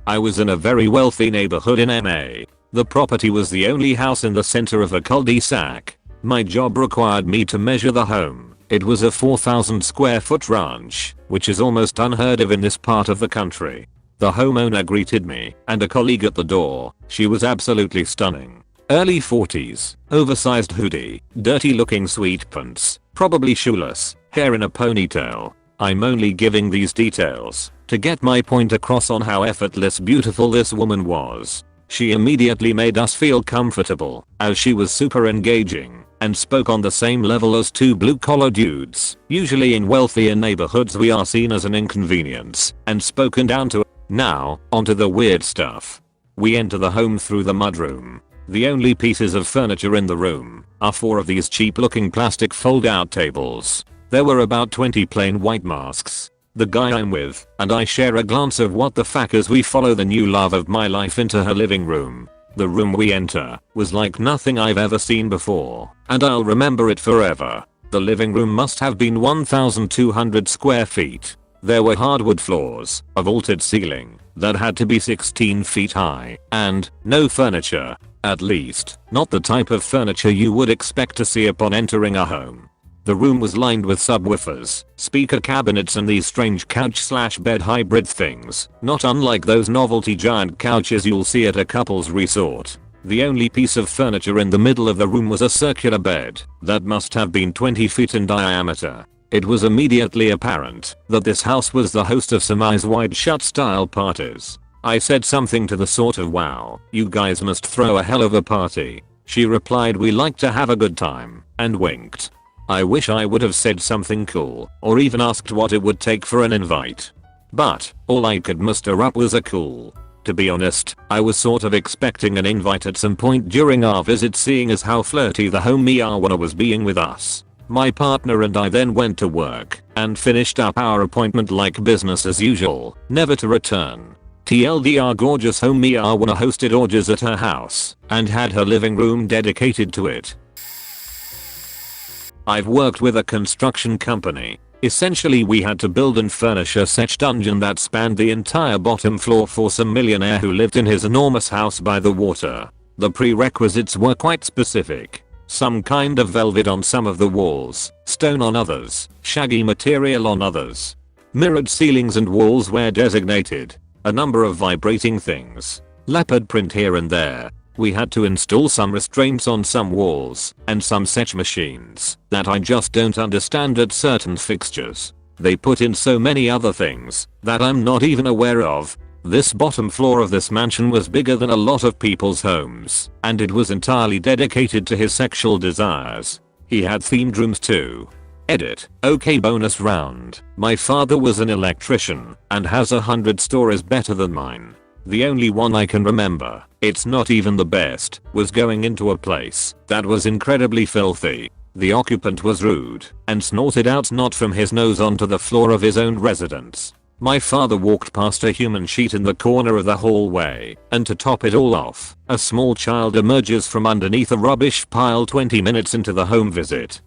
I was in a very wealthy neighborhood in MA. The property was the only house in the center of a cul-de-sac. My job required me to measure the home. It was a 4,000 square foot ranch, which is almost unheard of in this part of the country. The homeowner greeted me and a colleague at the door. She was absolutely stunning. Early 40s, oversized hoodie, dirty looking sweat pants, probably shoeless, hair in a ponytail. I'm only giving these details to get my point across on how effortless beautiful this woman was. She immediately made us feel comfortable, as she was super engaging and spoke on the same level as two blue-collar dudes. Usually in wealthier neighborhoods we are seen as an inconvenience and spoken down to. Now, onto the weird stuff. We enter the home through the mudroom. The only pieces of furniture in the room are 4 of these cheap-looking plastic fold-out tables. There were about 20 plain white masks. The guy I'm with and I share a glance of what the fuck as we follow the new love of my life into her living room. The room we enter was like nothing I've ever seen before, and I'll remember it forever. The living room must have been 1,200 square feet. There were hardwood floors, a vaulted ceiling that had to be 16 feet high, and no furniture. At least, not the type of furniture you would expect to see upon entering a home. The room was lined with subwoofers, speaker cabinets and these strange couch/bed hybrid things, not unlike those novelty giant couches you'll see at a couple's resort. The only piece of furniture in the middle of the room was a circular bed that must have been 20 feet in diameter. It was immediately apparent that this house was the host of some eyes wide shut style parties. I said something to the sort of, "Wow, you guys must throw a hell of a party." She replied, "We like to have a good time," and winked. I wish I would have said something cool or even asked what it would take for an invite. But all I could muster up was a cool. To be honest, I was sort of expecting an invite at some point during our visit, seeing as how flirty the homeowner was being with us. My partner and I then went to work and finished up our appointment like business as usual, never to return. TLDR, gorgeous homeowner hosted orgies at her house and had her living room dedicated to it. I've worked with a construction company. Essentially we had to build and furnish a such dungeon that spanned the entire bottom floor for some millionaire who lived in his enormous house by the water. The prerequisites were quite specific. Some kind of velvet on some of the walls, stone on others, shaggy material on others. Mirrored ceilings and walls were designated. A number of vibrating things. Leopard print here and there. We had to install some restraints on some walls and some such machines that I just don't understand at certain fixtures. They put in so many other things that I'm not even aware of. This bottom floor of this mansion was bigger than a lot of people's homes, and it was entirely dedicated to his sexual desires. He had themed rooms too. Edit. Okay, bonus round. My father was an electrician and has 100 stories better than mine. The only one I can remember, it's not even the best, was going into a place that was incredibly filthy. The occupant was rude and snorted out snot from his nose onto the floor of his own residence. My father walked past a human sheet in the corner of the hallway, and to top it all off, a small child emerges from underneath a rubbish pile 20 minutes into the home visit.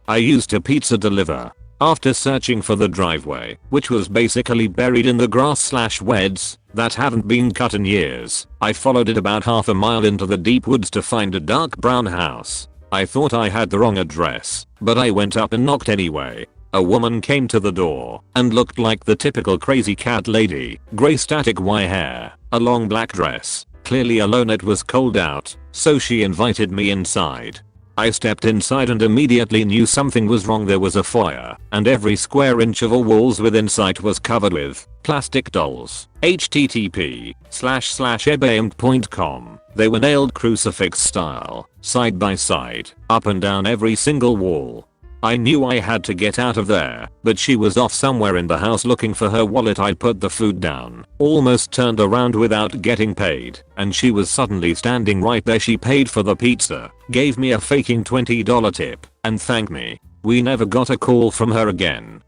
I used a pizza deliver. After searching for the driveway, which was basically buried in the grass/weeds that haven't been cut in years, I followed it about half a mile into the deep woods to find a dark brown house. I thought I had the wrong address, but I went up and knocked anyway. A woman came to the door and looked like the typical crazy cat lady, grey static Y hair, a long black dress, clearly alone. It was cold out, so she invited me inside. I stepped inside and immediately knew something was wrong. There was a foyer, and every square inch of the walls within sight was covered with plastic dolls. http://ebaymd.com. They were nailed crucifix style, side by side, up and down every single wall. I knew I had to get out of there, but she was off somewhere in the house looking for her wallet. I put the food down, almost turned around without getting paid, and she was suddenly standing right there. She paid for the pizza, gave me a faking $20 tip, and thanked me. We never got a call from her again.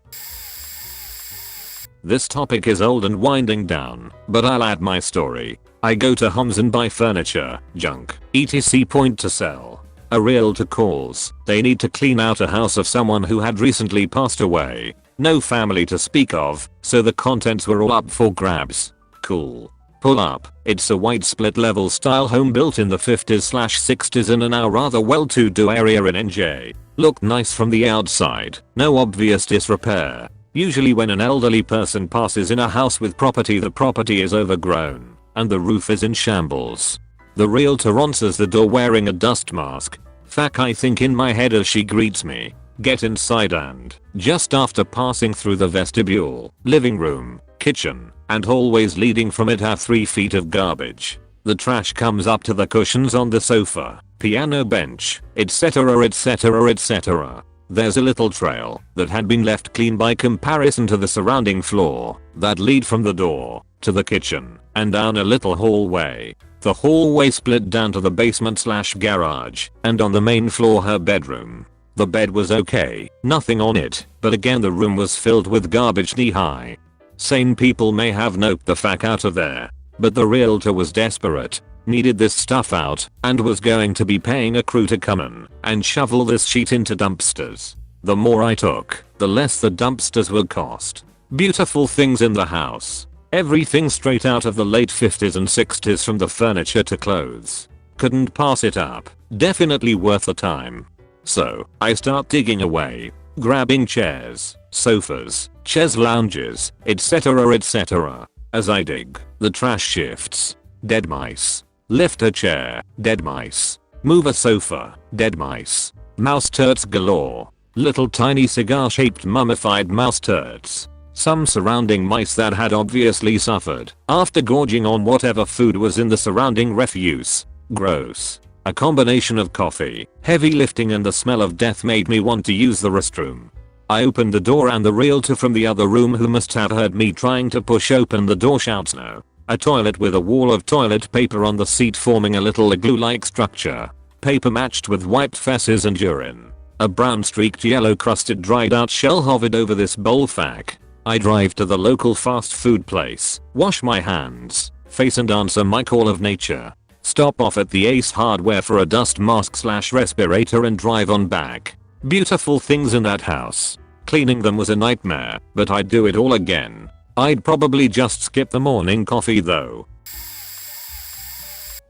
This topic is old and winding down, but I'll add my story. I go to Homes and buy furniture, junk, etc. Point to sell. A realtor calls. They need to clean out a house of someone who had recently passed away. No family to speak of, so the contents were all up for grabs. Cool. Pull up. It's a white split level style home built in the 50s/60s in a now rather well-to-do area in NJ. Looked nice from the outside. No obvious disrepair. Usually when an elderly person passes in a house with property, the property is overgrown and the roof is in shambles. The realtor answers the door wearing a dust mask. Fuck, I think in my head as she greets me. Get inside. And just after passing through the vestibule, living room, kitchen, and hallways leading from it are 3 feet of garbage. The trash comes up to the cushions on the sofa, piano bench, etc. etc. etc. There's a little trail that had been left clean by comparison to the surrounding floor that lead from the door to the kitchen and down a little hallway. The hallway split down to the basement/garage, and on the main floor her bedroom. The bed was okay, nothing on it, but again the room was filled with garbage knee high. Sane people may have noped the fuck out of there, but the realtor was desperate, needed this stuff out, and was going to be paying a crew to come in and shovel this shit into dumpsters. The more I took, the less the dumpsters would cost. Beautiful things in the house. Everything straight out of the late 50s and 60s, from the furniture to clothes. Couldn't pass it up. Definitely worth the time. So, I start digging away. Grabbing chairs, sofas, chaise lounges, etc. etc. As I dig, the trash shifts. Dead mice. Lift a chair. Dead mice. Move a sofa. Dead mice. Mouse turds galore. Little tiny cigar-shaped mummified mouse turds. Some surrounding mice that had obviously suffered after gorging on whatever food was in the surrounding refuse. Gross. A combination of coffee, heavy lifting, and the smell of death made me want to use the restroom. I opened the door and the realtor from the other room, who must have heard me trying to push open the door, shouts no. A toilet with a wall of toilet paper on the seat forming a little igloo-like structure. Paper matched with wiped feces and urine. A brown streaked yellow crusted dried out shell hovered over this bowl. Fuck. I drive to the local fast food place, wash my hands, face, and answer my call of nature. Stop off at the Ace Hardware for a dust mask/respirator and drive on back. Beautiful things in that house. Cleaning them was a nightmare, but I'd do it all again. I'd probably just skip the morning coffee though.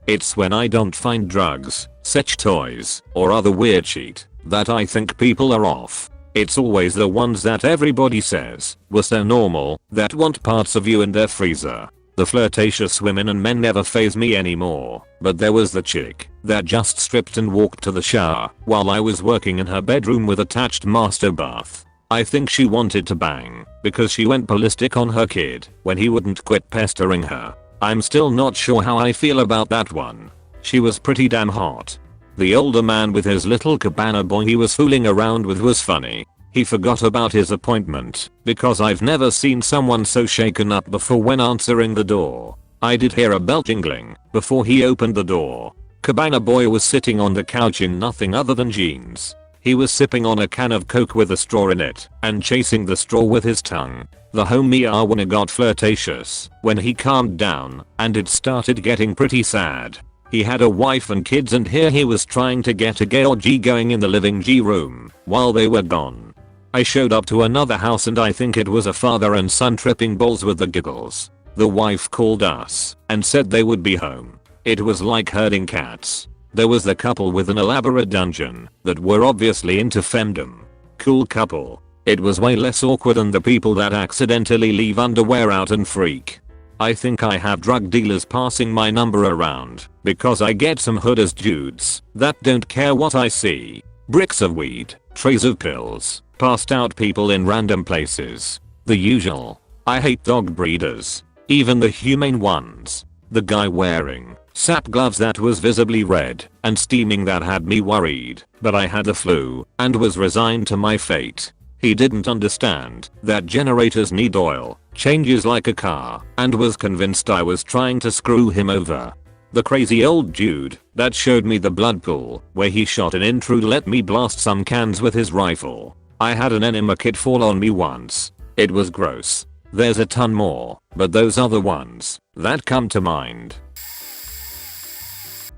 It's when I don't find drugs, sex toys, or other weird shit that I think people are off. It's always the ones that everybody says were so normal that want parts of you in their freezer. The flirtatious women and men never faze me anymore, but there was the chick that just stripped and walked to the shower while I was working in her bedroom with attached master bath. I think she wanted to bang because she went ballistic on her kid when he wouldn't quit pestering her. I'm still not sure how I feel about that one. She was pretty damn hot. The older man with his little cabana boy he was fooling around with was funny. He forgot about his appointment because I've never seen someone so shaken up before when answering the door. I did hear a bell jingling before he opened the door. Cabana boy was sitting on the couch in nothing other than jeans. He was sipping on a can of Coke with a straw in it and chasing the straw with his tongue. The homie Arwana got flirtatious when he calmed down and it started getting pretty sad. He had a wife and kids and here he was trying to get a gay orgy going in the living room while they were gone. I showed up to another house and I think it was a father and son tripping balls with the giggles. The wife called us and said they would be home. It was like herding cats. There was the couple with an elaborate dungeon that were obviously into femdom. Cool couple. It was way less awkward than the people that accidentally leave underwear out and freak. I think I have drug dealers passing my number around because I get some hood as dudes that don't care what I see. Bricks of weed, trays of pills, passed out people in random places. The usual. I hate dog breeders. Even the humane ones. The guy wearing sap gloves that was visibly red and steaming that had me worried, but I had the flu and was resigned to my fate. He didn't understand that generators need oil, changes like a car, and was convinced I was trying to screw him over. The crazy old dude that showed me the blood pool where he shot an intruder let me blast some cans with his rifle. I had an enema kid fall on me once. It was gross. There's a ton more, but those are the ones that come to mind.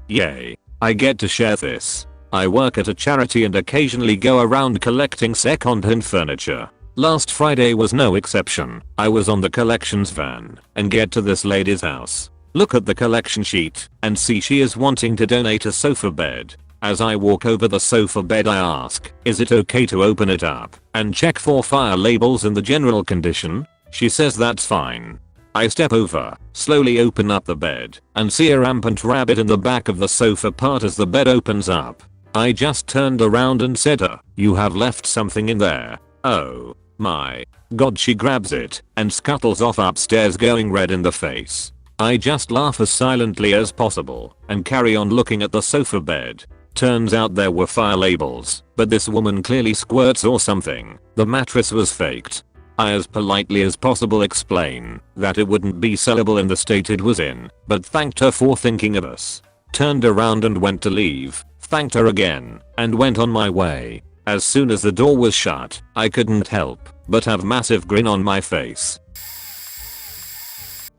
Yay. I get to share this. I work at a charity and occasionally go around collecting second-hand furniture. Last Friday was no exception. I was on the collections van and get to this lady's house. Look at the collection sheet and see she is wanting to donate a sofa bed. As I walk over the sofa bed I ask, is it okay to open it up and check for fire labels and the general condition? She says that's fine. I step over, slowly open up the bed, and see a rampant rabbit in the back of the sofa part as the bed opens up. I just turned around and said you have left something in there. Oh my god, she grabs it and scuttles off upstairs going red in the face. I just laugh as silently as possible and carry on looking at the sofa bed. Turns out there were fire labels, but this woman clearly squirts or something. The mattress was faked. I as politely as possible explain that it wouldn't be sellable in the state it was in, but thanked her for thinking of us. Turned around and went to leave, thanked her again, and went on my way. As soon as the door was shut, I couldn't help but have massive grin on my face.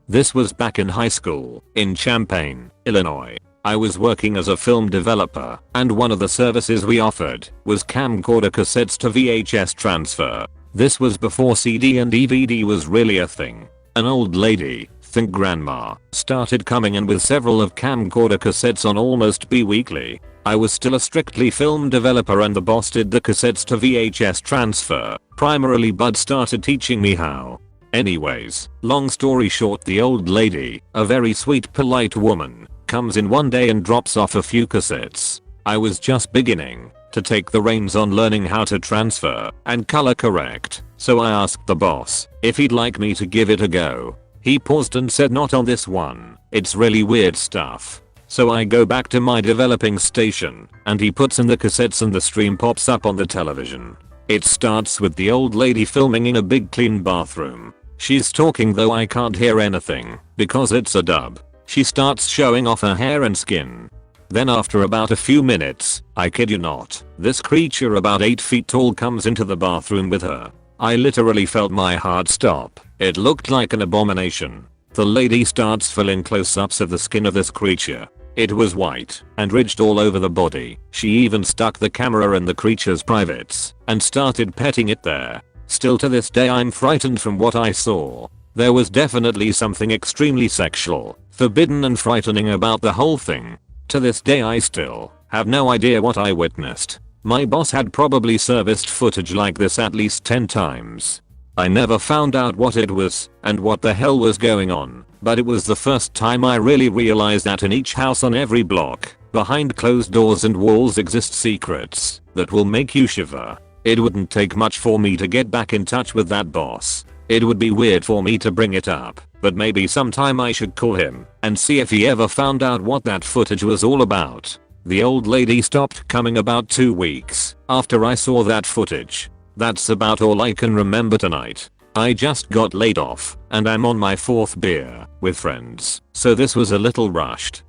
This was back in high school, in Champaign, Illinois. I was working as a film developer, and one of the services we offered was camcorder cassettes to VHS transfer. This was before CD and DVD was really a thing. An old lady, think grandma, started coming in with several of camcorder cassettes on almost bi-weekly. I was still a strictly film developer and the boss did the cassettes to VHS transfer. Primarily Bud started teaching me how. Anyways, long story short, the old lady, a very sweet polite woman, comes in one day and drops off a few cassettes. I was just beginning to take the reins on learning how to transfer and color correct, so I asked the boss if he'd like me to give it a go. He paused and said not on this one, it's really weird stuff. So I go back to my developing station and he puts in the cassettes and the stream pops up on the television. It starts with the old lady filming in a big clean bathroom. She's talking though I can't hear anything because it's a dub. She starts showing off her hair and skin. Then after about a few minutes, I kid you not, this creature about 8 feet tall comes into the bathroom with her. I literally felt my heart stop. It looked like an abomination. The lady starts filling close-ups of the skin of this creature. It was white and ridged all over the body. She even stuck the camera in the creature's privates and started petting it there. Still to this day I'm frightened from what I saw. There was definitely something extremely sexual, forbidden and frightening about the whole thing. To this day I still have no idea what I witnessed. My boss had probably serviced footage like this at least 10 times. I never found out what it was and what the hell was going on, but it was the first time I really realized that in each house on every block, behind closed doors and walls exist secrets that will make you shiver. It wouldn't take much for me to get back in touch with that boss. It would be weird for me to bring it up, but maybe sometime I should call him and see if he ever found out what that footage was all about. The old lady stopped coming about 2 weeks after I saw that footage. That's about all I can remember tonight. I just got laid off and I'm on my 4th beer with friends, so this was a little rushed.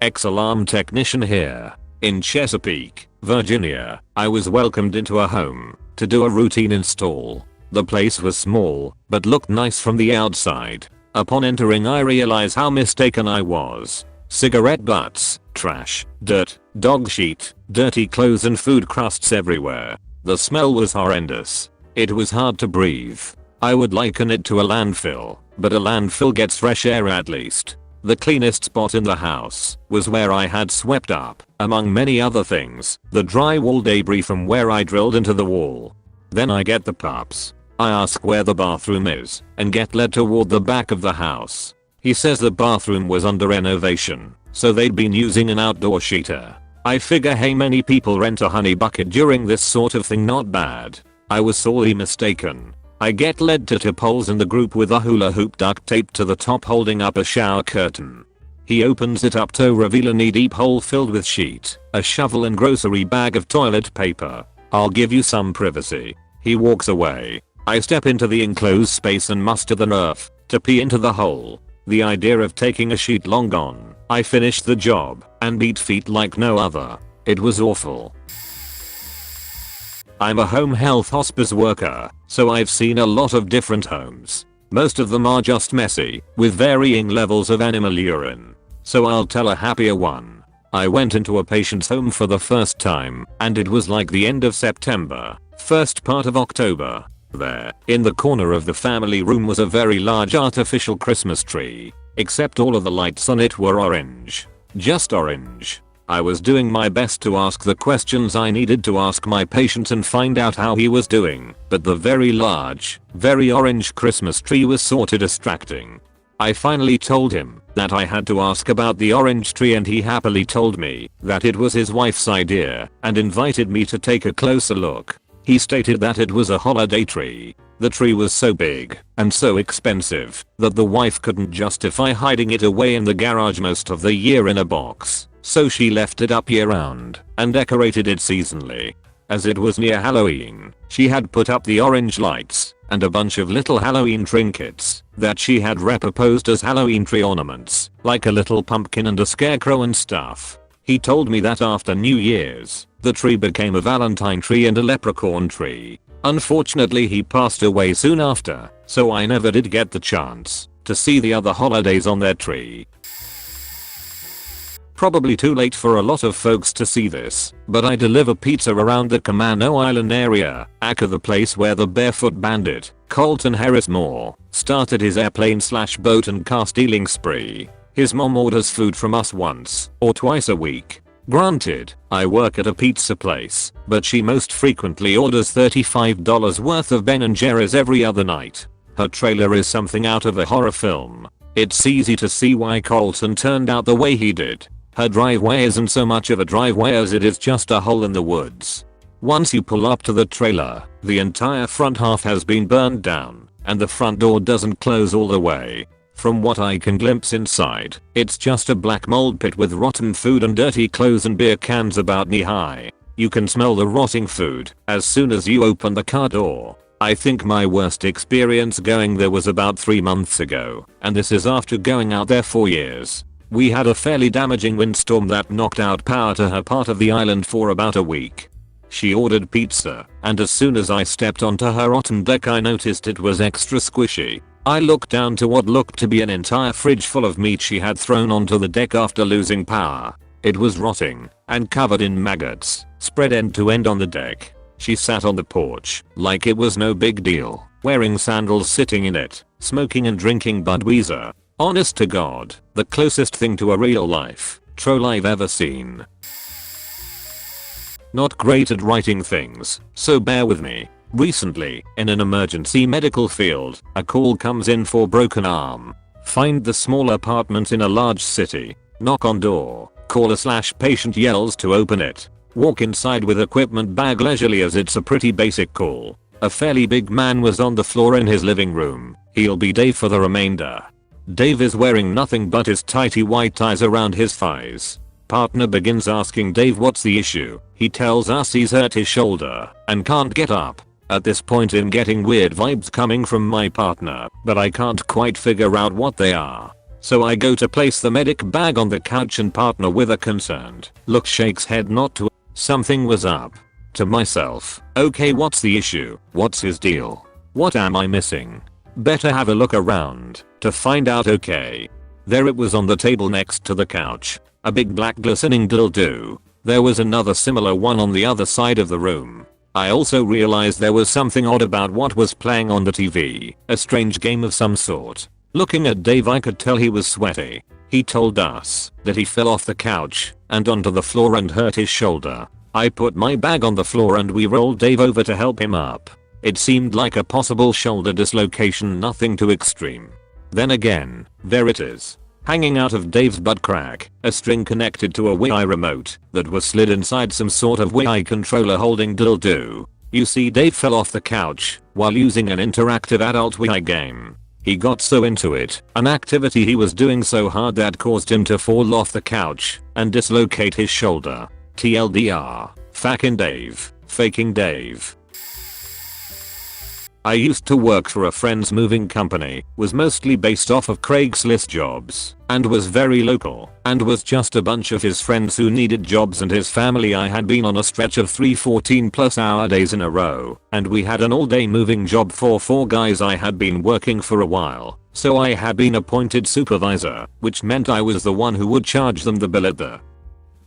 Ex-alarm technician here. In Chesapeake, Virginia, I was welcomed into a home to do a routine install. The place was small, but looked nice from the outside. Upon entering I realized how mistaken I was. Cigarette butts, trash, dirt, dog shit, dirty clothes and food crusts everywhere. The smell was horrendous. It was hard to breathe. I would liken it to a landfill, but a landfill gets fresh air at least. The cleanest spot in the house was where I had swept up, among many other things, the drywall debris from where I drilled into the wall. Then I get the pups. I ask where the bathroom is and get led toward the back of the house. He says the bathroom was under renovation, so they'd been using an outdoor sheeter. I figure hey, many people rent a honey bucket during this sort of thing, not bad. I was sorely mistaken. I get led to 2 poles in the group with a hula hoop duct taped to the top holding up a shower curtain. He opens it up to reveal a knee-deep hole filled with sheet, a shovel and grocery bag of toilet paper. I'll give you some privacy. He walks away. I step into the enclosed space and muster the nerve to pee into the hole. The idea of taking a sheet long gone. I finished the job and beat feet like no other. It was awful. I'm a home health hospice worker, so I've seen a lot of different homes. Most of them are just messy, with varying levels of animal urine. So I'll tell a happier one. I went into a patient's home for the first time, and it was like the end of September, first part of October. There, in the corner of the family room was a very large artificial Christmas tree, except all of the lights on it were orange. Just orange. I was doing my best to ask the questions I needed to ask my patient and find out how he was doing, but the very large, very orange Christmas tree was sorta distracting. I finally told him that I had to ask about the orange tree and he happily told me that it was his wife's idea and invited me to take a closer look. He stated that it was a holiday tree. The tree was so big and so expensive that the wife couldn't justify hiding it away in the garage most of the year in a box, so she left it up year round and decorated it seasonally. As it was near Halloween, she had put up the orange lights and a bunch of little Halloween trinkets that she had repurposed as Halloween tree ornaments, like a little pumpkin and a scarecrow and stuff. He told me that after New Year's, the tree became a Valentine tree and a leprechaun tree. Unfortunately he passed away soon after, so I never did get the chance to see the other holidays on their tree. Probably too late for a lot of folks to see this, but I deliver pizza around the Camano Island area, aka the place where the barefoot bandit, Colton Harris Moore, started his airplane/boat and car stealing spree. His mom orders food from us once or twice a week. Granted, I work at a pizza place, but she most frequently orders $35 worth of Ben & Jerry's every other night. Her trailer is something out of a horror film. It's easy to see why Colton turned out the way he did. Her driveway isn't so much of a driveway as it is just a hole in the woods. Once you pull up to the trailer, the entire front half has been burned down, and the front door doesn't close all the way. From what I can glimpse inside, it's just a black mold pit with rotten food and dirty clothes and beer cans about knee high. You can smell the rotting food as soon as you open the car door. I think my worst experience going there was about 3 months ago, and this is after going out there 4 years. We had a fairly damaging windstorm that knocked out power to her part of the island for about a week. She ordered pizza, and as soon as I stepped onto her rotten deck I noticed it was extra squishy. I looked down to what looked to be an entire fridge full of meat she had thrown onto the deck after losing power. It was rotting and covered in maggots, spread end to end on the deck. She sat on the porch like it was no big deal. wearing sandals, sitting in it, smoking and drinking Budweiser. Honest to God, the closest thing to a real life troll I've ever seen. Not great at writing things, so bear with me. Recently, in an emergency medical field, a call comes in for broken arm. Find the small apartment in a large city. Knock on door. Caller/patient yells to open it. Walk inside with equipment bag leisurely as it's a pretty basic call. A fairly big man was on the floor in his living room. He'll be Dave for the remainder. Dave is wearing nothing but his tighty white ties around his thighs. Partner begins asking Dave what's the issue. He tells us he's hurt his shoulder and can't get up. At this point I'm getting weird vibes coming from my partner, but I can't quite figure out what they are. So I go to place the medic bag on the couch and partner with a concerned look shakes head not to. Something was up. To myself, okay, what's the issue? What's his deal? What am I missing? Better have a look around to find out. Okay. There it was on the table next to the couch. A big black glistening dildo. There was another similar one on the other side of the room. I also realized there was something odd about what was playing on the TV. A strange game of some sort. Looking at Dave I could tell he was sweaty. He told us that he fell off the couch and onto the floor and hurt his shoulder. I put my bag on the floor and we rolled Dave over to help him up. It seemed like a possible shoulder dislocation, nothing too extreme. Then again, there it is. Hanging out of Dave's butt crack, a string connected to a Wii remote that was slid inside some sort of Wii controller holding dildo. You see, Dave fell off the couch while using an interactive adult Wii game. He got so into it, an activity he was doing so hard that caused him to fall off the couch and dislocate his shoulder. TLDR, fucking Dave, faking Dave. I used to work for a friend's moving company, was mostly based off of Craigslist jobs, and was very local, and was just a bunch of his friends who needed jobs and his family. I had been on a stretch of 3 14+ hour days in a row, and we had an all-day moving job for 4 guys. I had been working for a while, so I had been appointed supervisor, which meant I was the one who would charge them the bill at the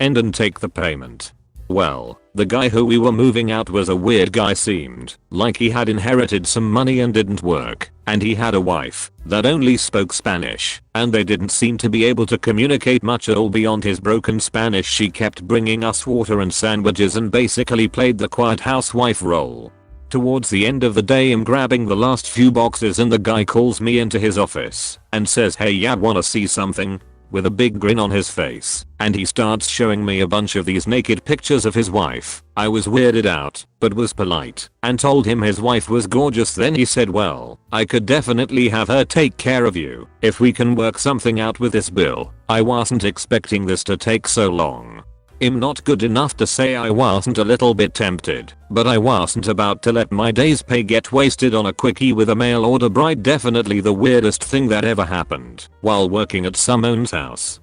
end and take the payment. Well, the guy who we were moving out was a weird guy. Seemed like he had inherited some money and didn't work, and he had a wife that only spoke Spanish, and they didn't seem to be able to communicate much at all beyond his broken Spanish. She kept bringing us water and sandwiches and basically played the quiet housewife role. Towards the end of the day I'm grabbing the last few boxes and the guy calls me into his office and says, "Hey, yeah, wanna see something?" With a big grin on his face, and he starts showing me a bunch of these naked pictures of his wife. I was weirded out, but was polite and told him his wife was gorgeous. Then he said, "Well, I could definitely have her take care of you if we can work something out with this bill." I wasn't expecting this to take so long. I'm not good enough to say I wasn't a little bit tempted, but I wasn't about to let my day's pay get wasted on a quickie with a mail order bride. Definitely the weirdest thing that ever happened while working at someone's house.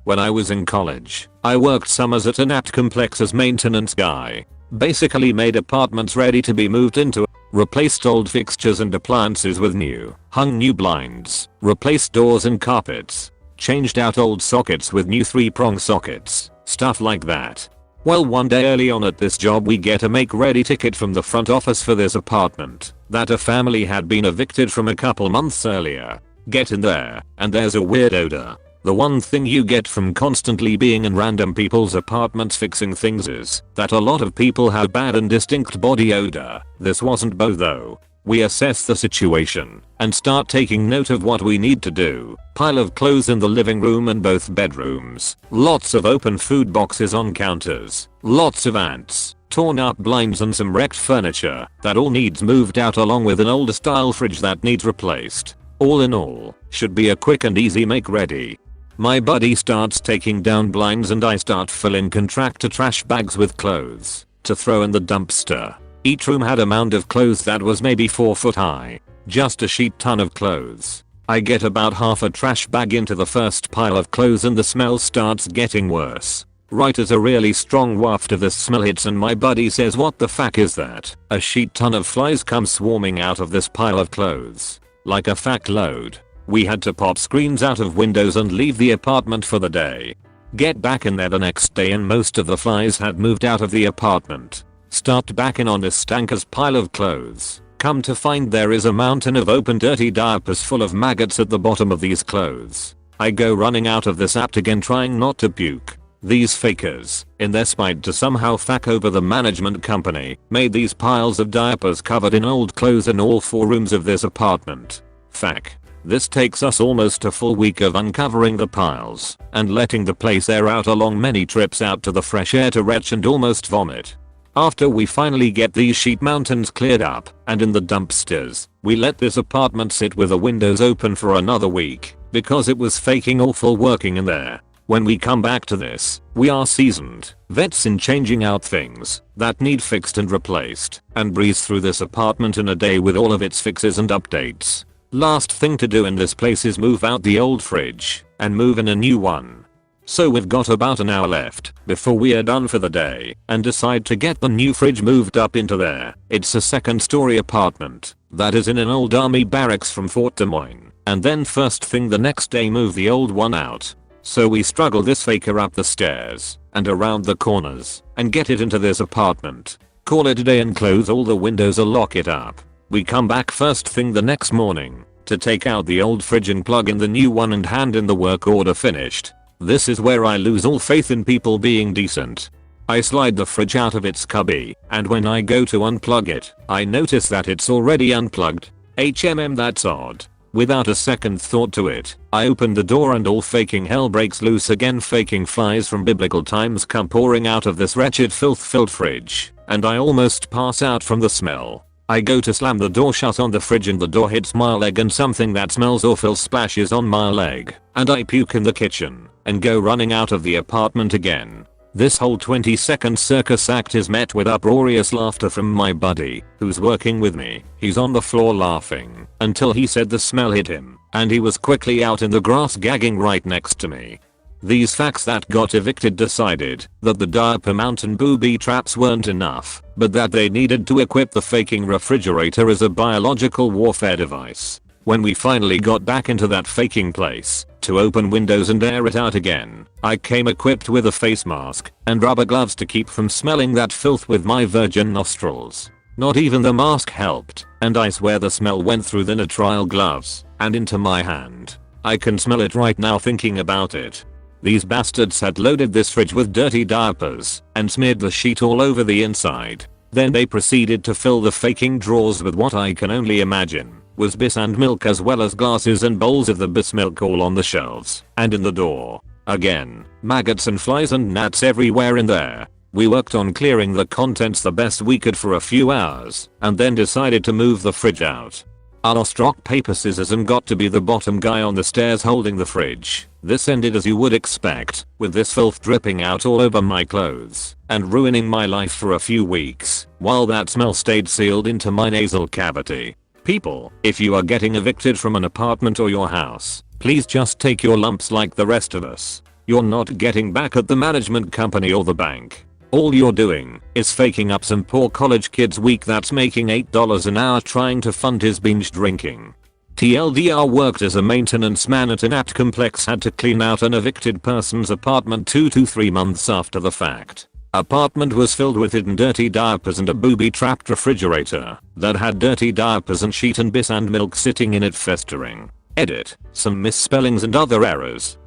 When I was in college, I worked summers at an apt complex as maintenance guy. Basically made apartments ready to be moved into, replaced old fixtures and appliances with new, hung new blinds, replaced doors and carpets, changed out old sockets with new 3-prong sockets, stuff like that. Well, one day early on at this job we get a make ready ticket from the front office for this apartment that a family had been evicted from a couple months earlier. Get in there, and there's a weird odor. The one thing you get from constantly being in random people's apartments fixing things is that a lot of people have bad and distinct body odor. This wasn't Bo though. We assess the situation and start taking note of what we need to do. Pile of clothes in the living room and both bedrooms. Lots of open food boxes on counters. Lots of ants. Torn up blinds and some wrecked furniture that all needs moved out, along with an older style fridge that needs replaced. All in all, should be a quick and easy make ready. My buddy starts taking down blinds and I start filling contractor trash bags with clothes to throw in the dumpster. Each room had a mound of clothes that was maybe 4 foot high. Just a sheet ton of clothes. I get about half a trash bag into the first pile of clothes and the smell starts getting worse. Right as a really strong waft of the smell hits and my buddy says, "What the fuck is that?" A sheet ton of flies come swarming out of this pile of clothes. Like a fuck load. We had to pop screens out of windows and leave the apartment for the day. Get back in there the next day and most of the flies had moved out of the apartment. Start backing on this stanker's pile of clothes. Come to find there is a mountain of open dirty diapers full of maggots at the bottom of these clothes. I go running out of this apt again trying not to puke. These fakers, in their spite to somehow fuck over the management company, made these piles of diapers covered in old clothes in all 4 rooms of this apartment. Fuck. This takes us almost a full week of uncovering the piles and letting the place air out along many trips out to the fresh air to retch and almost vomit. After we finally get these sheet mountains cleared up and in the dumpsters, we let this apartment sit with the windows open for another week because it was faking awful working in there. When we come back to this, we are seasoned vets in changing out things that need fixed and replaced and breeze through this apartment in a day with all of its fixes and updates. Last thing to do in this place is move out the old fridge and move in a new one. So we've got about an hour left before we are done for the day and decide to get the new fridge moved up into there. It's a 2nd-story apartment that is in an old army barracks from Fort Des Moines, and then first thing the next day move the old one out. So we struggle this faker up the stairs and around the corners and get it into this apartment. Call it a day and close all the windows or lock it up. We come back first thing the next morning to take out the old fridge and plug in the new one and hand in the work order finished. This is where I lose all faith in people being decent. I slide the fridge out of its cubby, and when I go to unplug it, I notice that it's already unplugged. That's odd. Without a second thought to it, I open the door and all faking hell breaks loose again. Faking flies from biblical times come pouring out of this wretched filth-filled fridge, and I almost pass out from the smell. I go to slam the door shut on the fridge and the door hits my leg and something that smells awful splashes on my leg, and I puke in the kitchen and go running out of the apartment again. This whole 20-second circus act is met with uproarious laughter from my buddy, who's working with me. He's on the floor laughing until he said the smell hit him, and he was quickly out in the grass gagging right next to me. These facts that got evicted decided that the diaper mountain booby traps weren't enough, but that they needed to equip the faking refrigerator as a biological warfare device. When we finally got back into that faking place to open windows and air it out again, I came equipped with a face mask and rubber gloves to keep from smelling that filth with my virgin nostrils. Not even the mask helped, and I swear the smell went through the nitrile gloves and into my hand. I can smell it right now thinking about it. These bastards had loaded this fridge with dirty diapers and smeared the sheet all over the inside. Then they proceeded to fill the faking drawers with what I can only imagine was bis and milk, as well as glasses and bowls of the bis milk all on the shelves and in the door. Again, maggots and flies and gnats everywhere in there. We worked on clearing the contents the best we could for a few hours and then decided to move the fridge out. I lost rock paper scissors and got to be the bottom guy on the stairs holding the fridge. This ended as you would expect, with this filth dripping out all over my clothes and ruining my life for a few weeks, while that smell stayed sealed into my nasal cavity. People, if you are getting evicted from an apartment or your house, please just take your lumps like the rest of us. You're not getting back at the management company or the bank. All you're doing is faking up some poor college kid's week that's making $8 an hour trying to fund his binge drinking. TLDR worked as a maintenance man at an apt complex, had to clean out an evicted person's apartment 2 to 3 months after the fact. Apartment was filled with hidden dirty diapers and a booby-trapped refrigerator that had dirty diapers and sheet and bis and milk sitting in it festering. Edit, some misspellings and other errors.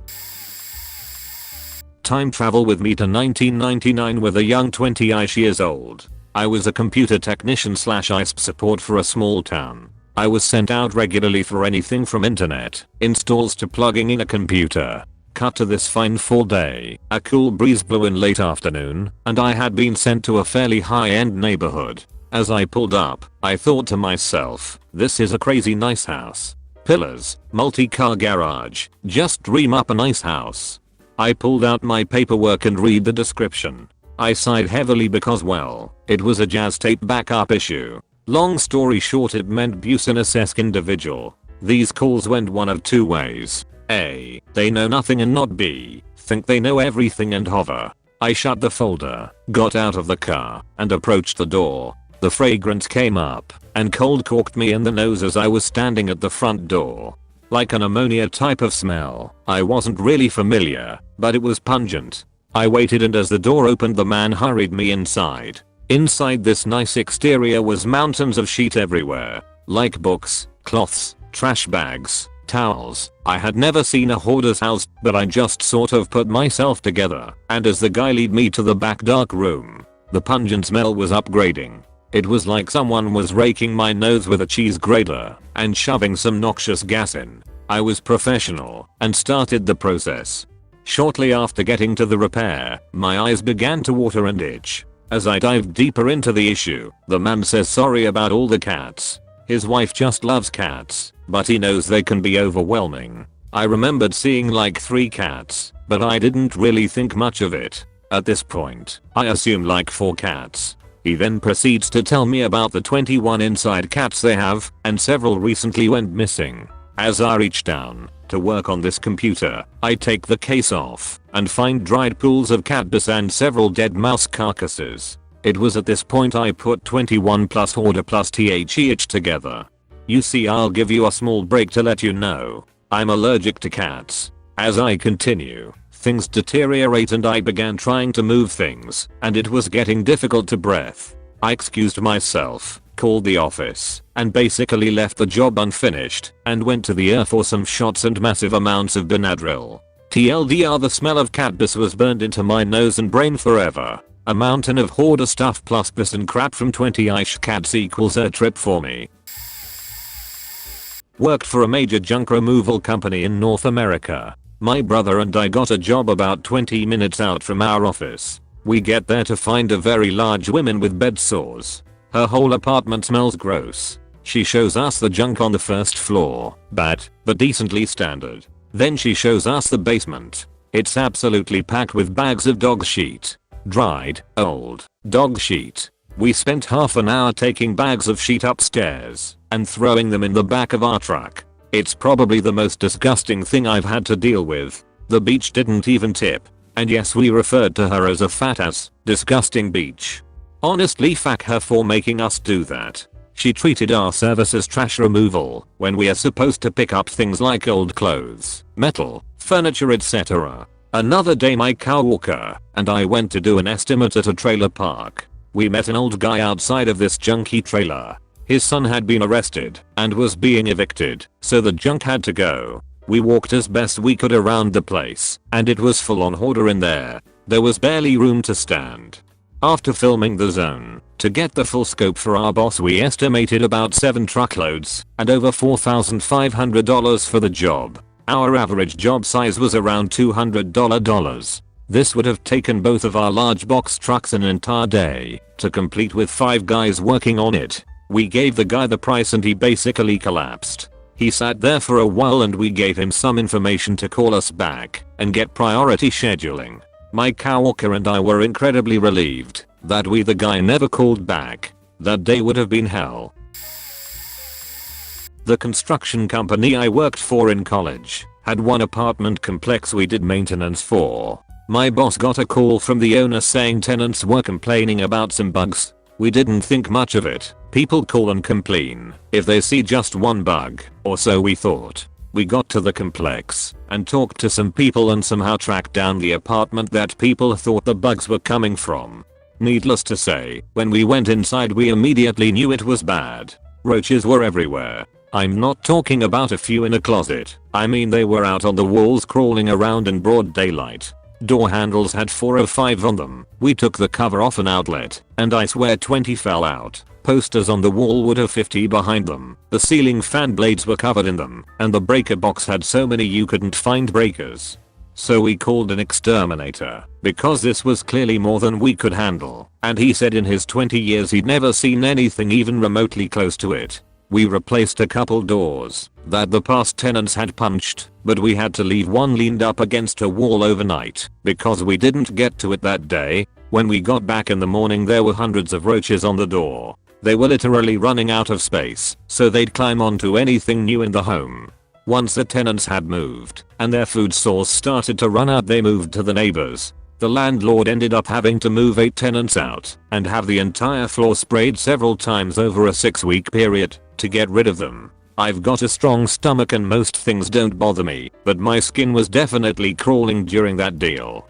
Time travel with me to 1999 with a young 20-ish years old. I was a computer technician / ISP support for a small town. I was sent out regularly for anything from internet installs to plugging in a computer. Cut to this fine fall day, a cool breeze blew in late afternoon, and I had been sent to a fairly high-end neighborhood. As I pulled up, I thought to myself, this is a crazy nice house. Pillars, multi-car garage, just dream up a nice house. I pulled out my paperwork and read the description. I sighed heavily because, it was a jazz tape backup issue. Long story short, it meant Business-esque individual. These calls went one of 2 ways. A. They know nothing, and not B. Think they know everything and hover. I shut the folder, got out of the car, and approached the door. The fragrance came up and cold corked me in the nose as I was standing at the front door. Like an ammonia type of smell. I wasn't really familiar, but it was pungent. I waited, and as the door opened, the man hurried me inside. Inside this nice exterior was mountains of shit everywhere. Like books, cloths, trash bags, towels. I had never seen a hoarder's house, but I just sort of put myself together, and as the guy led me to the back dark room, the pungent smell was upgrading. It was like someone was raking my nose with a cheese grater and shoving some noxious gas in. I was professional and started the process. Shortly after getting to the repair, my eyes began to water and itch. As I dived deeper into the issue, the man says sorry about all the cats. His wife just loves cats, but he knows they can be overwhelming. I remembered seeing like 3 cats, but I didn't really think much of it. At this point, I assumed like 4 cats. He then proceeds to tell me about the 21 inside cats they have, and several recently went missing. As I reach down to work on this computer, I take the case off and find dried pools of cat piss and several dead mouse carcasses. It was at this point I put 21 plus hoarder plus THEH together. You see, I'll give you a small break to let you know. I'm allergic to cats. As I continue, things deteriorate and I began trying to move things, and it was getting difficult to breathe. I excused myself, called the office, and basically left the job unfinished and went to the for some shots and massive amounts of Benadryl. TLDR, the smell of cat piss was burned into my nose and brain forever. A mountain of hoarder stuff plus piss and crap from 20 ish cats equals a trip for me. Worked for a major junk removal company in North America. My brother and I got a job about 20 minutes out from our office. We get there to find a very large woman with bed sores. Her whole apartment smells gross. She shows us the junk on the first floor, bad, but decently standard. Then she shows us the basement. It's absolutely packed with bags of dog sheet. Dried, old, dog sheet. We spent half an hour taking bags of sheet upstairs and throwing them in the back of our truck. It's probably the most disgusting thing I've had to deal with. The beach didn't even tip. And yes, we referred to her as a fat ass, disgusting beach. Honestly, fuck her for making us do that. She treated our service as trash removal when we are supposed to pick up things like old clothes, metal, furniture, etc. Another day my coworker and I went to do an estimate at a trailer park. We met an old guy outside of this junky trailer. His son had been arrested and was being evicted, so the junk had to go. We walked as best we could around the place, and it was full on hoarder in there. There was barely room to stand. After filming the zone, to get the full scope for our boss, we estimated about 7 truckloads and over $4,500 for the job. Our average job size was around $200. This would have taken both of our large box trucks an entire day to complete with 5 guys working on it. We gave the guy the price and he basically collapsed. He sat there for a while and we gave him some information to call us back and get priority scheduling. My coworker and I were incredibly relieved that the guy never called back. That day would have been hell. The construction company I worked for in college had one apartment complex we did maintenance for. My boss got a call from the owner saying tenants were complaining about some bugs. We didn't think much of it. People call and complain if they see just one bug, or so we thought. We got to the complex and talked to some people and somehow tracked down the apartment that people thought the bugs were coming from. Needless to say, when we went inside we immediately knew it was bad. Roaches were everywhere. I'm not talking about a few in a closet. I mean they were out on the walls crawling around in broad daylight. Door handles had 4 or 5 on them. We took the cover off an outlet and I swear 20 fell out. Posters on the wall would have 50 behind them. The ceiling fan blades were covered in them and the breaker box had so many you couldn't find breakers. So we called an exterminator because this was clearly more than we could handle, and he said in his 20 years he'd never seen anything even remotely close to it. We replaced a couple doors that the past tenants had punched, but we had to leave one leaned up against a wall overnight because we didn't get to it that day. When we got back in the morning there were hundreds of roaches on the door. They were literally running out of space, so they'd climb onto anything new in the home. Once the tenants had moved and their food source started to run out, they moved to the neighbors. The landlord ended up having to move 8 tenants out and have the entire floor sprayed several times over a 6-week period to get rid of them. I've got a strong stomach and most things don't bother me, but my skin was definitely crawling during that deal.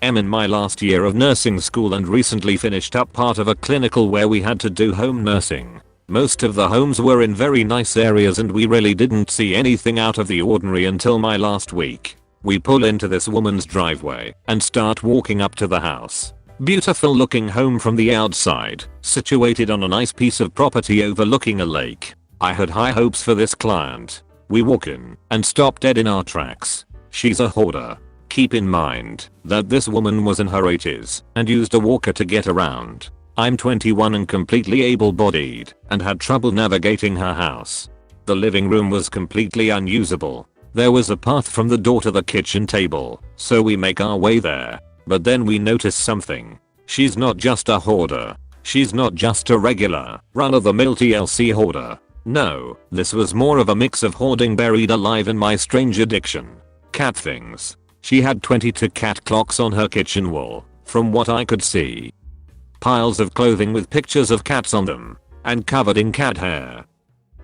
am in my last year of nursing school and recently finished up part of a clinical where we had to do home nursing. Most of the homes were in very nice areas and we really didn't see anything out of the ordinary until my last week. We pull into this woman's driveway and start walking up to the house. Beautiful looking home from the outside, situated on a nice piece of property overlooking a lake. I had high hopes for this client. We walk in and stop dead in our tracks. She's a hoarder. Keep in mind that this woman was in her 80s and used a walker to get around. I'm 21 and completely able-bodied and had trouble navigating her house. The living room was completely unusable. There was a path from the door to the kitchen table, so we make our way there. But then we notice something. She's not just a hoarder. She's not just a regular, run-of-the-mill TLC hoarder. No, this was more of a mix of hoarding buried alive in my strange addiction. Cat things. She had 22 cat clocks on her kitchen wall, from what I could see. Piles of clothing with pictures of cats on them, and covered in cat hair.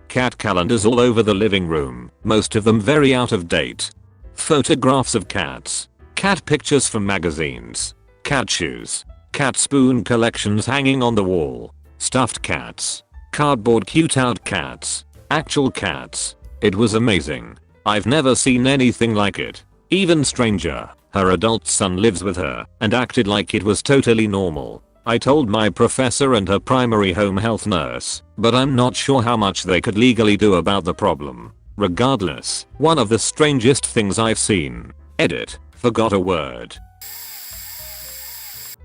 Cat calendars all over the living room, most of them very out of date. Photographs of cats. Cat pictures from magazines. Cat shoes. Cat spoon collections hanging on the wall. Stuffed cats. Cardboard cute-out cats. Actual cats. It was amazing. I've never seen anything like it. Even stranger, her adult son lives with her and acted like it was totally normal. I told my professor and her primary home health nurse, but I'm not sure how much they could legally do about the problem. Regardless, one of the strangest things I've seen. Edit. Forgot a word.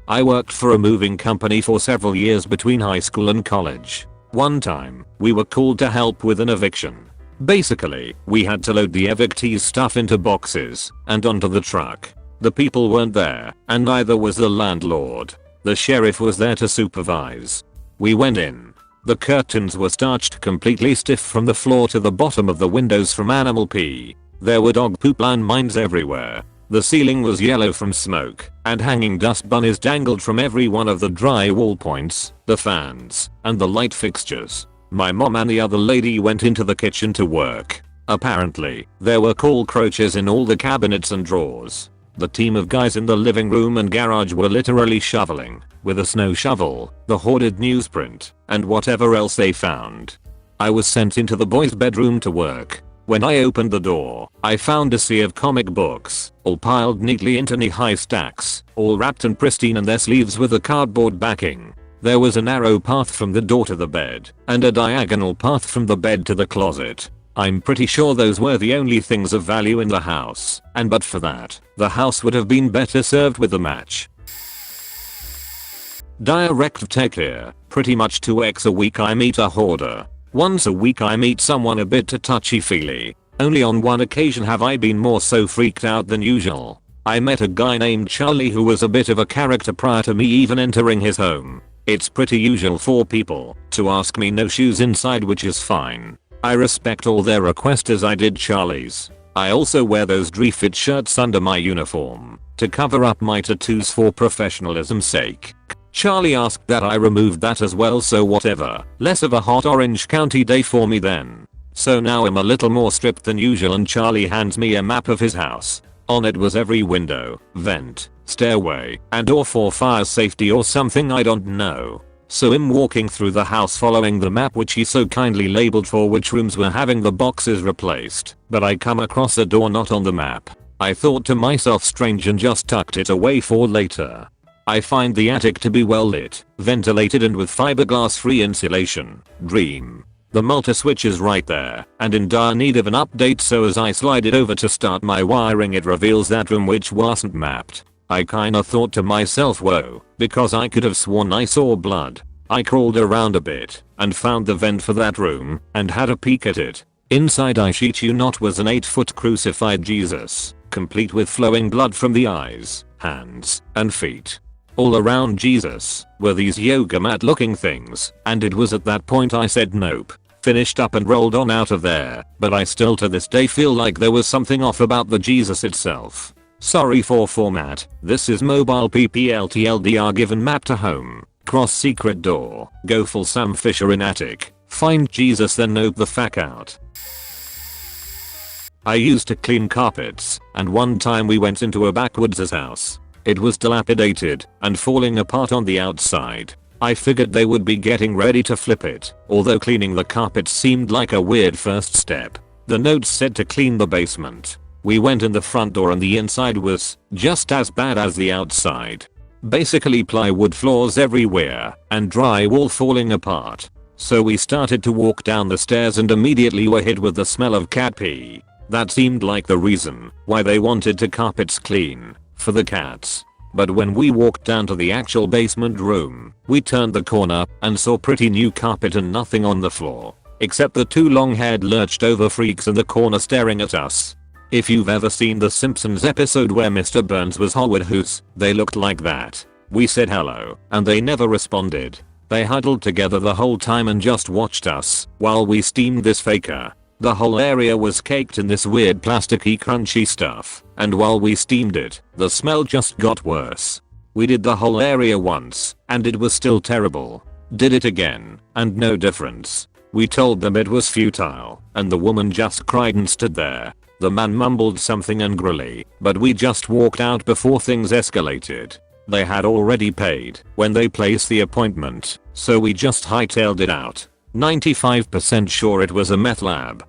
I worked for a moving company for several years between high school and college. One time, we were called to help with an eviction. Basically, we had to load the evictees' stuff into boxes and onto the truck. The people weren't there, and neither was the landlord. The sheriff was there to supervise. We went in. The curtains were starched completely stiff from the floor to the bottom of the windows from animal pee. There were dog poop landmines everywhere. The ceiling was yellow from smoke, and hanging dust bunnies dangled from every one of the dry wall points, the fans, and the light fixtures. My mom and the other lady went into the kitchen to work. Apparently, there were cockroaches in all the cabinets and drawers. The team of guys in the living room and garage were literally shoveling, with a snow shovel, the hoarded newsprint, and whatever else they found. I was sent into the boys' bedroom to work. When I opened the door, I found a sea of comic books, all piled neatly into knee-high stacks, all wrapped and pristine in their sleeves with a cardboard backing. There was a narrow path from the door to the bed, and a diagonal path from the bed to the closet. I'm pretty sure those were the only things of value in the house, and but for that, the house would have been better served with a match. Direct tech here. Pretty much 2x a week I meet a hoarder. Once a week I meet someone a bit touchy-feely. Only on one occasion have I been more so freaked out than usual. I met a guy named Charlie who was a bit of a character prior to me even entering his home. It's pretty usual for people to ask me no shoes inside, which is fine. I respect all their requests as I did Charlie's. I also wear those dre-fit shirts under my uniform to cover up my tattoos for professionalism's sake. Charlie asked that I removed that as well, so whatever. Less of a hot Orange County day for me then. So now I'm a little more stripped than usual and Charlie hands me a map of his house. On it was every window, vent, stairway, and door for fire safety or something, I don't know. So I'm walking through the house following the map which he so kindly labeled for which rooms were having the boxes replaced, but I come across a door not on the map. I thought to myself strange and just tucked it away for later. I find the attic to be well lit, ventilated and with fiberglass free insulation. Dream. The multi-switch is right there and in dire need of an update, so as I slide it over to start my wiring it reveals that room which wasn't mapped. I kinda thought to myself whoa, because I could have sworn I saw blood. I crawled around a bit and found the vent for that room and had a peek at it. Inside, I shit you not, was an 8-foot crucified Jesus, complete with flowing blood from the eyes, hands, and feet. All around Jesus were these yoga mat looking things, and it was at that point I said nope, finished up and rolled on out of there, but I still to this day feel like there was something off about the Jesus itself. Sorry for format, this is mobile PPLTLDR given map to home, cross secret door, go full Sam Fisher in attic, find Jesus then nope the fuck out. I used to clean carpets, and one time we went into a backwoods house. It was dilapidated and falling apart on the outside. I figured they would be getting ready to flip it, although cleaning the carpet seemed like a weird first step. The notes said to clean the basement. We went in the front door and the inside was just as bad as the outside. Basically plywood floors everywhere and drywall falling apart. So we started to walk down the stairs and immediately were hit with the smell of cat pee. That seemed like the reason why they wanted the carpets clean, for the cats. But when we walked down to the actual basement room, we turned the corner and saw pretty new carpet and nothing on the floor, except the two long-haired lurched over freaks in the corner staring at us. If you've ever seen the Simpsons episode where Mr. Burns was Howard Hughes, they looked like that. We said hello, and they never responded. They huddled together the whole time and just watched us while we steamed this faker. The whole area was caked in this weird plasticky crunchy stuff, and while we steamed it, the smell just got worse. We did the whole area once, and it was still terrible. Did it again, and no difference. We told them it was futile, and the woman just cried and stood there. The man mumbled something angrily, but we just walked out before things escalated. They had already paid when they placed the appointment, so we just hightailed it out. 95% sure it was a meth lab.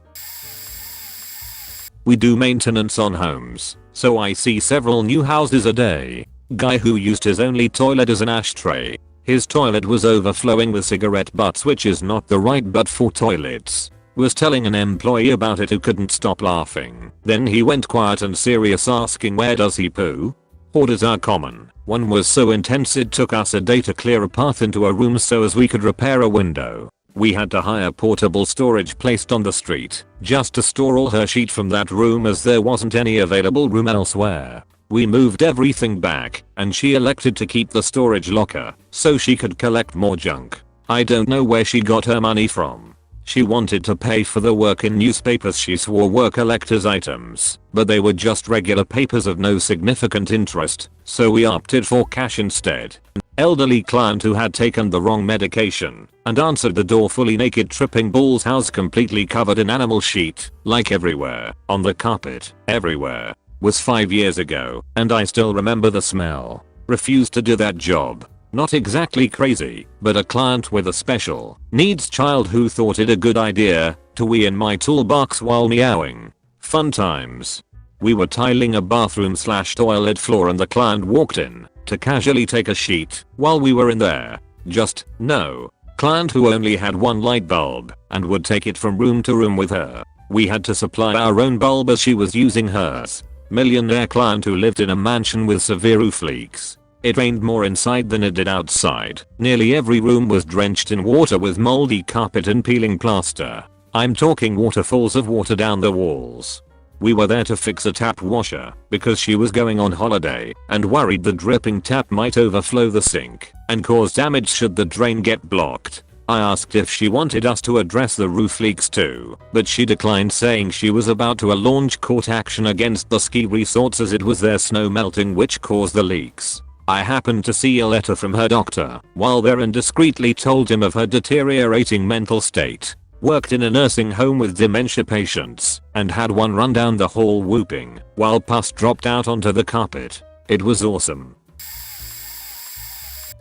We do maintenance on homes, so I see several new houses a day. Guy who used his only toilet as an ashtray. His toilet was overflowing with cigarette butts, which is not the right butt for toilets. Was telling an employee about it who couldn't stop laughing. Then he went quiet and serious, asking where does he poo? Orders are common. One was so intense it took us a day to clear a path into a room so as we could repair a window. We had to hire portable storage placed on the street just to store all her shit from that room as there wasn't any available room elsewhere. We moved everything back and she elected to keep the storage locker so she could collect more junk. I don't know where she got her money from. She wanted to pay for the work in newspapers she swore were collector's items, but they were just regular papers of no significant interest, so we opted for cash instead. An elderly client who had taken the wrong medication and answered the door fully naked, tripping balls, house completely covered in animal sheet, like everywhere, on the carpet, everywhere. Was 5 years ago, and I still remember the smell. Refused to do that job. Not exactly crazy, but a client with a special needs child who thought it a good idea to wee in my toolbox while meowing. Fun times. We were tiling a bathroom/toilet floor and the client walked in to casually take a sheet while we were in there. Just, no. Client who only had one light bulb and would take it from room to room with her. We had to supply our own bulb as she was using hers. Millionaire client who lived in a mansion with severe roof leaks. It rained more inside than it did outside. Nearly every room was drenched in water with moldy carpet and peeling plaster. I'm talking waterfalls of water down the walls. We were there to fix a tap washer because she was going on holiday and worried the dripping tap might overflow the sink and cause damage should the drain get blocked. I asked if she wanted us to address the roof leaks too, but she declined, saying she was about to launch court action against the ski resorts as it was their snow melting which caused the leaks. I happened to see a letter from her doctor while there and discreetly told him of her deteriorating mental state. Worked in a nursing home with dementia patients and had one run down the hall whooping while pus dropped out onto the carpet. It was awesome.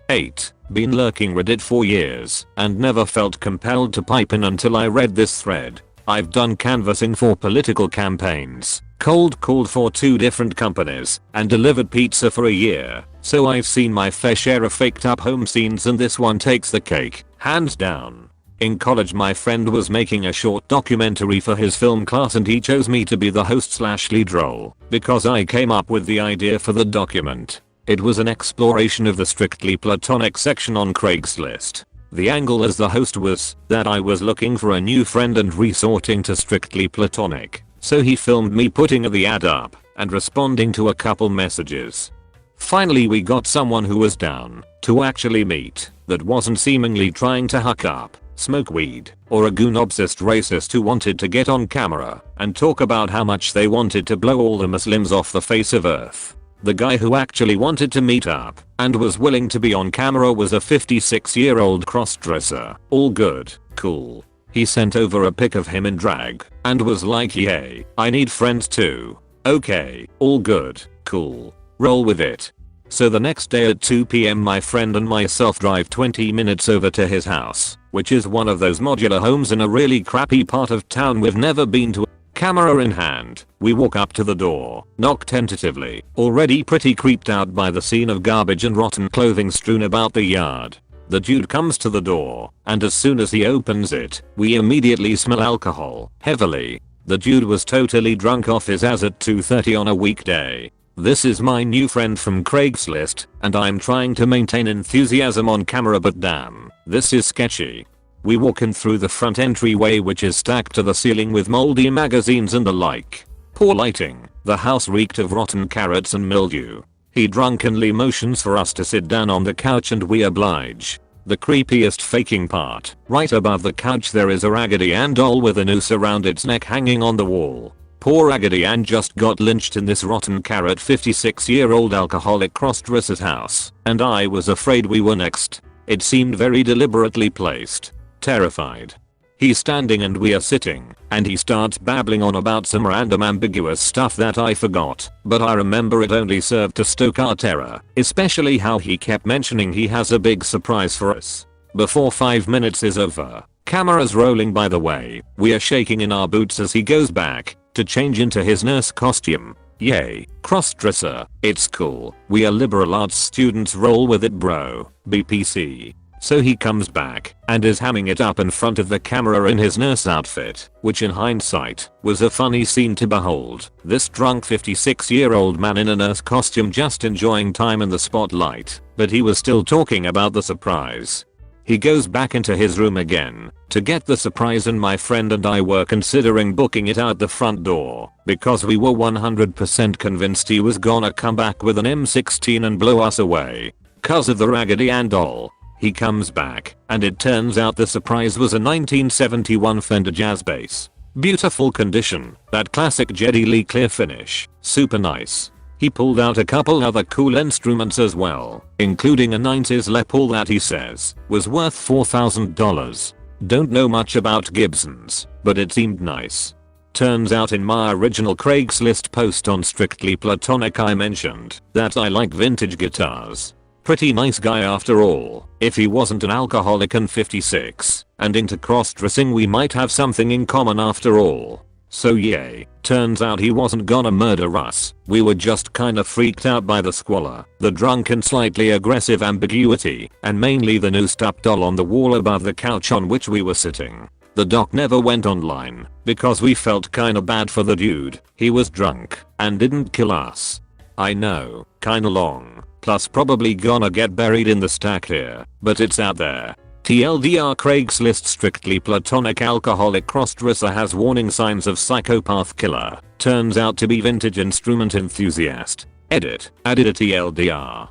8. Been lurking Reddit for years and never felt compelled to pipe in until I read this thread. I've done canvassing for political campaigns, cold called for 2 different companies, and delivered pizza for a year, so I've seen my fair share of faked up home scenes and this one takes the cake, hands down. In college my friend was making a short documentary for his film class and he chose me to be the host/lead role because I came up with the idea for the document. It was an exploration of the strictly platonic section on Craigslist. The angle as the host was that I was looking for a new friend and resorting to strictly platonic, so he filmed me putting the ad up and responding to a couple messages. Finally we got someone who was down to actually meet, that wasn't seemingly trying to hook up, smoke weed, or a goon-obsessed racist who wanted to get on camera and talk about how much they wanted to blow all the Muslims off the face of earth. The guy who actually wanted to meet up and was willing to be on camera was a 56-year-old crossdresser. All good, cool. He sent over a pic of him in drag and was like, yay, I need friends too. Okay, all good, cool. Roll with it. So the next day at 2 p.m. my friend and myself drive 20 minutes over to his house, which is one of those modular homes in a really crappy part of town we've never been to. Camera in hand, we walk up to the door, knock tentatively, already pretty creeped out by the scene of garbage and rotten clothing strewn about the yard. The dude comes to the door, and as soon as he opens it, we immediately smell alcohol, heavily. The dude was totally drunk off his ass at 2:30 on a weekday. This is my new friend from Craigslist, and I'm trying to maintain enthusiasm on camera, but damn, this is sketchy. We walk in through the front entryway, which is stacked to the ceiling with moldy magazines and the like. Poor lighting. The house reeked of rotten carrots and mildew. He drunkenly motions for us to sit down on the couch and we oblige. The creepiest faking part, right above the couch there is a Raggedy Ann doll with a noose around its neck hanging on the wall. Poor Raggedy Ann just got lynched in this rotten carrot 56-year-old alcoholic crossdresser's house, and I was afraid we were next. It seemed very deliberately placed. Terrified. He's standing and we are sitting, and he starts babbling on about some random ambiguous stuff that I forgot, but I remember it only served to stoke our terror, especially how he kept mentioning he has a big surprise for us. Before 5 minutes is over, cameras rolling by the way, we are shaking in our boots as he goes back to change into his nurse costume. Yay, crossdresser, it's cool, we are liberal arts students, roll with it bro, BPC. So he comes back and is hamming it up in front of the camera in his nurse outfit, which in hindsight was a funny scene to behold. This drunk 56-year-old man in a nurse costume just enjoying time in the spotlight, but he was still talking about the surprise. He goes back into his room again to get the surprise, and my friend and I were considering booking it out the front door because we were 100% convinced he was gonna come back with an M16 and blow us away. Cause of the Raggedy Ann doll. He comes back, and it turns out the surprise was a 1971 Fender jazz bass. Beautiful condition, that classic Geddy Lee clear finish, super nice. He pulled out a couple other cool instruments as well, including a 90s Les Paul that he says was worth $4,000. Don't know much about Gibsons, but it seemed nice. Turns out in my original Craigslist post on Strictly Platonic I mentioned that I like vintage guitars. Pretty nice guy after all. If he wasn't an alcoholic and 56 and into cross-dressing, we might have something in common after all. So yay, turns out he wasn't gonna murder us. We were just kinda freaked out by the squalor, the drunk and slightly aggressive ambiguity, and mainly the noosed up doll on the wall above the couch on which we were sitting. The doc never went online because we felt kinda bad for the dude. He was drunk and didn't kill us. I know, kinda long. Plus probably gonna get buried in the stack here, but it's out there. TLDR, Craigslist Strictly Platonic alcoholic crossdresser has warning signs of psychopath killer. Turns out to be vintage instrument enthusiast. Edit. Added a TLDR.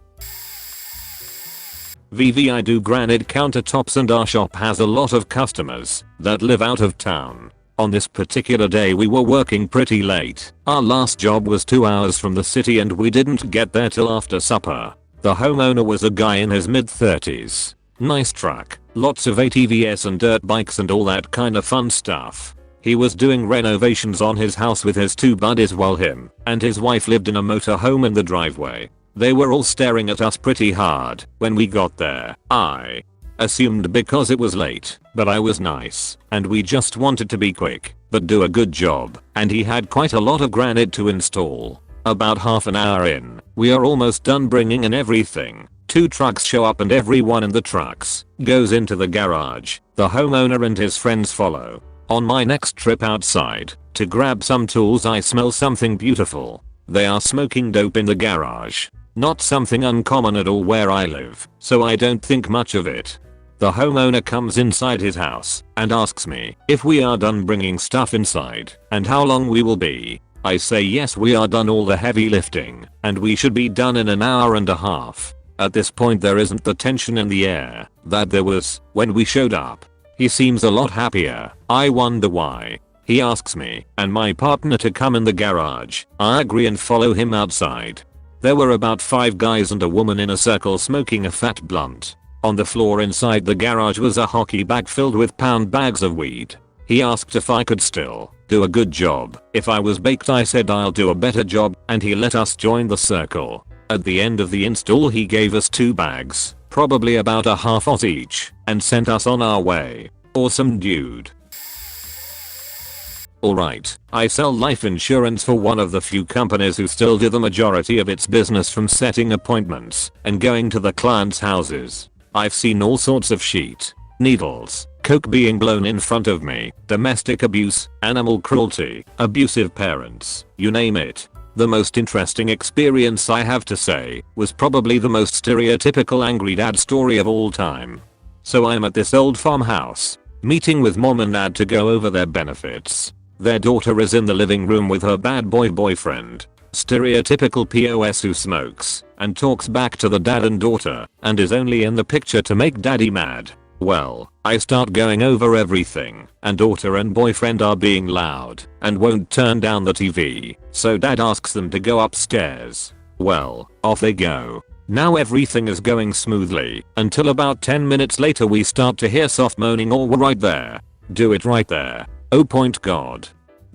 I do granite countertops and our shop has a lot of customers that live out of town. On this particular day we were working pretty late. Our last job was 2 hours from the city and we didn't get there till after supper. The homeowner was a guy in his mid-30s. Nice truck, lots of ATVs and dirt bikes and all that kind of fun stuff. He was doing renovations on his house with his two buddies while him and his wife lived in a motorhome in the driveway. They were all staring at us pretty hard when we got there. I assumed because it was late, but I was nice, and we just wanted to be quick, but do a good job, and he had quite a lot of granite to install. About half an hour in, we are almost done bringing in everything. 2 trucks show up and everyone in the trucks goes into the garage. The homeowner and his friends follow. On my next trip outside to grab some tools I smell something beautiful. They are smoking dope in the garage. Not something uncommon at all where I live, so I don't think much of it. The homeowner comes inside his house and asks me if we are done bringing stuff inside and how long we will be. I say yes, we are done all the heavy lifting and we should be done in an hour and a half. At this point there isn't the tension in the air that there was when we showed up. He seems a lot happier. I wonder why. He asks me and my partner to come in the garage. I agree and follow him outside. There were about 5 guys and a woman in a circle smoking a fat blunt. On the floor inside the garage was a hockey bag filled with pound bags of weed. He asked if I could still do a good job. If I was baked I said I'll do a better job, and he let us join the circle. At the end of the install he gave us 2 bags, probably about a half Oz each, and sent us on our way. Awesome dude. Alright, I sell life insurance for one of the few companies who still do the majority of its business from setting appointments and going to the clients' houses. I've seen all sorts of shit, needles, coke being blown in front of me, domestic abuse, animal cruelty, abusive parents, you name it. The most interesting experience I have to say was probably the most stereotypical angry dad story of all time. So I'm at this old farmhouse, meeting with mom and dad to go over their benefits. Their daughter is in the living room with her bad boy boyfriend, stereotypical POS who smokes and talks back to the dad and daughter and is only in the picture to make daddy mad. Well, I start going over everything and daughter and boyfriend are being loud and won't turn down the TV, so dad asks them to go upstairs. Well, off they go. Now everything is going smoothly until about 10 minutes later we start to hear soft moaning all right there. Do it right there. Oh point god.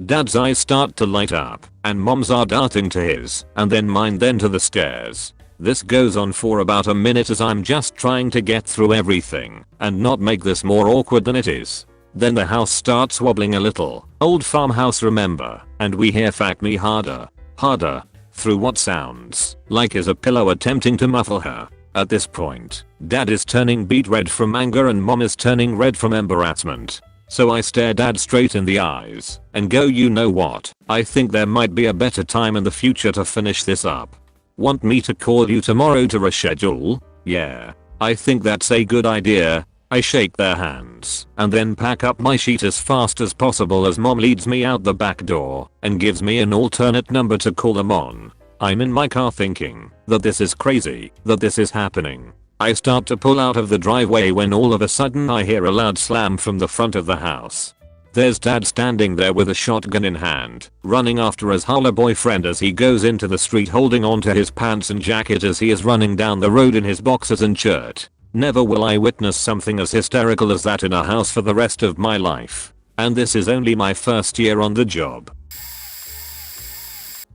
Dad's eyes start to light up and mom's are darting to his and then mine then to the stairs. This goes on for about a minute as I'm just trying to get through everything and not make this more awkward than it is. Then the house starts wobbling a little. Old farmhouse remember, and we hear fuck me harder, harder, through what sounds like is a pillow attempting to muffle her. At this point, dad is turning beet red from anger and mom is turning red from embarrassment. So I stare dad straight in the eyes and go, you know what, I think there might be a better time in the future to finish this up. Want me to call you tomorrow to reschedule? Yeah, I think that's a good idea. I shake their hands and then pack up my sheet as fast as possible as mom leads me out the back door and gives me an alternate number to call them on. I'm in my car thinking that this is crazy, that this is happening. I start to pull out of the driveway when all of a sudden I hear a loud slam from the front of the house. There's dad standing there with a shotgun in hand, running after his holler boyfriend as he goes into the street holding onto his pants and jacket as he is running down the road in his boxers and shirt. Never will I witness something as hysterical as that in a house for the rest of my life. And this is only my first year on the job.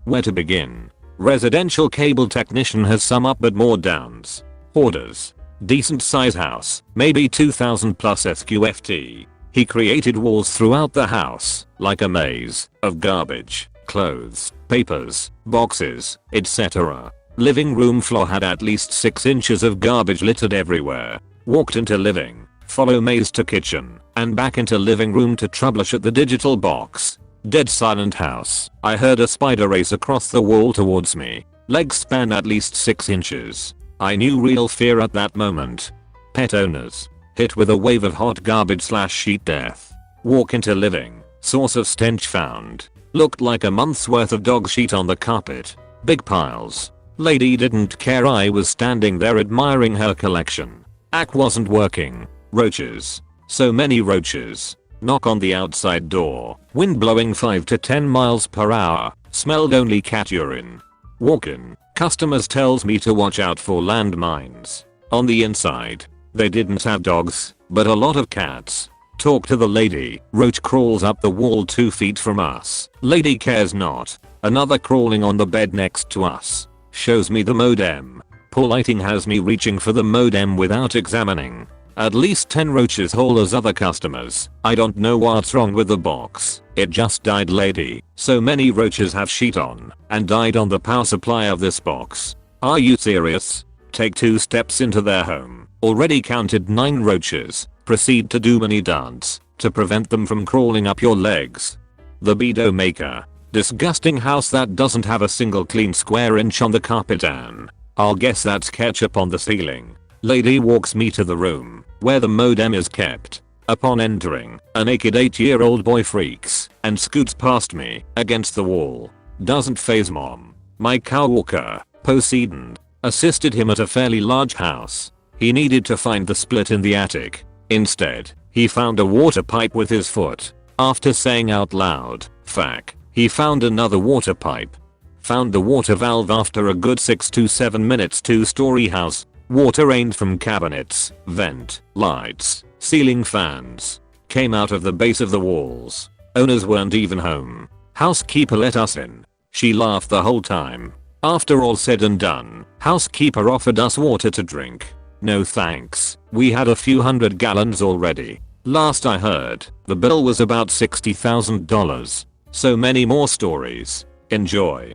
Where to begin? Residential cable technician has some up but more downs. Orders. Decent size house, maybe 2000 plus SQFT. He created walls throughout the house, like a maze, of garbage, clothes, papers, boxes, etc. Living room floor had at least 6 inches of garbage littered everywhere. Walked into living, follow maze to kitchen, and back into living room to troubleshoot the digital box. Dead silent house. I heard a spider race across the wall towards me. Legs span at least 6 inches. I knew real fear at that moment. Pet owners. Hit with a wave of hot garbage / sheet death. Walk into living. Source of stench found. Looked like a month's worth of dog sheet on the carpet. Big piles. Lady didn't care, I was standing there admiring her collection. Ack wasn't working. Roaches. So many roaches. Knock on the outside door. Wind blowing 5 to 10 miles per hour. Smelled only cat urine. Walk in. Customers tells me to watch out for landmines. On the inside. They didn't have dogs, but a lot of cats. Talk to the lady. Roach crawls up the wall 2 feet from us. Lady cares not. Another crawling on the bed next to us. Shows me the modem. Poor lighting has me reaching for the modem without examining. At least 10 roaches whole as other customers. I don't know what's wrong with the box. It just died, lady. So many roaches have sheet on and died on the power supply of this box. Are you serious? Take 2 steps into their home. Already counted 9 roaches. Proceed to do mini dance to prevent them from crawling up your legs. The Bedo maker. Disgusting house that doesn't have a single clean square inch on the carpet, and I'll guess that's ketchup on the ceiling. Lady walks me to the room where the modem is kept. Upon entering, a naked 8-year-old boy freaks and scoots past me against the wall. Doesn't faze mom. My co-worker, Poseidon, assisted him at a fairly large house. He needed to find the split in the attic. Instead, he found a water pipe with his foot. After saying out loud, "Fuck," he found another water pipe. Found the water valve after a good 6 to 7 minutes. 2-story house. Water rained from cabinets, vent, lights, ceiling fans. Came out of the base of the walls. Owners weren't even home. Housekeeper let us in. She laughed the whole time. After all said and done, housekeeper offered us water to drink. No thanks, we had a few hundred gallons already. Last I heard, the bill was about $60,000. So many more stories. Enjoy.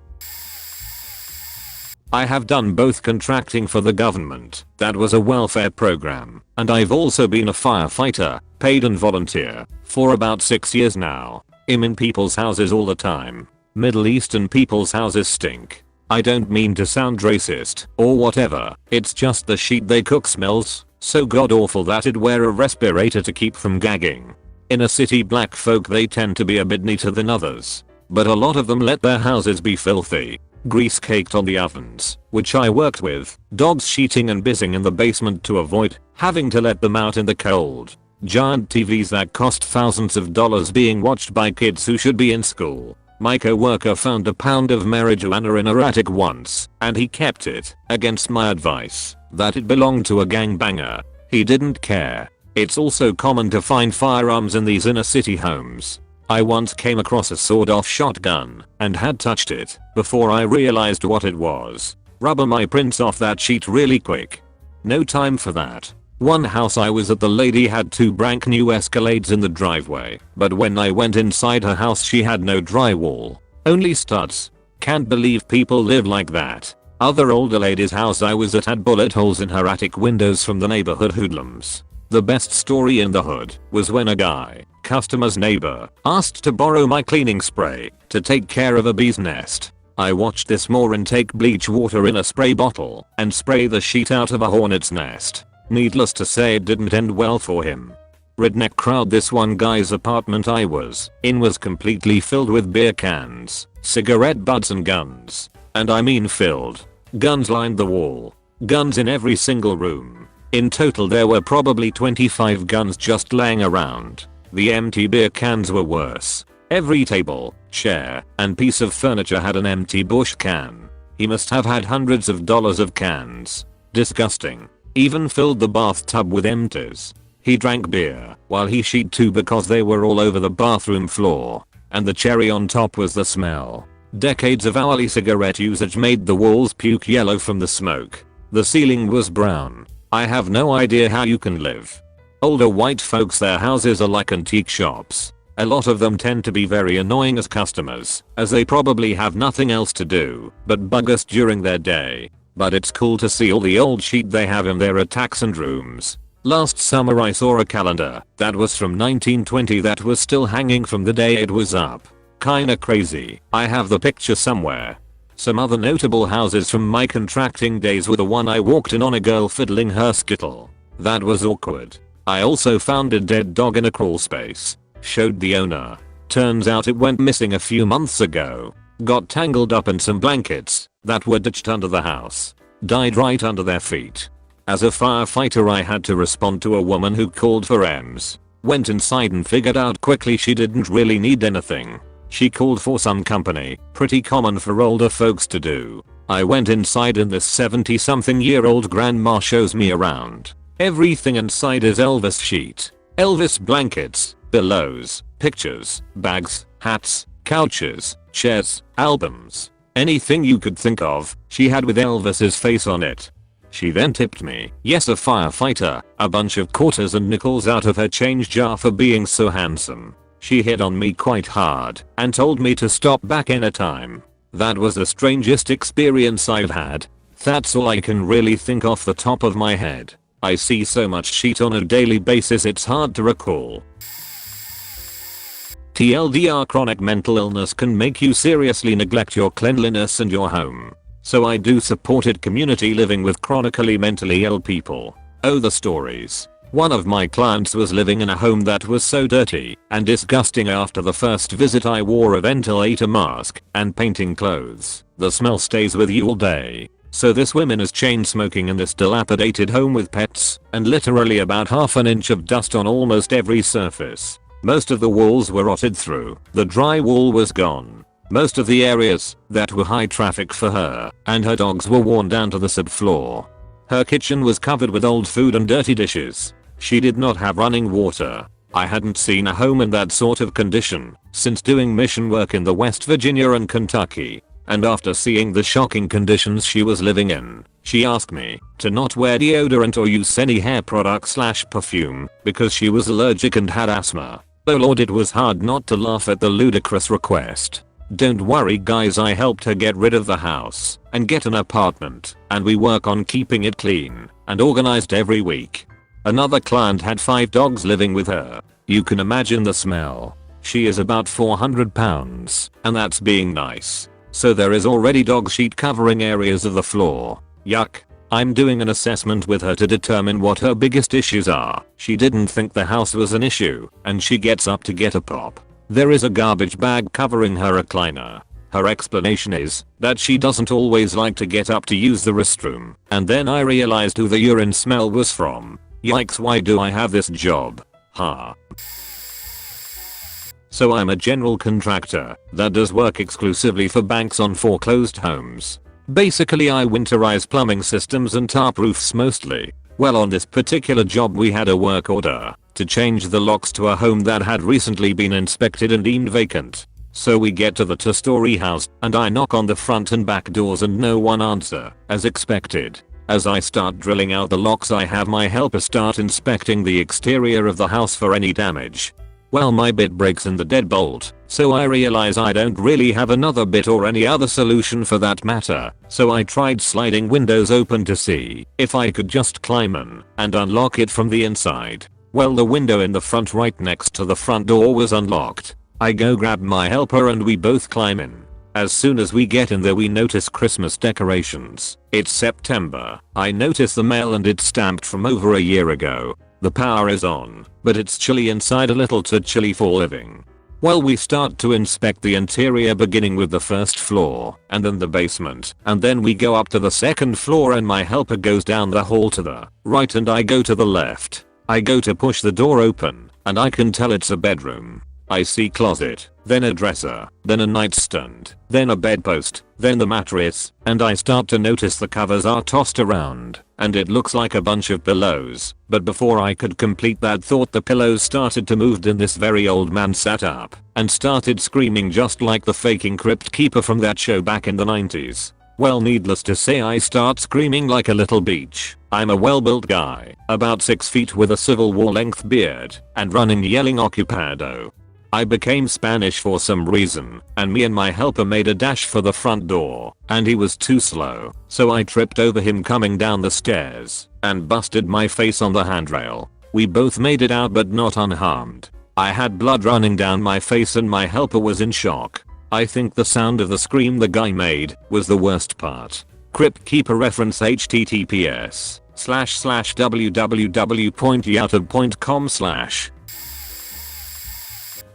I have done both contracting for the government, that was a welfare program, and I've also been a firefighter, paid and volunteer, for about 6 years now. I'm in people's houses all the time. Middle Eastern people's houses stink. I don't mean to sound racist or whatever, it's just the sheet they cook smells so god awful that I'd wear a respirator to keep from gagging. Inner city black folk, they tend to be a bit neater than others, but a lot of them let their houses be filthy. Grease caked on the ovens, which I worked with, dogs sheeting and bissing in the basement to avoid having to let them out in the cold. Giant TVs that cost thousands of dollars being watched by kids who should be in school. My co-worker found a pound of marijuana in her attic once, and he kept it, against my advice, that it belonged to a gangbanger. He didn't care. It's also common to find firearms in these inner city homes. I once came across a sawed-off shotgun, and had touched it, before I realized what it was. Rubber my prints off that sheet really quick. No time for that. One house I was at, the lady had 2 brand new Escalades in the driveway, but when I went inside her house she had no drywall, only studs. Can't believe people live like that. Other older lady's house I was at had bullet holes in her attic windows from the neighborhood hoodlums. The best story in the hood was when a guy, customer's neighbor, asked to borrow my cleaning spray to take care of a bee's nest. I watched this moron take bleach water in a spray bottle and spray the sheet out of a hornet's nest. Needless to say, it didn't end well for him. Redneck crowd. This one guy's apartment I was in was completely filled with beer cans, cigarette butts and guns. And I mean filled. Guns lined the wall. Guns in every single room. In total there were probably 25 guns just laying around. The empty beer cans were worse. Every table, chair, and piece of furniture had an empty bush can. He must have had hundreds of dollars of cans. Disgusting. Even filled the bathtub with empties. He drank beer while he sheet too because they were all over the bathroom floor. And the cherry on top was the smell. Decades of hourly cigarette usage made the walls puke yellow from the smoke. The ceiling was brown. I have no idea how you can live. Older white folks, their houses are like antique shops. A lot of them tend to be very annoying as customers, as they probably have nothing else to do but bug us during their day. But it's cool to see all the old shit they have in their attics and rooms. Last summer I saw a calendar that was from 1920 that was still hanging from the day it was up. Kinda crazy. I have the picture somewhere. Some other notable houses from my contracting days were the one I walked in on, a girl fiddling her skittle. That was awkward. I also found a dead dog in a crawl space. Showed the owner. Turns out it went missing a few months ago. Got tangled up in some blankets that were ditched under the house. Died right under their feet. As a firefighter I had to respond to a woman who called for EMS. Went inside and figured out quickly she didn't really need anything. She called for some company, pretty common for older folks to do. I went inside and this 70-something-year-old grandma shows me around. Everything inside is Elvis sheet, Elvis blankets, pillows, pictures, bags, hats, couches, chairs, albums. Anything you could think of, she had with Elvis's face on it. She then tipped me, yes a firefighter, a bunch of quarters and nickels out of her change jar for being so handsome. She hit on me quite hard and told me to stop back anytime. That was the strangest experience I've had. That's all I can really think off the top of my head. I see so much shit on a daily basis it's hard to recall. TLDR, chronic mental illness can make you seriously neglect your cleanliness and your home. So I do supported community living with chronically mentally ill people. Oh, the stories. One of my clients was living in a home that was so dirty and disgusting. After the first visit I wore a ventilator mask and painting clothes. The smell stays with you all day. So this woman is chain smoking in this dilapidated home with pets and literally about half an inch of dust on almost every surface. Most of the walls were rotted through. The drywall was gone. Most of the areas that were high traffic for her and her dogs were worn down to the subfloor. Her kitchen was covered with old food and dirty dishes. She did not have running water. I hadn't seen a home in that sort of condition since doing mission work in the West Virginia and Kentucky. and after seeing the shocking conditions she was living in, she asked me to not wear deodorant or use any hair product/perfume because she was allergic and had asthma. Oh lord, it was hard not to laugh at the ludicrous request. Don't worry guys, I helped her get rid of the house and get an apartment, and we work on keeping it clean and organized every week. Another client had 5 dogs living with her. You can imagine the smell. She is about 400 pounds, and that's being nice. So there is already dog sheet covering areas of the floor. Yuck. I'm doing an assessment with her to determine what her biggest issues are. She didn't think the house was an issue, and she gets up to get a pop. There is a garbage bag covering her recliner. Her explanation is that she doesn't always like to get up to use the restroom, and then I realized who the urine smell was from. Yikes, why do I have this job? Ha. So I'm a general contractor that does work exclusively for banks on foreclosed homes. Basically I winterize plumbing systems and tarp roofs mostly. Well, on this particular job we had a work order to change the locks to a home that had recently been inspected and deemed vacant. So we get to the 2-story house and I knock on the front and back doors and no one answer, as expected. As I start drilling out the locks, I have my helper start inspecting the exterior of the house for any damage. Well, my bit breaks in the deadbolt, so I realize I don't really have another bit or any other solution for that matter, so I tried sliding windows open to see if I could just climb in and unlock it from the inside. Well, the window in the front right next to the front door was unlocked. I go grab my helper and we both climb in. As soon as we get in there we notice Christmas decorations. It's September. I notice the mail and it's stamped from over a year ago. The power is on, but it's chilly inside, a little too chilly for living. Well, we start to inspect the interior beginning with the first floor and then the basement, and then we go up to the second floor and my helper goes down the hall to the right and I go to the left. I go to push the door open and I can tell it's a bedroom. I see closet, then a dresser, then a nightstand, then a bedpost, then the mattress, and I start to notice the covers are tossed around, and it looks like a bunch of pillows. But before I could complete that thought, the pillows started to move and this very old man sat up and started screaming just like the faking crypt keeper from that show back in the 90s. Well, needless to say, I start screaming like a little beach. I'm a well-built guy, about 6 feet with a Civil War length beard, and running yelling occupado. I became Spanish for some reason, and me and my helper made a dash for the front door, and he was too slow, so I tripped over him coming down the stairs, and busted my face on the handrail. We both made it out but not unharmed. I had blood running down my face and my helper was in shock. I think the sound of the scream the guy made was the worst part. Crypt Keeper reference https://www.youtube.com/.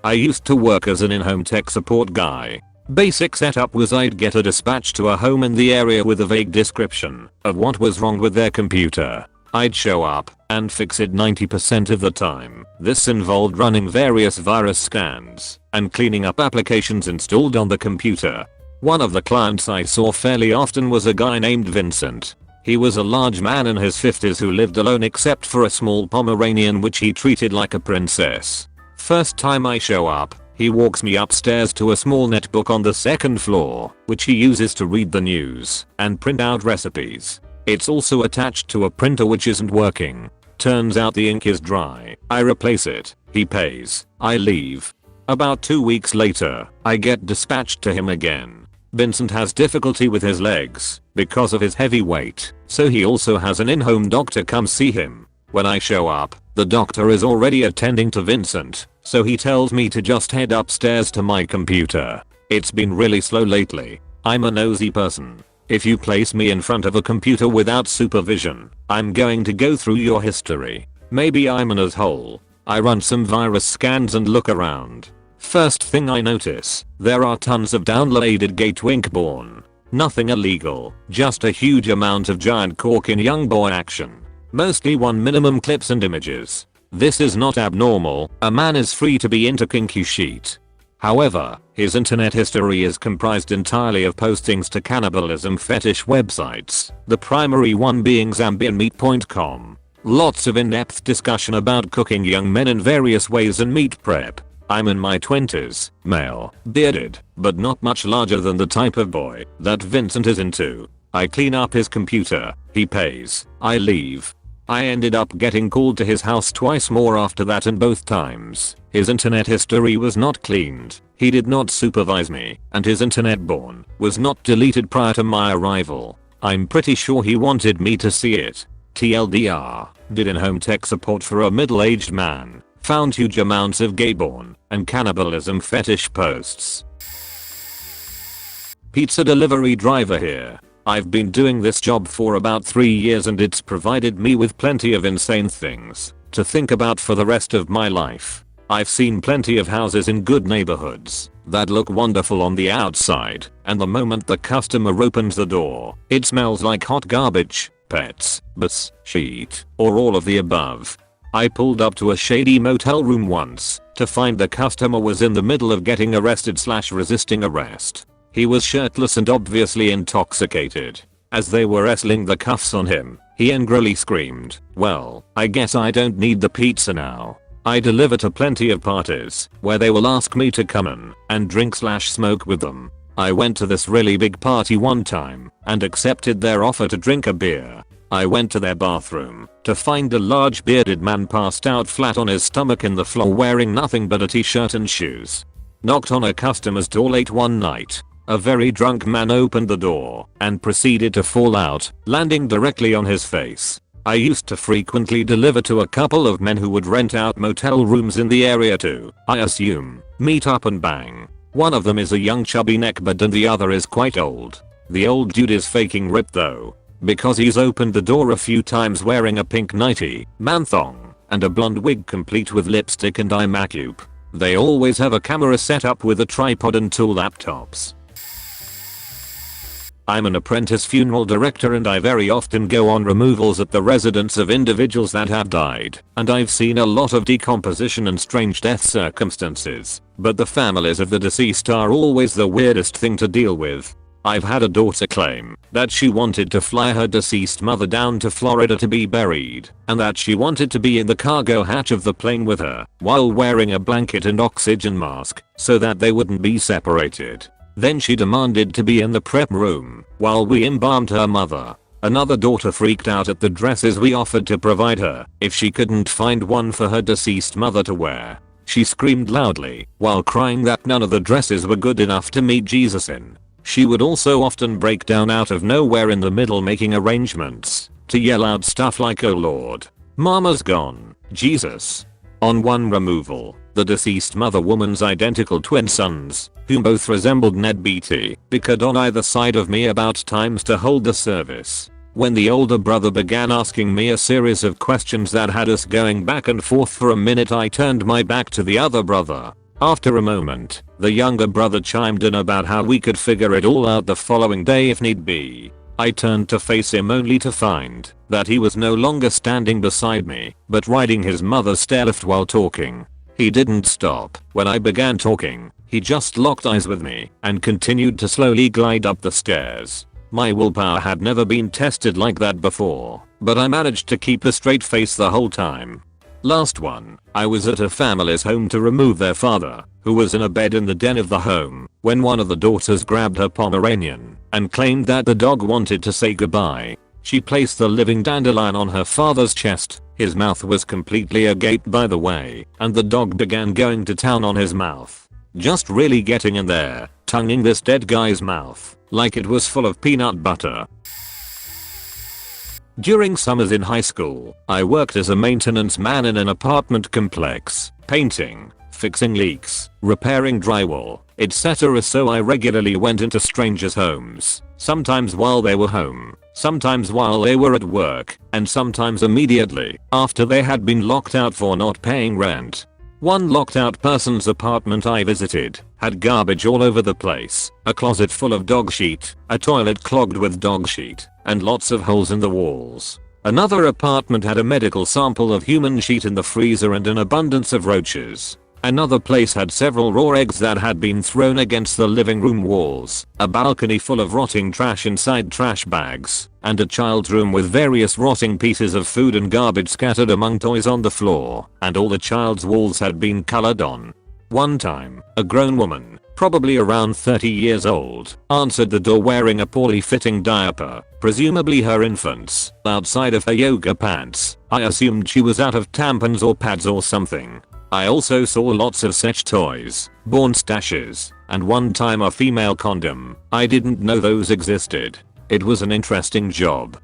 I used to work as an in-home tech support guy. Basic setup was I'd get a dispatch to a home in the area with a vague description of what was wrong with their computer. I'd show up and fix it 90% of the time. This involved running various virus scans and cleaning up applications installed on the computer. One of the clients I saw fairly often was a guy named Vincent. He was a large man in his 50s who lived alone except for a small Pomeranian which he treated like a princess. First time I show up, he walks me upstairs to a small netbook on the second floor, which he uses to read the news and print out recipes. It's also attached to a printer which isn't working. Turns out the ink is dry. I replace it. He pays. I leave. About 2 weeks later, I get dispatched to him again. Vincent has difficulty with his legs because of his heavy weight, so he also has an in-home doctor come see him. When I show up, the doctor is already attending to Vincent, so he tells me to just head upstairs to my computer. It's been really slow lately. I'm a nosy person. If you place me in front of a computer without supervision, I'm going to go through your history. Maybe I'm an asshole. I run some virus scans and look around. First thing I notice, there are tons of downloaded gay twink porn. Nothing illegal, just a huge amount of giant cork in young boy action. Mostly one minimum clips and images. This is not abnormal, a man is free to be into kinky shit. However, his internet history is comprised entirely of postings to cannibalism fetish websites, the primary one being zambianmeat.com. Lots of in-depth discussion about cooking young men in various ways and meat prep. I'm in my 20s, male, bearded, but not much larger than the type of boy that Vincent is into. I clean up his computer, he pays, I leave. I ended up getting called to his house twice more after that, and both times, his internet history was not cleaned, he did not supervise me, and his internet born was not deleted prior to my arrival. I'm pretty sure he wanted me to see it. TLDR, did in-home tech support for a middle-aged man, found huge amounts of gay porn and cannibalism fetish posts. Pizza delivery driver here. I've been doing this job for about 3 years and it's provided me with plenty of insane things to think about for the rest of my life. I've seen plenty of houses in good neighborhoods that look wonderful on the outside, and the moment the customer opens the door, it smells like hot garbage, pets, bus, shit, or all of the above. I pulled up to a shady motel room once to find the customer was in the middle of getting arrested/resisting arrest. He was shirtless and obviously intoxicated. As they were wrestling the cuffs on him, he angrily screamed, "Well, I guess I don't need the pizza now." I deliver to plenty of parties where they will ask me to come in and drink/smoke with them. I went to this really big party one time and accepted their offer to drink a beer. I went to their bathroom to find a large bearded man passed out flat on his stomach in the floor wearing nothing but a t-shirt and shoes. Knocked on a customer's door late one night. A very drunk man opened the door and proceeded to fall out, landing directly on his face. I used to frequently deliver to a couple of men who would rent out motel rooms in the area to, I assume, meet up and bang. One of them is a young chubby neckbeard and the other is quite old. The old dude is faking ripped though, because he's opened the door a few times wearing a pink nightie, man thong, and a blonde wig complete with lipstick and eye makeup. They always have a camera set up with a tripod and 2 laptops. I'm an apprentice funeral director and I very often go on removals at the residence of individuals that have died, and I've seen a lot of decomposition and strange death circumstances, but the families of the deceased are always the weirdest thing to deal with. I've had a daughter claim that she wanted to fly her deceased mother down to Florida to be buried, and that she wanted to be in the cargo hatch of the plane with her, while wearing a blanket and oxygen mask, so that they wouldn't be separated. Then she demanded to be in the prep room while we embalmed her mother. Another daughter freaked out at the dresses we offered to provide her if she couldn't find one for her deceased mother to wear. She screamed loudly while crying that none of the dresses were good enough to meet Jesus in. She would also often break down out of nowhere in the middle making arrangements to yell out stuff like, "Oh Lord, Mama's gone, Jesus." On one removal, the deceased mother woman's identical twin sons, whom both resembled Ned Beatty, bickered on either side of me about times to hold the service. When the older brother began asking me a series of questions that had us going back and forth for a minute, I turned my back to the other brother. After a moment, the younger brother chimed in about how we could figure it all out the following day if need be. I turned to face him only to find that he was no longer standing beside me, but riding his mother's stairlift while talking. He didn't stop when I began talking, he just locked eyes with me and continued to slowly glide up the stairs. My willpower had never been tested like that before, but I managed to keep a straight face the whole time. Last one, I was at a family's home to remove their father, who was in a bed in the den of the home, when one of the daughters grabbed her Pomeranian and claimed that the dog wanted to say goodbye. She placed the living dandelion on her father's chest. His mouth was completely agape by the way, and the dog began going to town on his mouth. Just really getting in there, tonguing this dead guy's mouth like it was full of peanut butter. During summers in high school, I worked as a maintenance man in an apartment complex, painting, fixing leaks, repairing drywall, etc. So I regularly went into strangers' homes, sometimes while they were home, sometimes while they were at work, and sometimes immediately after they had been locked out for not paying rent. One locked out person's apartment I visited had garbage all over the place, a closet full of dog shit, a toilet clogged with dog shit, and lots of holes in the walls. Another apartment had a medical sample of human shit in the freezer and an abundance of roaches. Another place had several raw eggs that had been thrown against the living room walls, a balcony full of rotting trash inside trash bags, and a child's room with various rotting pieces of food and garbage scattered among toys on the floor, and all the child's walls had been colored on. One time, a grown woman, probably around 30 years old, answered the door wearing a poorly fitting diaper, presumably her infant's, outside of her yoga pants. I assumed she was out of tampons or pads or something. I also saw lots of sex toys, porn stashes, and one time a female condom. I didn't know those existed. It was an interesting job.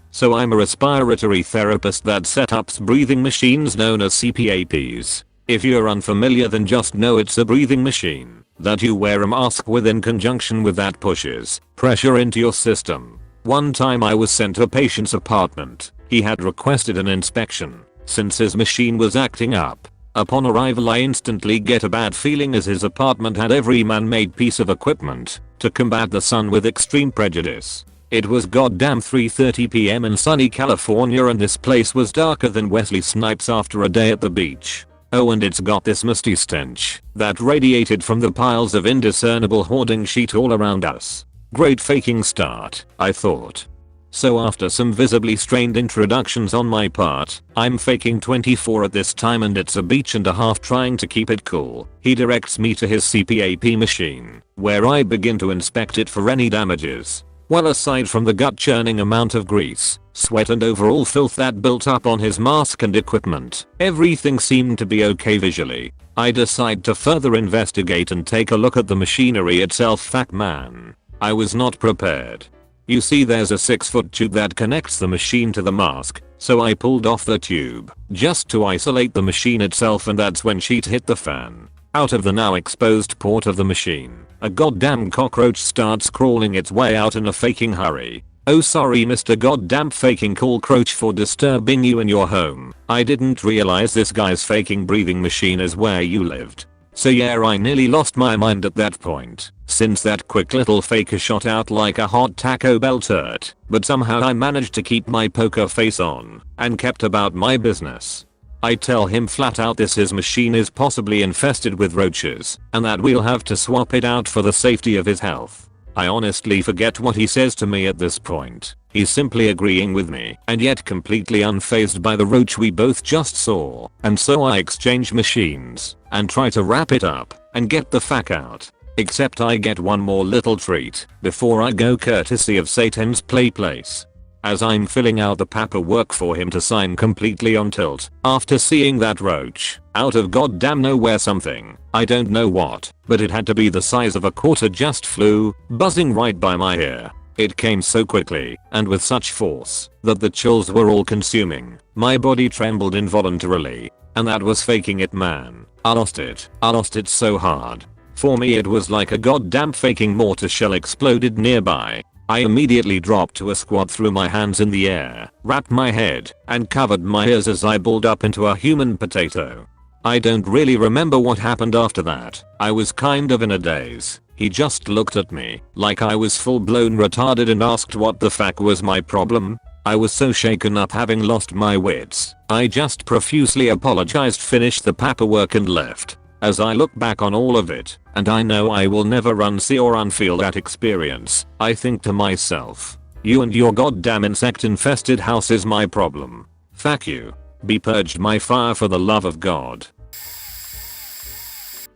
So I'm a respiratory therapist that set up breathing machines known as CPAPs. If you're unfamiliar, then just know it's a breathing machine that you wear a mask with in conjunction with that pushes pressure into your system. One time I was sent to a patient's apartment. He had requested an inspection since his machine was acting up. Upon arrival I instantly get a bad feeling as his apartment had every man-made piece of equipment to combat the sun with extreme prejudice. It was goddamn 3:30 PM in sunny California and this place was darker than Wesley Snipes after a day at the beach. Oh, and it's got this musty stench that radiated from the piles of indiscernible hoarding sheet all around us. Great faking start, I thought. So after some visibly strained introductions on my part, I'm faking 24 at this time and it's a beach and a half trying to keep it cool. He directs me to his CPAP machine, where I begin to inspect it for any damages. Well, aside from the gut-churning amount of grease, sweat and overall filth that built up on his mask and equipment, everything seemed to be okay visually. I decide to further investigate and take a look at the machinery itself. Fuck man, I was not prepared. You see, there's a 6-foot tube that connects the machine to the mask, so I pulled off the tube just to isolate the machine itself, and that's when shit hit the fan. Out of the now exposed port of the machine, a goddamn cockroach starts crawling its way out in a faking hurry. Oh, sorry Mr. Goddamn faking cockroach for disturbing you in your home. I didn't realize this guy's faking breathing machine is where you lived. So yeah, I nearly lost my mind at that point, since that quick little faker shot out like a hot Taco Bell turret, but somehow I managed to keep my poker face on and kept about my business. I tell him flat out his machine is possibly infested with roaches and that we'll have to swap it out for the safety of his health. I honestly forget what he says to me at this point. He's simply agreeing with me and yet completely unfazed by the roach we both just saw, and so I exchange machines and try to wrap it up and get the fuck out. Except I get one more little treat before I go, courtesy of Satan's place. As I'm filling out the paperwork for him to sign completely on tilt after seeing that roach, out of goddamn nowhere something, I don't know what, but it had to be the size of a quarter, just flew, buzzing right by my ear. It came so quickly and with such force that the chills were all consuming. My body trembled involuntarily, and that was faking it, man. I lost it so hard. For me it was like a goddamn faking mortar shell exploded nearby. I immediately dropped to a squat, threw my hands in the air, wrapped my head, and covered my ears as I balled up into a human potato. I don't really remember what happened after that. I was kind of in a daze. He just looked at me like I was full blown retarded and asked what the fuck was my problem. I was so shaken up, having lost my wits, I just profusely apologized, finished the paperwork and left. As I look back on all of it, and I know I will never unsee or unfeel that experience, I think to myself, you and your goddamn insect infested house is my problem. Fuck you. Be purged by fire for the love of God.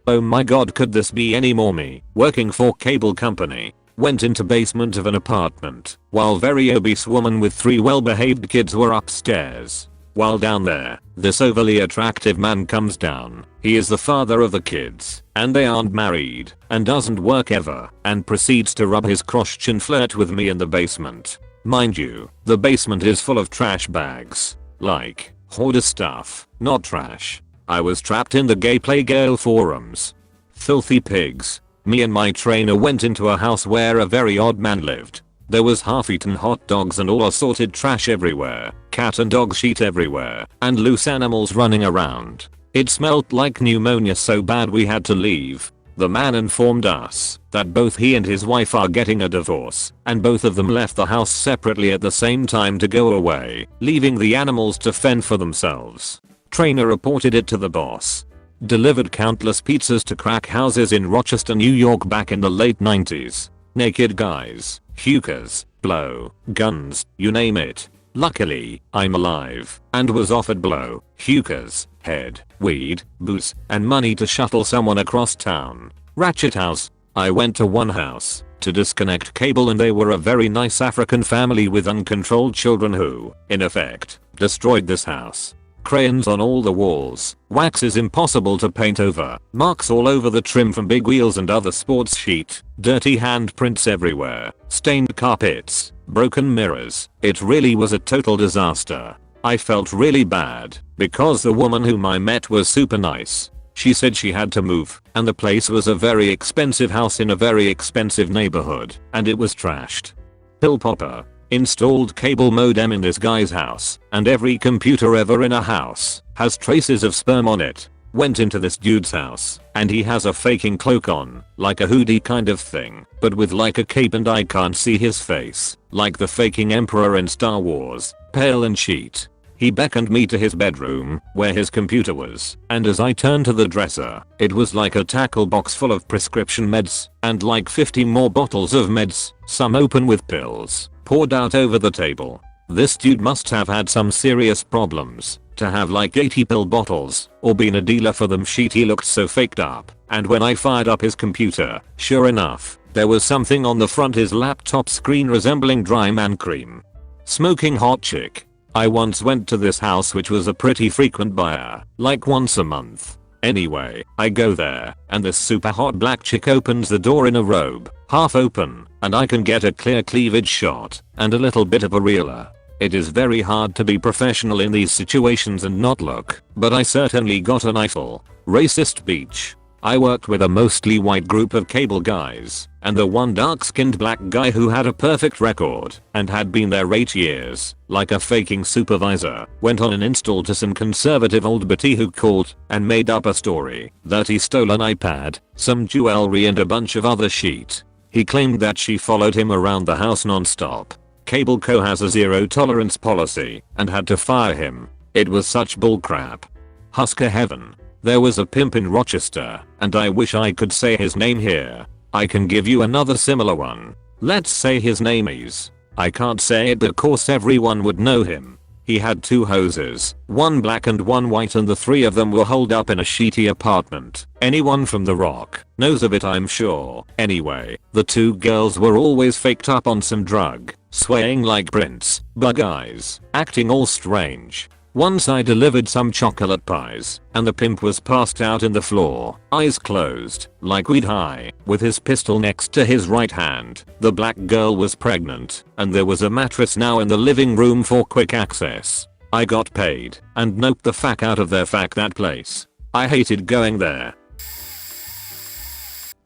Oh my god, could this be any more me? Working for cable company. Went into basement of an apartment while very obese woman with 3 well-behaved kids were upstairs. While down there, this overly attractive man comes down. He is the father of the kids, and they aren't married, and doesn't work ever, and proceeds to rub his crotch and flirt with me in the basement. Mind you, the basement is full of trash bags. Like, hoarder stuff, not trash. I was trapped in the gay playgirl forums. Filthy pigs. Me and my trainer went into a house where a very odd man lived. There was half-eaten hot dogs and all assorted trash everywhere, cat and dog shit everywhere, and loose animals running around. It smelled like pneumonia so bad we had to leave. The man informed us that both he and his wife are getting a divorce, and both of them left the house separately at the same time to go away, leaving the animals to fend for themselves. Trainer reported it to the boss. Delivered countless pizzas to crack houses in Rochester, New York back in the late 90s. Naked guys, hookahs, blow, guns, you name it. Luckily, I'm alive and was offered blow, hookahs, head, weed, booze, and money to shuttle someone across town. Ratchet house. I went to one house to disconnect cable and they were a very nice African family with uncontrolled children who, in effect, destroyed this house. Crayons on all the walls, wax is impossible to paint over, marks all over the trim from big wheels and other sports sheet, dirty handprints everywhere, stained carpets, broken mirrors. It really was a total disaster. I felt really bad because the woman whom I met was super nice. She said she had to move and the place was a very expensive house in a very expensive neighborhood and it was trashed. Pill popper. Installed cable modem in this guy's house and every computer ever in a house has traces of sperm on it. Went into this dude's house and he has a faking cloak on, like a hoodie kind of thing, but with like a cape and I can't see his face, like the faking emperor in Star Wars, pale and sheet. He beckoned me to his bedroom, where his computer was, and as I turned to the dresser, it was like a tackle box full of prescription meds, and like 50 more bottles of meds, some open with pills, poured out over the table. This dude must have had some serious problems, to have like 80 pill bottles, or been a dealer for them. Shit, he looked so faked up, and when I fired up his computer, sure enough, there was something on the front his laptop screen resembling dry man cream. Smoking hot chick. I once went to this house which was a pretty frequent buyer, like once a month. Anyway, I go there, and this super hot black chick opens the door in a robe, half open, and I can get a clear cleavage shot, and a little bit of a reeler. It is very hard to be professional in these situations and not look, but I certainly got an eyeful. Racist beach. I worked with a mostly white group of cable guys, and the one dark-skinned black guy who had a perfect record and had been there 8 years, like a faking supervisor, went on an install to some conservative old butty who called and made up a story that he stole an iPad, some jewelry and a bunch of other shit. He claimed that she followed him around the house non-stop. Cable Co has a zero tolerance policy and had to fire him. It was such bullcrap. Husker heaven. There was a pimp in Rochester, and I wish I could say his name here. I can give you another similar one. Let's say his name is. I can't say it because everyone would know him. He had 2 hoses, one black and one white, and the 3 of them were holed up in a shitty apartment. Anyone from The Rock knows of it, I'm sure. Anyway, the 2 girls were always faked up on some drug, swaying like Prince, bug eyes, acting all strange. Once I delivered some chocolate pies, and the pimp was passed out in the floor, eyes closed, like weed high, with his pistol next to his right hand. The black girl was pregnant, and there was a mattress now in the living room for quick access. I got paid, and noped the fuck out of their that place. I hated going there.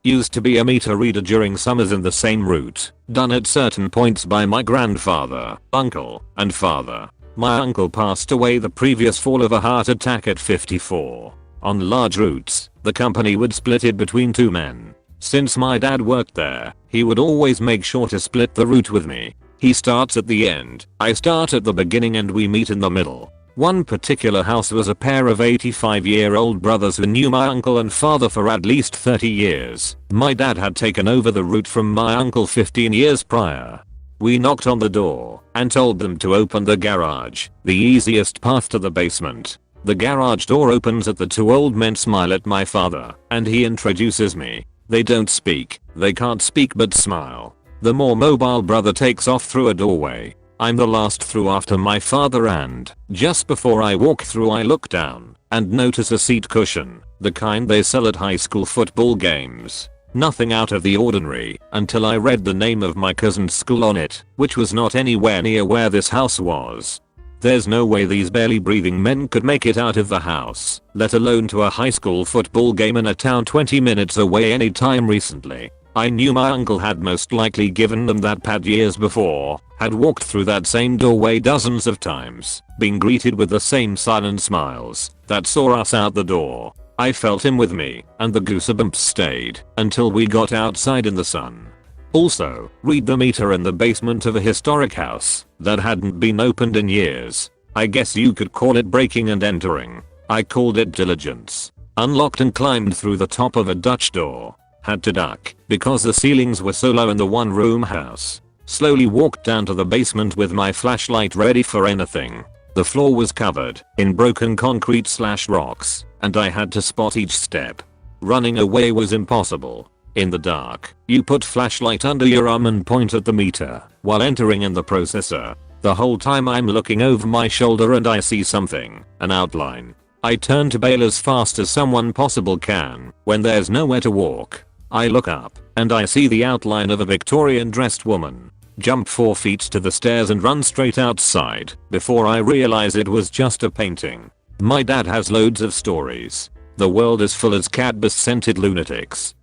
Used to be a meter reader during summers in the same route, done at certain points by my grandfather, uncle, and father. My uncle passed away the previous fall of a heart attack at 54. On large routes, the company would split it between 2 men. Since my dad worked there, he would always make sure to split the route with me. He starts at the end, I start at the beginning, and we meet in the middle. One particular house was a pair of 85-year-old brothers who knew my uncle and father for at least 30 years. My dad had taken over the route from my uncle 15 years prior. We knocked on the door and told them to open the garage, the easiest path to the basement. The garage door opens at the 2 old men smile at my father, and he introduces me. They don't speak, they can't speak but smile. The more mobile brother takes off through a doorway. I'm the last through after my father, and just before I walk through I look down and notice a seat cushion, the kind they sell at high school football games. Nothing out of the ordinary until I read the name of my cousin's school on it, which was not anywhere near where this house was. There's no way these barely breathing men could make it out of the house, let alone to a high school football game in a town 20 minutes away any time recently. I knew my uncle had most likely given them that pad years before, had walked through that same doorway dozens of times, been greeted with the same silent smiles that saw us out the door. I felt him with me, and the goosebumps stayed until we got outside in the sun. Also, read the meter in the basement of a historic house that hadn't been opened in years. I guess you could call it breaking and entering. I called it diligence. Unlocked and climbed through the top of a Dutch door. Had to duck because the ceilings were so low in the 1-room house. Slowly walked down to the basement with my flashlight ready for anything. The floor was covered in broken concrete/rocks, and I had to spot each step. Running away was impossible. In the dark, you put flashlight under your arm and point at the meter while entering in the processor. The whole time I'm looking over my shoulder and I see something, an outline. I turn to bail as fast as someone possible can when there's nowhere to walk. I look up and I see the outline of a Victorian dressed woman. Jump 4 feet to the stairs and run straight outside before I realize it was just a painting. My dad has loads of stories. The world is full as cannabis scented lunatics.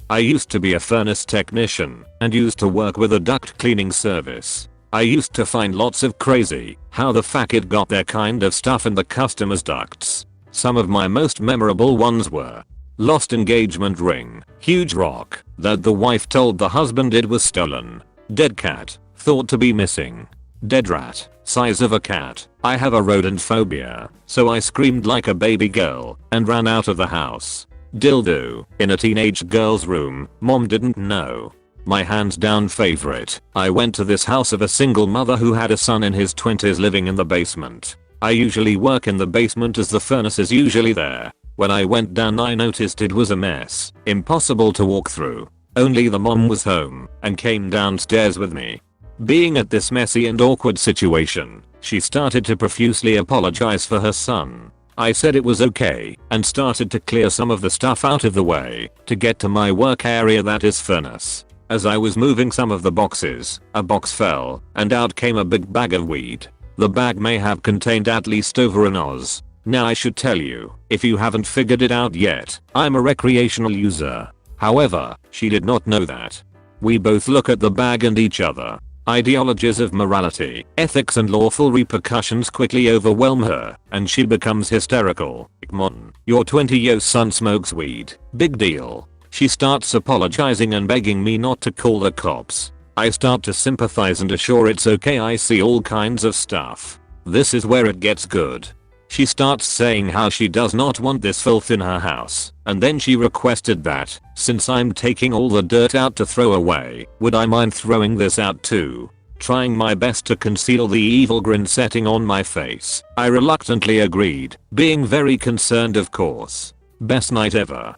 I used to be a furnace technician and used to work with a duct cleaning service. I used to find lots of crazy how the fuck it got their kind of stuff in the customers' ducts. Some of my most memorable ones were lost engagement ring, huge rock that the wife told the husband it was stolen, dead cat thought to be missing, dead rat size of a cat. I have a rodent phobia, so I screamed like a baby girl and ran out of the house. Dildo in a teenage girl's room, mom didn't know. My hands down favorite, I went to this house of a single mother who had a son in his 20s living in the basement. I usually work in the basement as the furnace is usually there. When I went down I noticed it was a mess, impossible to walk through. Only the mom was home and came downstairs with me. Being at this messy and awkward situation, she started to profusely apologize for her son. I said it was okay and started to clear some of the stuff out of the way to get to my work area, that is furnace. As I was moving some of the boxes, a box fell and out came a big bag of weed. The bag may have contained at least over an Oz. Now I should tell you, if you haven't figured it out yet, I'm a recreational user. However, she did not know that. We both look at the bag and each other. Ideologies of morality, ethics and lawful repercussions quickly overwhelm her, and she becomes hysterical. Mon, your 20-year son smokes weed. Big deal. She starts apologizing and begging me not to call the cops. I start to sympathize and assure it's okay, I see all kinds of stuff. This is where it gets good. She starts saying how she does not want this filth in her house, and then she requested that, since I'm taking all the dirt out to throw away, would I mind throwing this out too? Trying my best to conceal the evil grin setting on my face, I reluctantly agreed, being very concerned of course. Best night ever.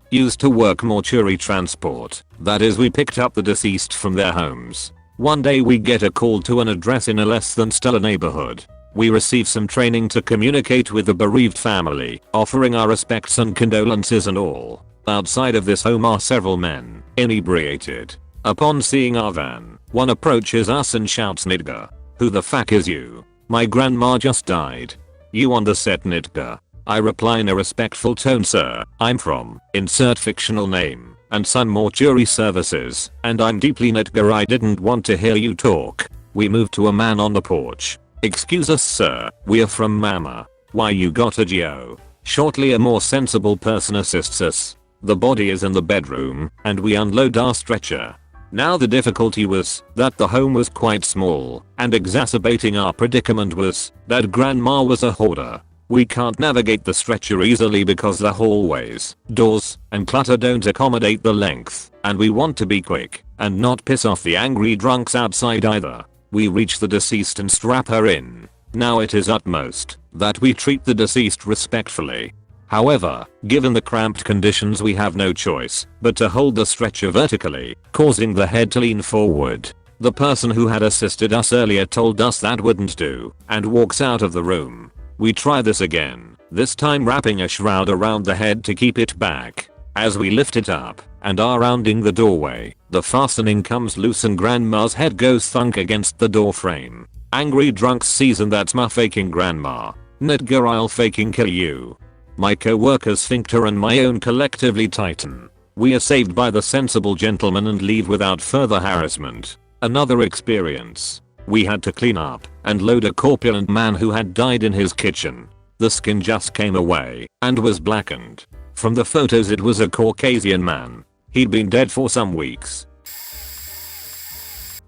Used to work mortuary transport, that is we picked up the deceased from their homes. One day we get a call to an address in a less than stellar neighborhood. We receive some training to communicate with the bereaved family, offering our respects and condolences and all. Outside of this home are several men, inebriated. Upon seeing our van, one approaches us and shouts, "Nigga, who the fuck is you? My grandma just died." "You on the set, nigga?" I reply in a respectful tone, "Sir, I'm from insert fictional name and Sun Mortuary Services, and I'm deeply nigga, I didn't want to hear you talk." We move to a man on the porch. "Excuse us sir, we are from Mama. Why you got a Geo?" Shortly a more sensible person assists us. The body is in the bedroom, and we unload our stretcher. Now the difficulty was that the home was quite small, and exacerbating our predicament was that grandma was a hoarder. We can't navigate the stretcher easily because the hallways, doors, and clutter don't accommodate the length, and we want to be quick and not piss off the angry drunks outside either. We reach the deceased and strap her in. Now it is utmost that we treat the deceased respectfully. However, given the cramped conditions we have no choice but to hold the stretcher vertically, causing the head to lean forward. The person who had assisted us earlier told us that wouldn't do and walks out of the room. We try this again, this time wrapping a shroud around the head to keep it back. As we lift it up and are rounding the doorway, the fastening comes loose and grandma's head goes thunk against the door frame. Angry drunks season that's my faking grandma. Nigga, I'll faking kill you. My co-worker's sphincter and my own collectively tighten. We are saved by the sensible gentleman and leave without further harassment. Another experience. We had to clean up and load a corpulent man who had died in his kitchen. The skin just came away and was blackened. From the photos it was a Caucasian man. He'd been dead for some weeks.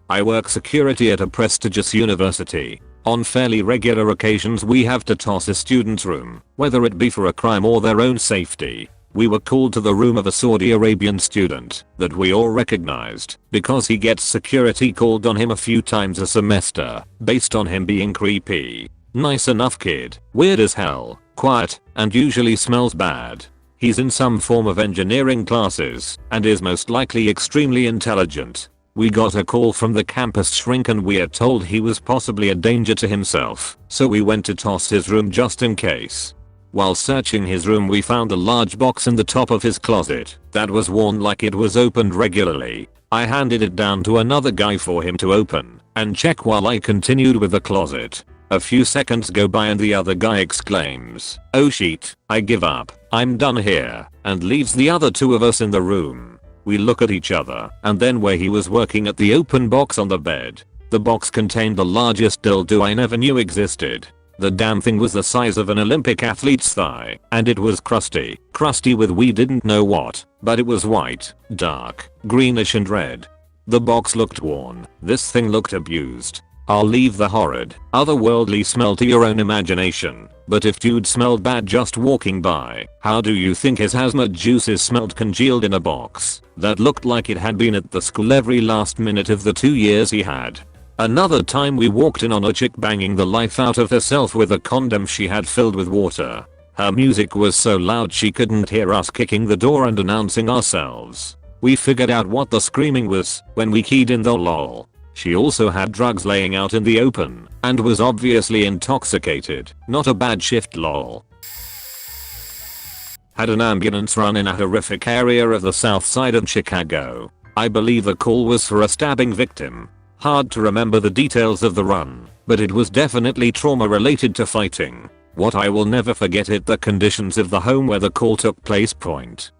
I work security at a prestigious university. On fairly regular occasions we have to toss a student's room, whether it be for a crime or their own safety. We were called to the room of a Saudi Arabian student that we all recognized because he gets security called on him a few times a semester based on him being creepy. Nice enough kid, weird as hell, quiet, and usually smells bad. He's in some form of engineering classes and is most likely extremely intelligent. We got a call from the campus shrink and we are told he was possibly a danger to himself, so we went to toss his room just in case. While searching his room we found a large box in the top of his closet that was worn like it was opened regularly. I handed it down to another guy for him to open and check while I continued with the closet. A few seconds go by and the other guy exclaims, "Oh shit, I give up, I'm done here," and leaves the other two of us in the room. We look at each other and then where he was working at the open box on the bed. The box contained the largest dildo I never knew existed. The damn thing was the size of an Olympic athlete's thigh, and it was crusty with we didn't know what, but it was white, dark, greenish and red. The box looked worn, this thing looked abused. I'll leave the horrid, otherworldly smell to your own imagination, but if dude smelled bad just walking by, how do you think his hazmat juices smelled congealed in a box that looked like it had been at the school every last minute of the 2 years he had? Another time we walked in on a chick banging the life out of herself with a condom she had filled with water. Her music was so loud she couldn't hear us kicking the door and announcing ourselves. We figured out what the screaming was when we keyed in the lol. She also had drugs laying out in the open and was obviously intoxicated. Not a bad shift lol. Had an ambulance run in a horrific area of the south side of Chicago. I believe the call was for a stabbing victim. Hard to remember the details of the run, but it was definitely trauma related to fighting. What I will never forget is the conditions of the home where the call took place.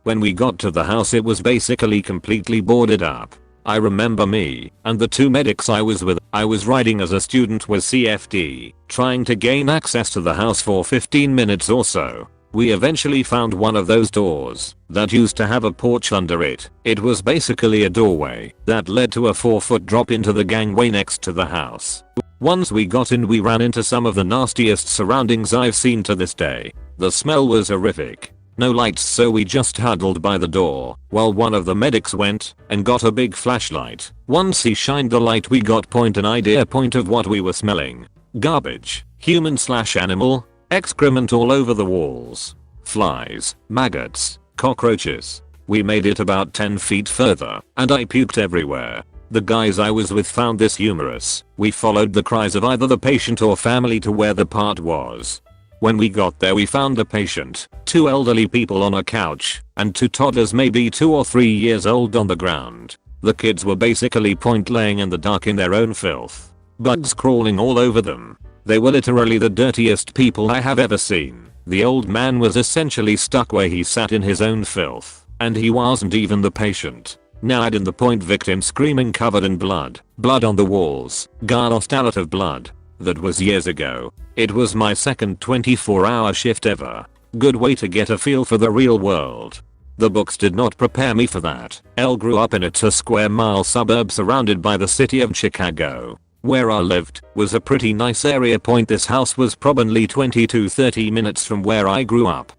When we got to the house it was basically completely boarded up. I remember me and the two medics I was with. I was riding as a student with CFD, trying to gain access to the house for 15 minutes or so. We eventually found one of those doors that used to have a porch under it. It was basically a doorway that led to a 4-foot drop into the gangway next to the house. Once we got in we ran into some of the nastiest surroundings I've seen to this day. The smell was horrific. No lights, so we just huddled by the door while one of the medics went and got a big flashlight. Once he shined the light we got an idea of what we were smelling. Garbage, human/animal, excrement all over the walls. Flies, maggots, cockroaches. We made it about 10 feet further and I puked everywhere. The guys I was with found this humorous. We followed the cries of either the patient or family to where the part was. When we got there we found the patient, 2 elderly people on a couch, and 2 toddlers maybe 2 or 3 years old on the ground. The kids were basically laying in the dark in their own filth. Bugs crawling all over them. They were literally the dirtiest people I have ever seen. The old man was essentially stuck where he sat in his own filth, and he wasn't even the patient. Now add in the victim screaming covered in blood. Blood on the walls. Gasped out of blood. That was years ago. It was my second 24-hour shift ever. Good way to get a feel for the real world. The books did not prepare me for that. Elle grew up in a 2-square-mile suburb surrounded by the city of Chicago. Where I lived was a pretty nice area. This house was probably 20 to 30 minutes from where I grew up.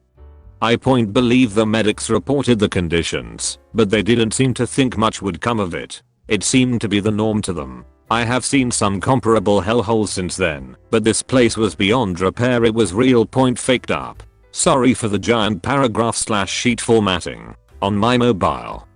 I believe the medics reported the conditions, but they didn't seem to think much would come of it. It seemed to be the norm to them. I have seen some comparable hellholes since then, but this place was beyond repair. It was real faked up. Sorry for the giant paragraph/sheet formatting on my mobile.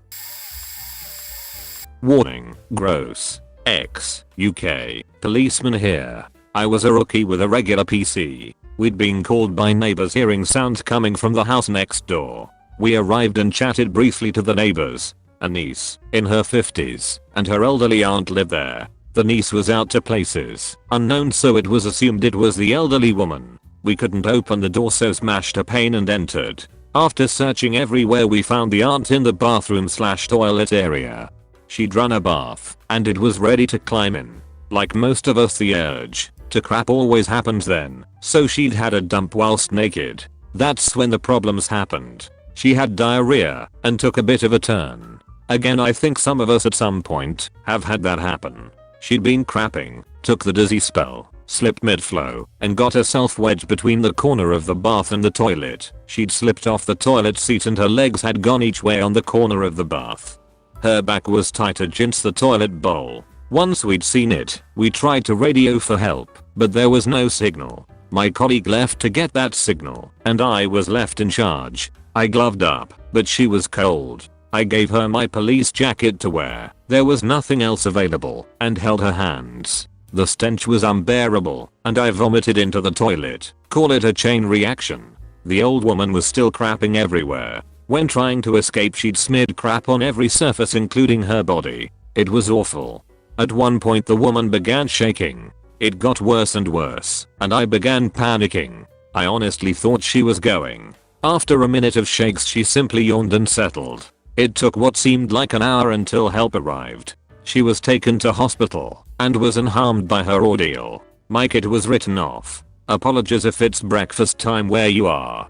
Warning, gross. X, UK, policeman here. I was a rookie with a regular PC. We'd been called by neighbors hearing sounds coming from the house next door. We arrived and chatted briefly to the neighbors. A niece, in her 50s, and her elderly aunt lived there. The niece was out to places unknown, so it was assumed it was the elderly woman. We couldn't open the door, so smashed a pane and entered. After searching everywhere we found the aunt in the bathroom/toilet area. She'd run a bath, and it was ready to climb in. Like most of us, the urge to crap always happens then, so she'd had a dump whilst naked. That's when the problems happened. She had diarrhea and took a bit of a turn. Again, I think some of us at some point have had that happen. She'd been crapping, took the dizzy spell, slipped mid-flow, and got herself wedged between the corner of the bath and the toilet. She'd slipped off the toilet seat and her legs had gone each way on the corner of the bath. Her back was tight against the toilet bowl. Once we'd seen it, we tried to radio for help, but there was no signal. My colleague left to get that signal, and I was left in charge. I gloved up, but she was cold. I gave her my police jacket to wear. There was nothing else available, and held her hands. The stench was unbearable, and I vomited into the toilet. Call it a chain reaction. The old woman was still crapping everywhere. When trying to escape, she'd smeared crap on every surface including her body. It was awful. At one point the woman began shaking. It got worse and worse, and I began panicking. I honestly thought she was going. After a minute of shakes she simply yawned and settled. It took what seemed like an hour until help arrived. She was taken to hospital and was unharmed by her ordeal. My kid was written off. Apologies if it's breakfast time where you are.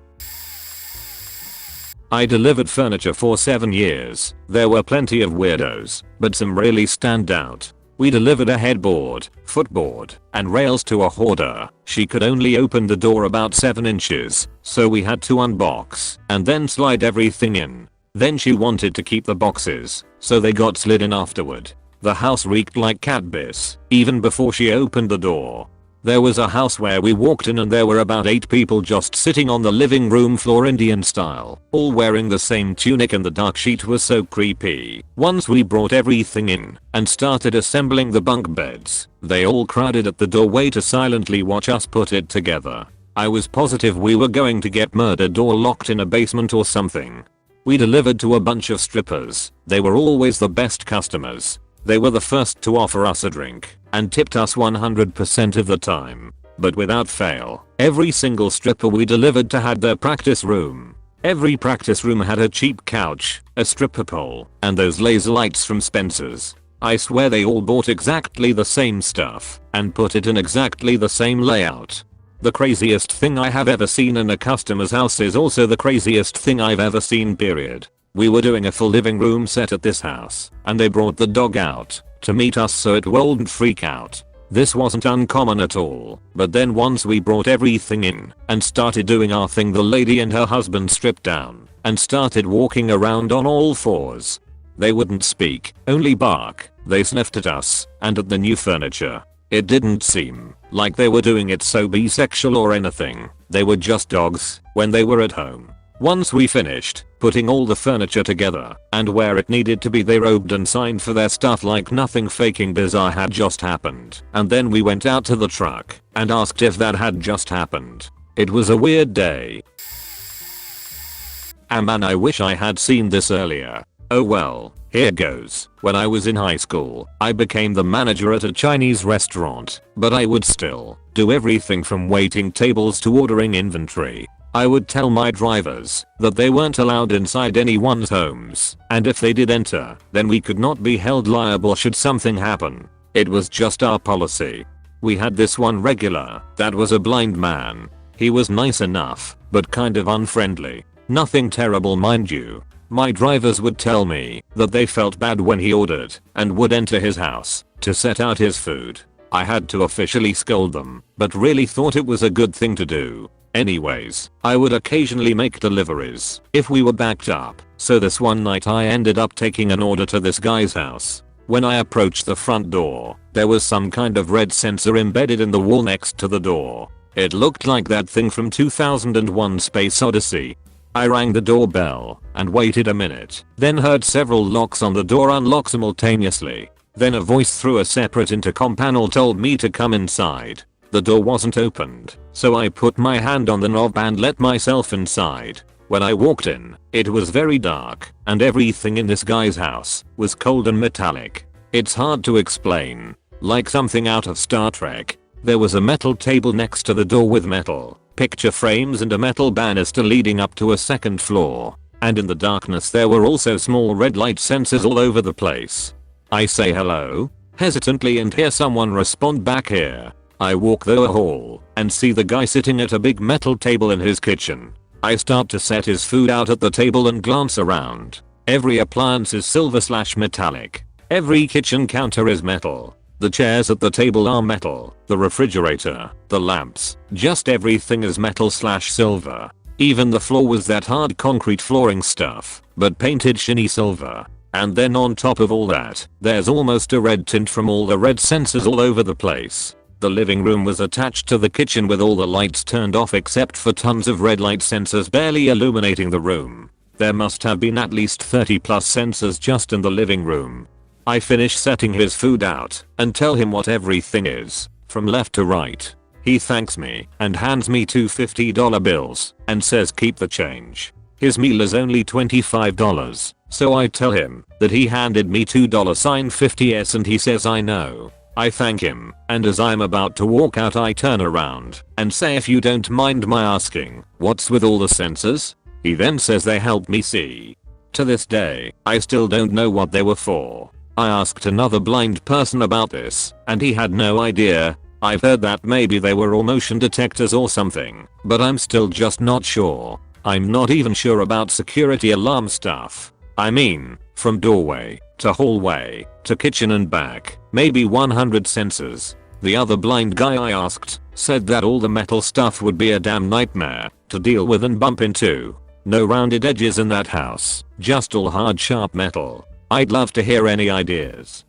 I delivered furniture for 7 years. There were plenty of weirdos, but some really stand out. We delivered a headboard, footboard, and rails to a hoarder. She could only open the door about 7 inches, so we had to unbox and then slide everything in. Then she wanted to keep the boxes, so they got slid in afterward. The house reeked like cat piss, even before she opened the door. There was a house where we walked in and there were about 8 people just sitting on the living room floor Indian style, all wearing the same tunic, and the dark sheet was so creepy. Once we brought everything in and started assembling the bunk beds, they all crowded at the doorway to silently watch us put it together. I was positive we were going to get murdered or locked in a basement or something. We delivered to a bunch of strippers. They were always the best customers. They were the first to offer us a drink and tipped us 100% of the time. But without fail, every single stripper we delivered to had their practice room. Every practice room had a cheap couch, a stripper pole, and those laser lights from Spencer's. I swear they all bought exactly the same stuff and put it in exactly the same layout. The craziest thing I have ever seen in a customer's house is also the craziest thing I've ever seen, period. We were doing a full living room set at this house, and they brought the dog out to meet us so it wouldn't freak out. This wasn't uncommon at all, but then once we brought everything in and started doing our thing, the lady and her husband stripped down and started walking around on all fours. They wouldn't speak, only bark. They sniffed at us and at the new furniture. It didn't seem like they were doing it so bisexual or anything. They were just dogs when they were at home. Once we finished putting all the furniture together and where it needed to be, they robed and signed for their stuff like nothing faking bizarre had just happened. And then we went out to the truck and asked if that had just happened. It was a weird day. Ah man, I wish I had seen this earlier. Oh well, here goes. When I was in high school, I became the manager at a Chinese restaurant, but I would still do everything from waiting tables to ordering inventory. I would tell my drivers that they weren't allowed inside anyone's homes, and if they did enter, then we could not be held liable should something happen. It was just our policy. We had this one regular that was a blind man. He was nice enough, but kind of unfriendly. Nothing terrible, mind you. My drivers would tell me that they felt bad when he ordered and would enter his house to set out his food. I had to officially scold them, but really thought it was a good thing to do. Anyways, I would occasionally make deliveries if we were backed up, so this one night I ended up taking an order to this guy's house. When I approached the front door, there was some kind of red sensor embedded in the wall next to the door. It looked like that thing from 2001: Space Odyssey. I rang the doorbell and waited a minute, then heard several locks on the door unlock simultaneously. Then a voice through a separate intercom panel told me to come inside. The door wasn't opened, so I put my hand on the knob and let myself inside. When I walked in, it was very dark, and everything in this guy's house was cold and metallic. It's hard to explain, like something out of Star Trek. There was a metal table next to the door with metal picture frames and a metal banister leading up to a second floor. And in the darkness there were also small red light sensors all over the place. I say hello hesitantly and hear someone respond back here. I walk through a hall and see the guy sitting at a big metal table in his kitchen. I start to set his food out at the table and glance around. Every appliance is silver/metallic. Every kitchen counter is metal. The chairs at the table are metal, the refrigerator, the lamps, just everything is metal/silver. Even the floor was that hard concrete flooring stuff, but painted shiny silver. And then on top of all that, there's almost a red tint from all the red sensors all over the place. The living room was attached to the kitchen with all the lights turned off except for tons of red light sensors barely illuminating the room. There must have been at least 30 plus sensors just in the living room. I finish setting his food out and tell him what everything is, from left to right. He thanks me and hands me two $50 bills and says keep the change. His meal is only $25, so I tell him that he handed me $2.50s and he says I know. I thank him, and as I'm about to walk out I turn around and say if you don't mind my asking, what's with all the sensors? He then says they help me see. To this day, I still don't know what they were for. I asked another blind person about this, and he had no idea. I've heard that maybe they were all motion detectors or something, but I'm still just not sure. I'm not even sure about security alarm stuff. I mean, from doorway, to hallway, to kitchen and back, maybe 100 sensors. The other blind guy I asked said that all the metal stuff would be a damn nightmare to deal with and bump into. No rounded edges in that house, just all hard sharp metal. I'd love to hear any ideas.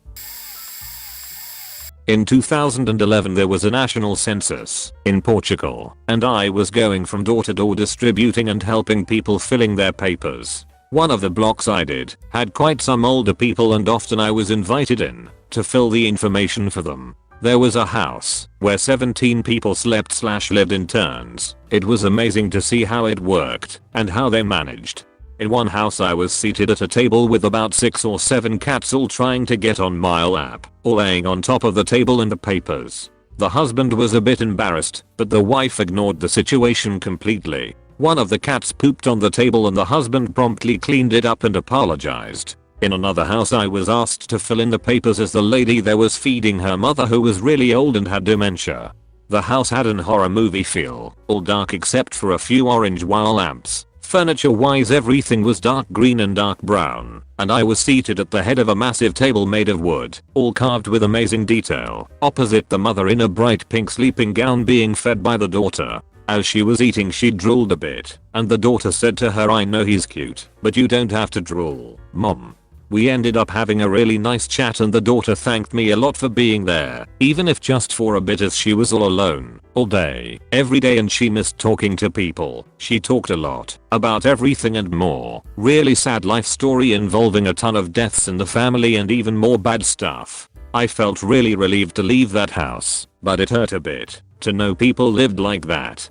In 2011 there was a national census in Portugal, and I was going from door to door distributing and helping people filling their papers. One of the blocks I did had quite some older people and often I was invited in to fill the information for them. There was a house where 17 people slept/lived in turns. It was amazing to see how it worked and how they managed. In one house I was seated at a table with about 6 or 7 cats all trying to get on my lap, or laying on top of the table and the papers. The husband was a bit embarrassed, but the wife ignored the situation completely. One of the cats pooped on the table and the husband promptly cleaned it up and apologized. In another house I was asked to fill in the papers as the lady there was feeding her mother who was really old and had dementia. The house had an horror movie feel, all dark except for a few orange wall lamps. Furniture wise everything was dark green and dark brown, and I was seated at the head of a massive table made of wood, all carved with amazing detail, opposite the mother in a bright pink sleeping gown being fed by the daughter. As she was eating she drooled a bit, and the daughter said to her I know he's cute, but you don't have to drool, mom. We ended up having a really nice chat and the daughter thanked me a lot for being there, even if just for a bit as she was all alone, all day, every day and she missed talking to people. She talked a lot, about everything and more. Really sad life story involving a ton of deaths in the family and even more bad stuff. I felt really relieved to leave that house, but it hurt a bit to know people lived like that.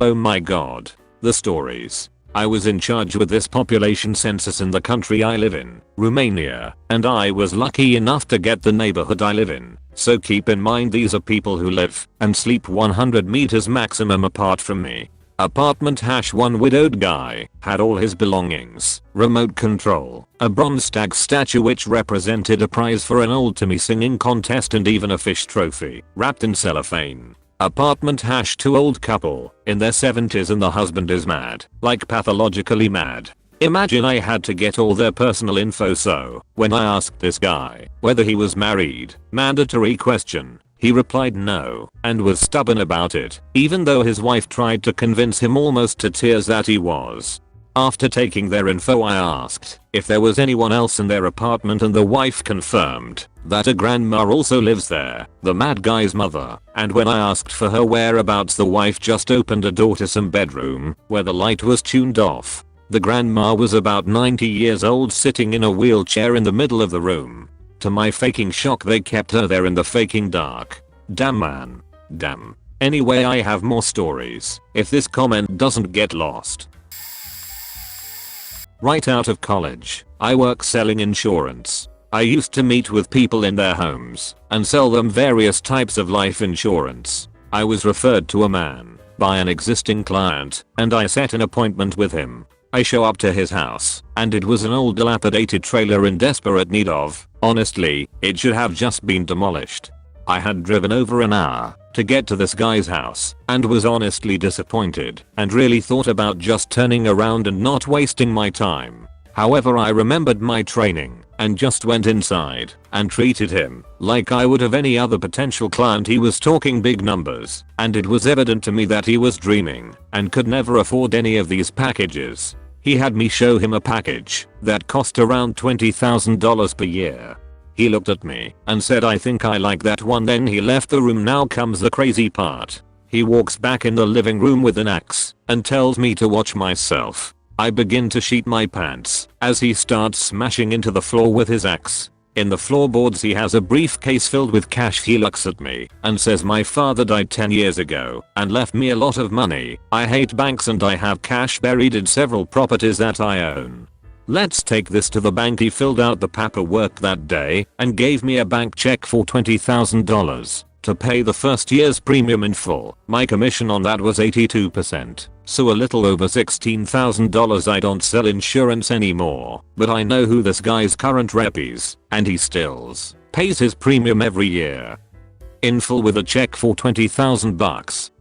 Oh my god. The stories. I was in charge with this population census in the country I live in, Romania, and I was lucky enough to get the neighborhood I live in, so keep in mind these are people who live and sleep 100 meters maximum apart from me. Apartment #1 widowed guy had all his belongings, remote control, a bronze stag statue which represented a prize for an old Timmy singing contest and even a fish trophy, wrapped in cellophane. Apartment #2 old couple, in their 70s and the husband is mad, like pathologically mad. Imagine I had to get all their personal info, so when I asked this guy whether he was married, mandatory question, he replied no, and was stubborn about it, even though his wife tried to convince him almost to tears that he was. After taking their info I asked if there was anyone else in their apartment and the wife confirmed that a grandma also lives there, the mad guy's mother, and when I asked for her whereabouts the wife just opened a door to some bedroom where the light was tuned off. The grandma was about 90 years old sitting in a wheelchair in the middle of the room. To my faking shock they kept her there in the faking dark. Damn man. Damn. Anyway I have more stories if this comment doesn't get lost. Right out of college, I work selling insurance. I used to meet with people in their homes and sell them various types of life insurance. I was referred to a man by an existing client and I set an appointment with him. I show up to his house and it was an old dilapidated trailer in desperate need of, honestly, it should have just been demolished. I had driven over an hour to get to this guy's house and was honestly disappointed and really thought about just turning around and not wasting my time. However, I remembered my training and just went inside and treated him like I would have any other potential client. He was talking big numbers and it was evident to me that he was dreaming and could never afford any of these packages. He had me show him a package that cost around $20,000 per year. He looked at me and said, "I think I like that one." Then he left the room. Now comes the crazy part. He walks back in the living room with an axe and tells me to watch myself. I begin to sheet my pants as he starts smashing into the floor with his axe. In the floorboards he has a briefcase filled with cash. He looks at me and says, "My father died 10 years ago and left me a lot of money. I hate banks and I have cash buried in several properties that I own. Let's take this to the bank." He filled out the paperwork that day and gave me a bank check for $20,000 to pay the first year's premium in full. My commission on that was 82%. So a little over $16,000. I don't sell insurance anymore, but I know who this guy's current rep is, and he still pays his premium every year in full with a check for $20,000.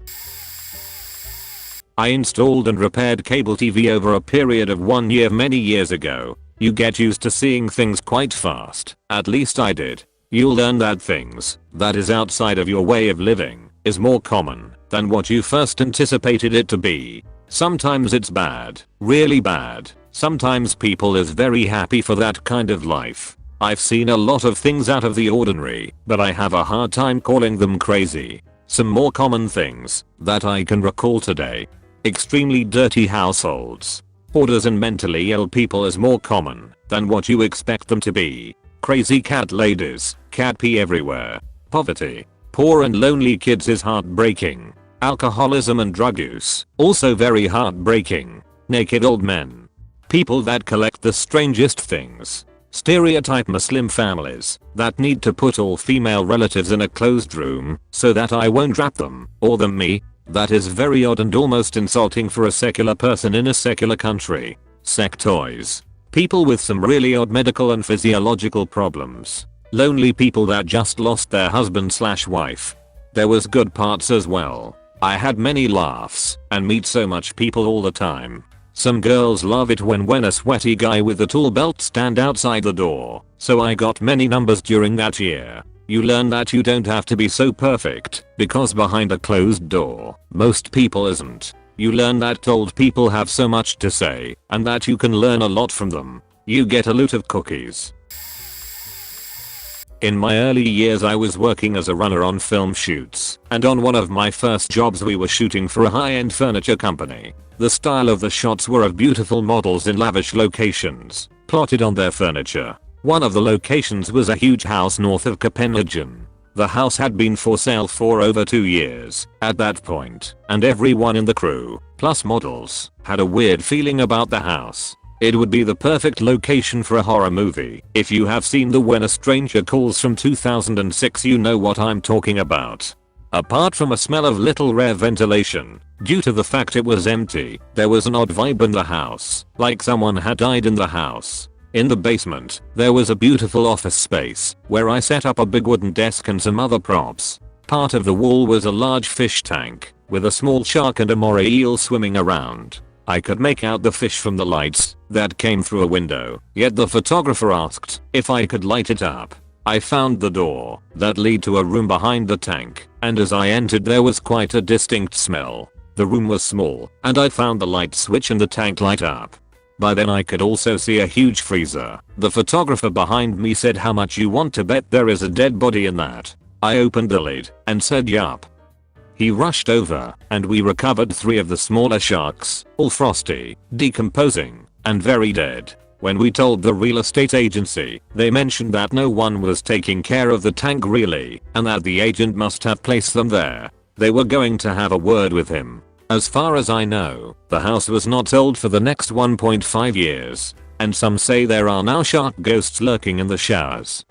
I installed and repaired cable TV over a period of 1 year many years ago. You get used to seeing things quite fast, at least I did. You'll learn that things that is outside of your way of living is more common than what you first anticipated it to be. Sometimes it's bad, really bad. Sometimes people is very happy for that kind of life. I've seen a lot of things out of the ordinary, but I have a hard time calling them crazy. Some more common things that I can recall today. Extremely dirty households. Hoarders and mentally ill people is more common than what you expect them to be. Crazy cat ladies, cat pee everywhere. Poverty. Poor and lonely kids is heartbreaking. Alcoholism and drug use, also very heartbreaking. Naked old men. People that collect the strangest things. Stereotype Muslim families that need to put all female relatives in a closed room so that I won't rap them or them me. That is very odd and almost insulting for a secular person in a secular country. Sectoids. People with some really odd medical and physiological problems. Lonely people that just lost their husband/wife. There was good parts as well. I had many laughs and meet so much people all the time. Some girls love it when a sweaty guy with a tool belt stand outside the door. So I got many numbers during that year. You learn that you don't have to be so perfect because behind a closed door, most people isn't. You learn that old people have so much to say and that you can learn a lot from them. You get a loot of cookies. In my early years I was working as a runner on film shoots, and on one of my first jobs we were shooting for a high-end furniture company. The style of the shots were of beautiful models in lavish locations, plotted on their furniture. One of the locations was a huge house north of Copenhagen. The house had been for sale for over 2 years at that point, and everyone in the crew, plus models, had a weird feeling about the house. It would be the perfect location for a horror movie. If you have seen the When a Stranger Calls from 2006, you know what I'm talking about. Apart from a smell of little rare ventilation, due to the fact it was empty, there was an odd vibe in the house, like someone had died in the house. In the basement, there was a beautiful office space where I set up a big wooden desk and some other props. Part of the wall was a large fish tank with a small shark and a moray eel swimming around. I could make out the fish from the lights that came through a window, yet the photographer asked if I could light it up. I found the door that led to a room behind the tank, and as I entered there was quite a distinct smell. The room was small, and I found the light switch and the tank light up. By then I could also see a huge freezer. The photographer behind me said, "How much you want to bet there is a dead body in that?" I opened the lid and said yup. He rushed over and we recovered 3 of the smaller sharks, all frosty, decomposing, and very dead. When we told the real estate agency, they mentioned that no one was taking care of the tank really, and that the agent must have placed them there. They were going to have a word with him. As far as I know, the house was not sold for the next 1.5 years, and some say there are now shark ghosts lurking in the showers.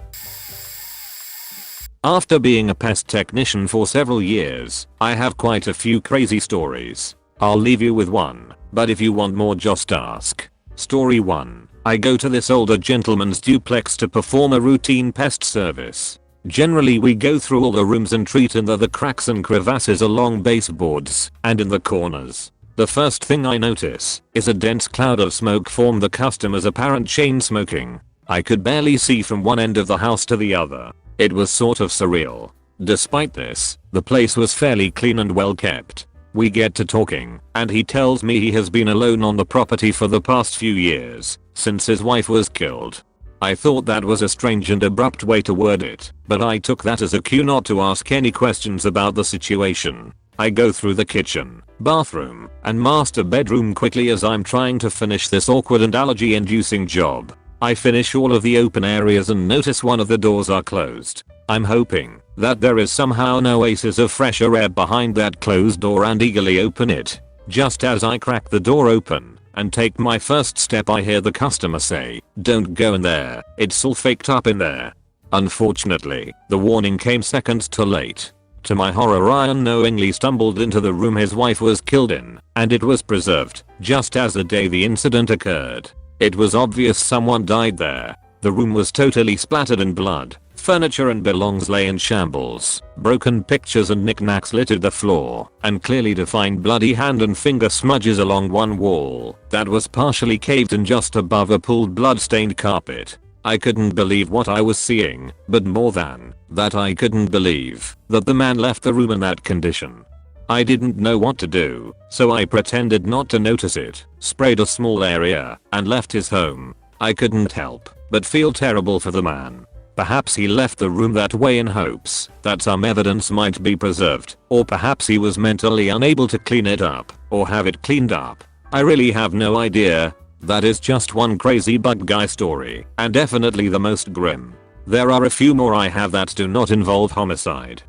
After being a pest technician for several years, I have quite a few crazy stories. I'll leave you with one, but if you want more just ask. Story 1. I go to this older gentleman's duplex to perform a routine pest service. Generally we go through all the rooms and treat in the cracks and crevasses along baseboards and in the corners. The first thing I notice is a dense cloud of smoke from the customer's apparent chain smoking. I could barely see from one end of the house to the other. It was sort of surreal. Despite this, the place was fairly clean and well kept. We get to talking, and he tells me he has been alone on the property for the past few years, since his wife was killed. I thought that was a strange and abrupt way to word it, but I took that as a cue not to ask any questions about the situation. I go through the kitchen, bathroom, and master bedroom quickly as I'm trying to finish this awkward and allergy-inducing job. I finish all of the open areas and notice one of the doors are closed. I'm hoping that there is somehow an oasis of fresher air behind that closed door and eagerly open it. Just as I crack the door open and take my first step, I hear the customer say, "Don't go in there, it's all faked up in there." Unfortunately, the warning came seconds too late. To my horror, I unknowingly stumbled into the room his wife was killed in, and it was preserved just as the day the incident occurred. It was obvious someone died there. The room was totally splattered in blood. Furniture and belongings lay in shambles. Broken pictures and knickknacks littered the floor, and clearly defined bloody hand and finger smudges along one wall that was partially caved in just above a pooled blood-stained carpet. I couldn't believe what I was seeing, but more than that, I couldn't believe that the man left the room in that condition. I didn't know what to do, so I pretended not to notice it, sprayed a small area, and left his home. I couldn't help but feel terrible for the man. Perhaps he left the room that way in hopes that some evidence might be preserved, or perhaps he was mentally unable to clean it up, or have it cleaned up. I really have no idea. That is just one crazy bug guy story, and definitely the most grim. There are a few more I have that do not involve homicide.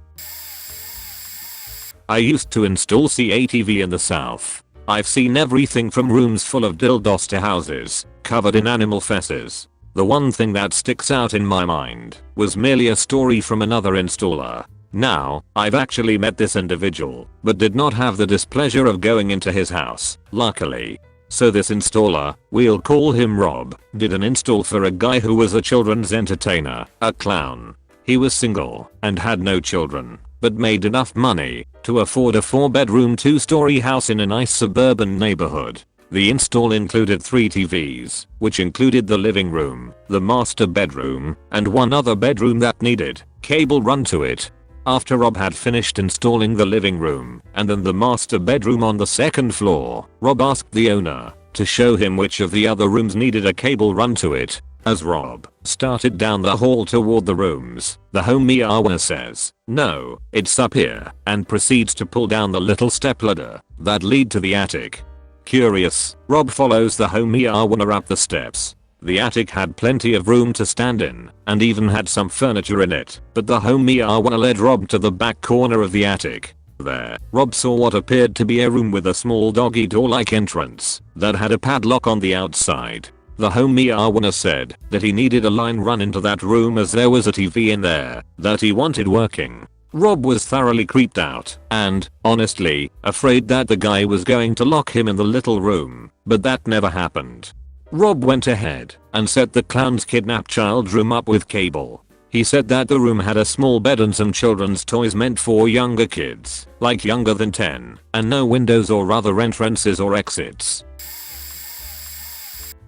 I used to install CATV in the south. I've seen everything from rooms full of dildos to houses covered in animal feces. The one thing that sticks out in my mind was merely a story from another installer. Now, I've actually met this individual, but did not have the displeasure of going into his house, luckily. So this installer, we'll call him Rob, did an install for a guy who was a children's entertainer, a clown. He was single and had no children, but made enough money to afford a 4-bedroom 2-story house in a nice suburban neighborhood. The install included 3 TVs, which included the living room, the master bedroom, and one other bedroom that needed cable run to it. After Rob had finished installing the living room and then the master bedroom on the second floor, Rob asked the owner to show him which of the other rooms needed a cable run to it. As Rob started down the hall toward the rooms, the home owner says, "No, it's up here," and proceeds to pull down the little stepladder that lead to the attic. Curious, Rob follows the home owner up the steps. The attic had plenty of room to stand in, and even had some furniture in it, but the home owner led Rob to the back corner of the attic. There, Rob saw what appeared to be a room with a small doggy door-like entrance that had a padlock on the outside. The home owner said that he needed a line run into that room as there was a TV in there that he wanted working. Rob was thoroughly creeped out and, honestly, afraid that the guy was going to lock him in the little room, but that never happened. Rob went ahead and set the clown's kidnapped child room up with cable. He said that the room had a small bed and some children's toys meant for younger kids, like younger than 10, and no windows or other entrances or exits.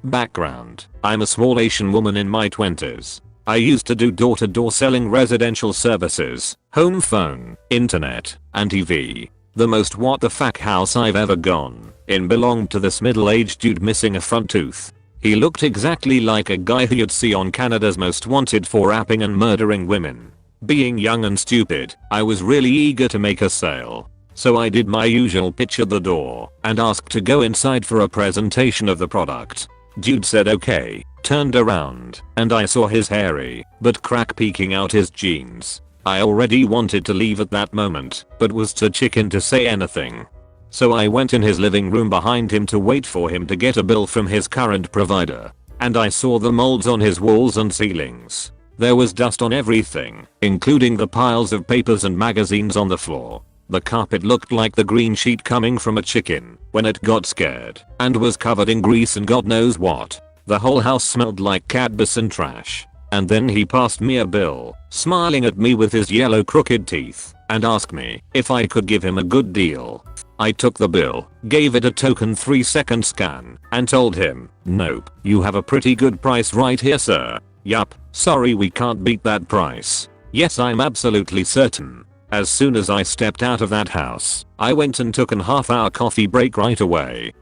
Background: I'm a small Asian woman in my 20s. I used to do door-to-door selling residential services, home phone, internet, and TV. The most what the fuck house I've ever gone in belonged to this middle-aged dude missing a front tooth. He looked exactly like a guy who you'd see on Canada's Most Wanted for rapping and murdering women. Being young and stupid, I was really eager to make a sale. So I did my usual pitch at the door and asked to go inside for a presentation of the product. Dude said okay, turned around, and I saw his hairy but crack peeking out his jeans. I already wanted to leave at that moment, but was too chicken to say anything. So I went in his living room behind him to wait for him to get a bill from his current provider. And I saw the molds on his walls and ceilings. There was dust on everything, including the piles of papers and magazines on the floor. The carpet looked like the green sheet coming from a chicken when it got scared, and was covered in grease and God knows what. The whole house smelled like cannabis and trash. And then he passed me a bill, smiling at me with his yellow crooked teeth, and asked me if I could give him a good deal. I took the bill, gave it a token 3-second scan, and told him, "Nope, you have a pretty good price right here, sir." "Yup, sorry, we can't beat that price." "Yes, I'm absolutely certain." As soon as I stepped out of that house, I went and took an half-hour coffee break right away.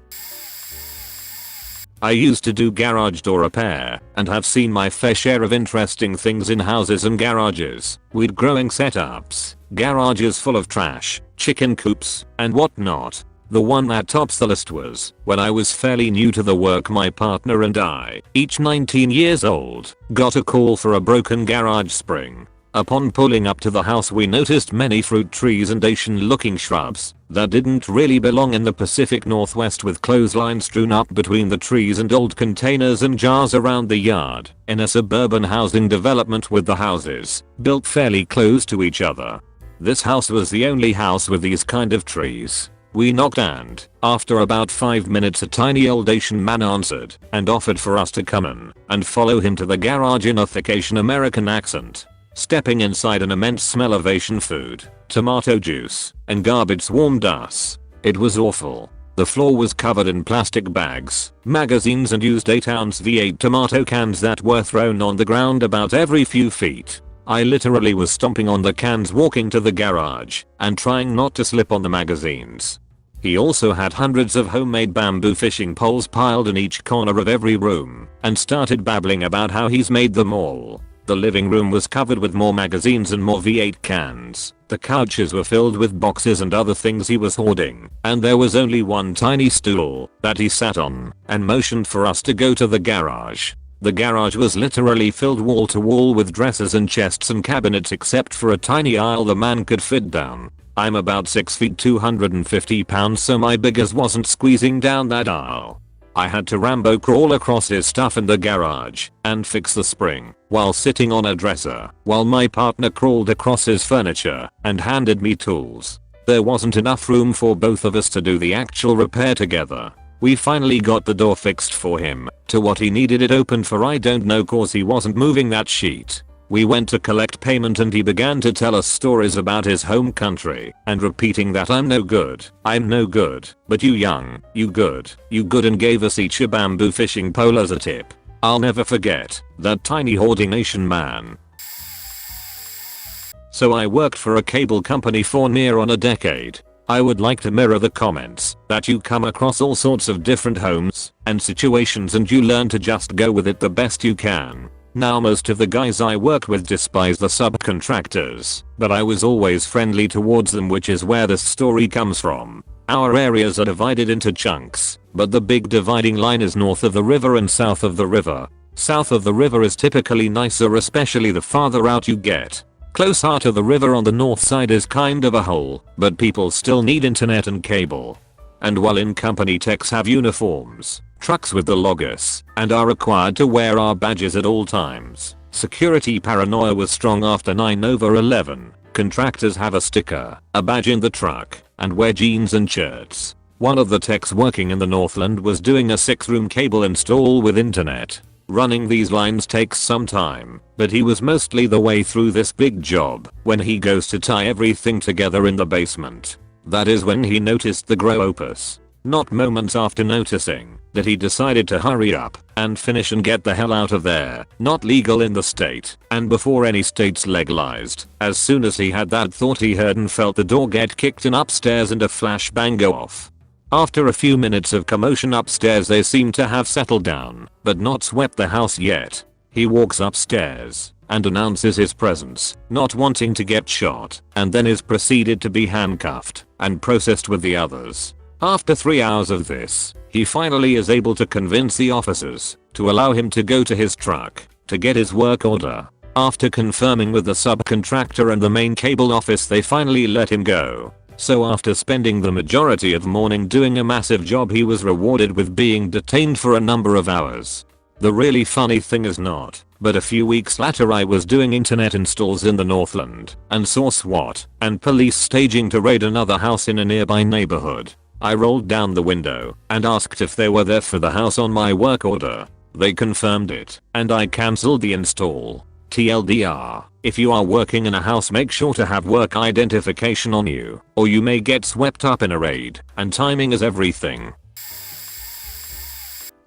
I used to do garage door repair and have seen my fair share of interesting things in houses and garages. Weed growing setups, garages full of trash, chicken coops, and whatnot. The one that tops the list was when I was fairly new to the work. My partner and I, each 19 years old, got a call for a broken garage spring. Upon pulling up to the house, we noticed many fruit trees and Asian-looking shrubs that didn't really belong in the Pacific Northwest, with clotheslines strewn up between the trees and old containers and jars around the yard, in a suburban housing development with the houses built fairly close to each other. This house was the only house with these kind of trees. We knocked, and after about 5 minutes a tiny old Asian man answered and offered for us to come in and follow him to the garage in a thick Asian American accent. Stepping inside, an immense smell of Asian food, tomato juice, and garbage swarmed us. It was awful. The floor was covered in plastic bags, magazines, and used 8-ounce V8 tomato cans that were thrown on the ground about every few feet. I literally was stomping on the cans walking to the garage and trying not to slip on the magazines. He also had hundreds of homemade bamboo fishing poles piled in each corner of every room and started babbling about how he's made them all. The living room was covered with more magazines and more V8 cans. The couches were filled with boxes and other things he was hoarding, and there was only one tiny stool that he sat on and motioned for us to go to the garage. The garage was literally filled wall to wall with dressers and chests and cabinets, except for a tiny aisle the man could fit down. I'm about 6 feet 250 pounds, so my biggers wasn't squeezing down that aisle. I had to Rambo crawl across his stuff in the garage and fix the spring while sitting on a dresser, while my partner crawled across his furniture and handed me tools. There wasn't enough room for both of us to do the actual repair together. We finally got the door fixed for him to what he needed it open for, I don't know, cause he wasn't moving that sheet. We went to collect payment and he began to tell us stories about his home country and repeating that I'm no good, but you young, you good, and gave us each a bamboo fishing pole as a tip. I'll never forget that tiny hoarding Asian man. So I worked for a cable company for near on a decade. I would like to mirror the comments that you come across all sorts of different homes and situations and you learn to just go with it the best you can. Now, most of the guys I worked with despise the subcontractors, but I was always friendly towards them, which is where this story comes from. Our areas are divided into chunks, but the big dividing line is north of the river and south of the river. South of the river is typically nicer, especially the farther out you get. Closer to the river on the north side is kind of a hole, but people still need internet and cable. And while in company techs have uniforms, trucks with the logos, and are required to wear our badges at all times, security paranoia was strong after 9/11. Contractors have a sticker, a badge in the truck, and wear jeans and shirts. One of the techs working in the Northland was doing a 6-room cable install with internet. Running these lines takes some time, but he was mostly the way through this big job when he goes to tie everything together in the basement. That is when he noticed the grow opus. Not moments after noticing that, he decided to hurry up and finish and get the hell out of there. Not legal in the state, and before any states legalized. As soon as he had that thought, he heard and felt the door get kicked in upstairs and a flashbang go off. After a few minutes of commotion upstairs, they seem to have settled down, but not swept the house yet. He walks upstairs and announces his presence, not wanting to get shot, and then is proceeded to be handcuffed and processed with the others. After 3 hours of this, he finally is able to convince the officers to allow him to go to his truck to get his work order. After confirming with the subcontractor and the main cable office, they finally let him go. So after spending the majority of the morning doing a massive job, he was rewarded with being detained for a number of hours. The really funny thing is not, but a few weeks later I was doing internet installs in the Northland and saw SWAT and police staging to raid another house in a nearby neighborhood. I rolled down the window and asked if they were there for the house on my work order. They confirmed it, and I cancelled the install. TLDR, If you are working in a house, make sure to have work identification on you, or you may get swept up in a raid, and timing is everything.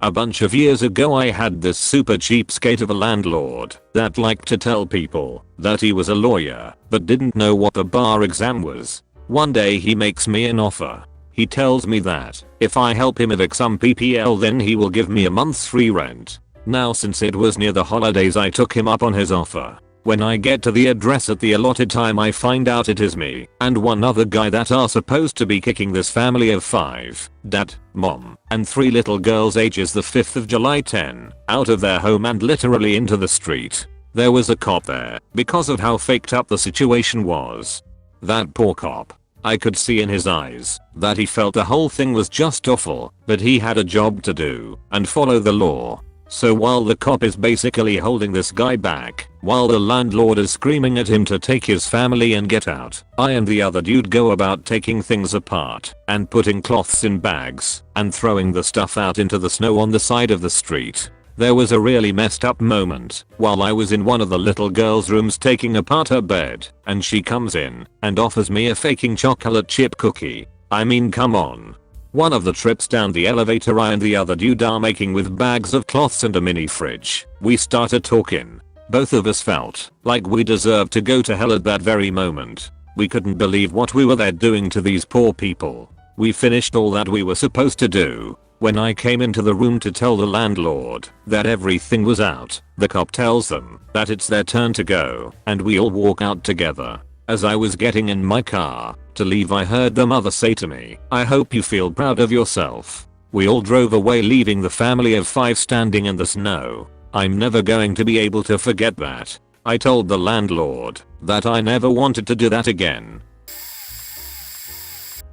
A bunch of years ago I had this super cheapskate of a landlord that liked to tell people that he was a lawyer but didn't know what the bar exam was. One day he makes me an offer. He tells me that if I help him evict some PPL then he will give me a month's free rent. Now since it was near the holidays I took him up on his offer. When I get to the address at the allotted time I find out it is me and one other guy that are supposed to be kicking this family of 5, dad, mom, and 3 little girls ages the 5th of July 10, out of their home and literally into the street. There was a cop there because of how faked up the situation was. That poor cop. I could see in his eyes that he felt the whole thing was just awful, but he had a job to do and follow the law. So while the cop is basically holding this guy back, while the landlord is screaming at him to take his family and get out, I and the other dude go about taking things apart and putting cloths in bags and throwing the stuff out into the snow on the side of the street. There was a really messed up moment while I was in one of the little girl's rooms taking apart her bed, and she comes in and offers me a faking chocolate chip cookie. I mean, come on. One of the trips down the elevator I and the other dude are making with bags of cloths and a mini fridge. We started talking. Both of us felt like we deserved to go to hell at that very moment. We couldn't believe what we were there doing to these poor people. We finished all that we were supposed to do. When I came into the room to tell the landlord that everything was out, the cop tells them that it's their turn to go, and we all walk out together. As I was getting in my car to leave I heard the mother say to me, "I hope you feel proud of yourself." We all drove away leaving the family of 5 standing in the snow. I'm never going to be able to forget that. I told the landlord that I never wanted to do that again.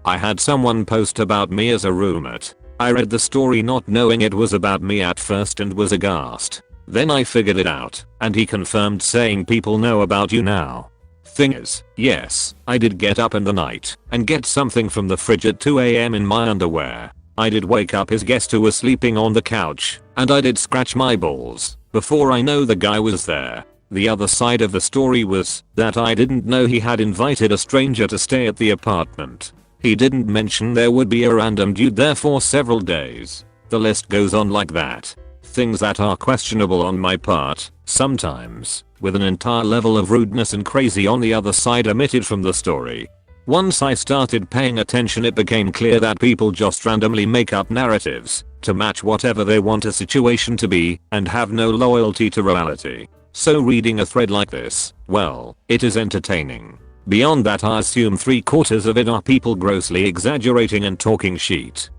I had someone post about me as a roommate. I read the story not knowing it was about me at first and was aghast. Then I figured it out, and he confirmed saying people know about you now. Thing is, yes, I did get up in the night and get something from the fridge at 2 AM in my underwear. I did wake up his guest who was sleeping on the couch, and I did scratch my balls before I know the guy was there. The other side of the story was that I didn't know he had invited a stranger to stay at the apartment. He didn't mention there would be a random dude there for several days. The list goes on like that. Things that are questionable on my part, sometimes, with an entire level of rudeness and crazy on the other side omitted from the story. Once I started paying attention it became clear that people just randomly make up narratives to match whatever they want a situation to be and have no loyalty to reality. So reading a thread like this, well, it is entertaining. Beyond that I assume 3/4 of it are people grossly exaggerating and talking shit.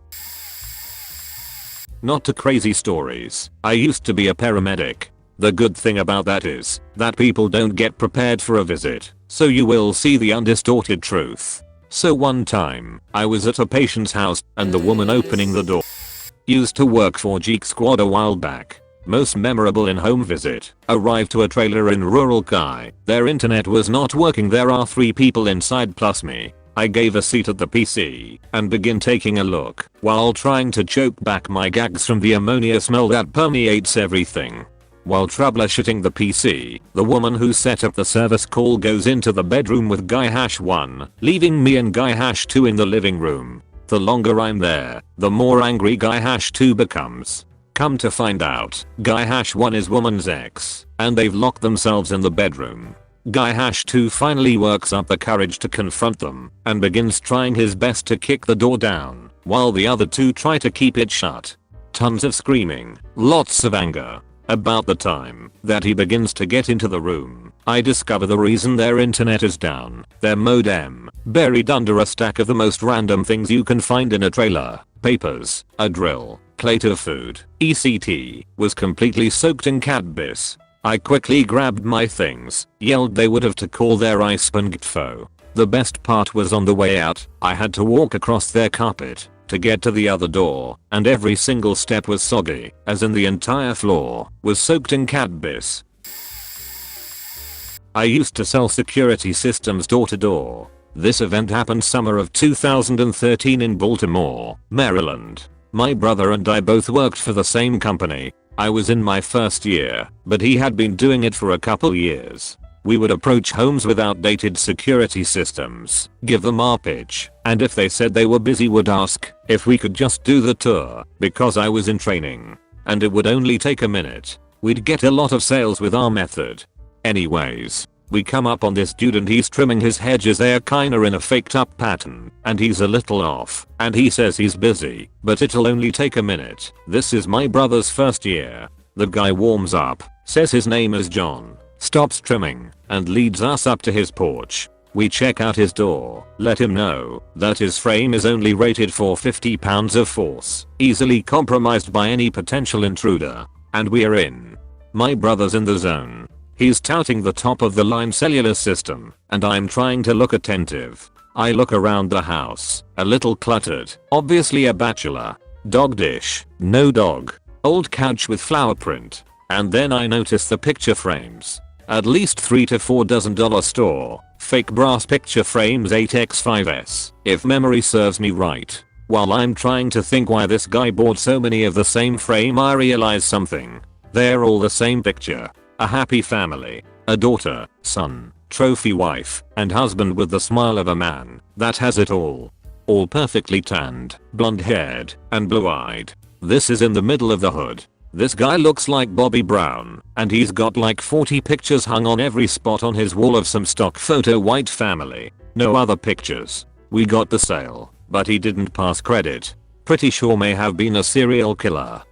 Not to crazy stories. I used to be a paramedic. The good thing about that is that people don't get prepared for a visit, so you will see the undistorted truth. So one time, I was at a patient's house and the woman opening the door used to work for Geek Squad a while back. Most memorable in-home visit, arrived to a trailer in rural Kai. Their internet was not working. There are 3 people inside plus me. I gave a seat at the PC and begin taking a look while trying to choke back my gags from the ammonia smell that permeates everything. While troubleshooting the PC, the woman who set up the service call goes into the bedroom with Guy-1, leaving me and Guy-2 in the living room. The longer I'm there, the more angry Guy-2 becomes. Come to find out, Guy-1 is woman's ex, and they've locked themselves in the bedroom. Guy-2 finally works up the courage to confront them and begins trying his best to kick the door down, while the other 2 try to keep it shut. Tons of screaming, lots of anger. About the time that he begins to get into the room, I discover the reason their internet is down. Their modem, buried under a stack of the most random things you can find in a trailer, papers, a drill, plate of food, etc., was completely soaked in cat piss. I quickly grabbed my things, yelled they would have to call their ISPNGTFO. The best part was on the way out, I had to walk across their carpet to get to the other door, and every single step was soggy, as in the entire floor was soaked in cat piss. I used to sell security systems door to door. This event happened summer of 2013 in Baltimore, Maryland. My brother and I both worked for the same company. I was in my first year, but he had been doing it for a couple years. We would approach homes with outdated security systems, give them our pitch, and if they said they were busy would ask if we could just do the tour because I was in training. And it would only take a minute. We'd get a lot of sales with our method. Anyways, we come up on this dude and he's trimming his hedges there kinda in a faked up pattern, and he's a little off, and he says he's busy, but it'll only take a minute. This is my brother's first year. The guy warms up, says his name is John, stops trimming, and leads us up to his porch. We check out his door, let him know that his frame is only rated for 50 pounds of force, easily compromised by any potential intruder. And we're in. My brother's in the zone. He's touting the top of the line cellular system, and I'm trying to look attentive. I look around the house, a little cluttered, obviously a bachelor. Dog dish, no dog. Old couch with flower print. And then I notice the picture frames. At least 3 to 4 dozen dollar store, fake brass picture frames 8x5s, if memory serves me right. While I'm trying to think why this guy bought so many of the same frame, I realize something. They're all the same picture. A happy family, a daughter, son, trophy wife, and husband with the smile of a man that has it all. All perfectly tanned, blonde haired, and blue eyed. This is in the middle of the hood. This guy looks like Bobby Brown, and he's got like 40 pictures hung on every spot on his wall of some stock photo white family. No other pictures. We got the sale, but he didn't pass credit. Pretty sure may have been a serial killer.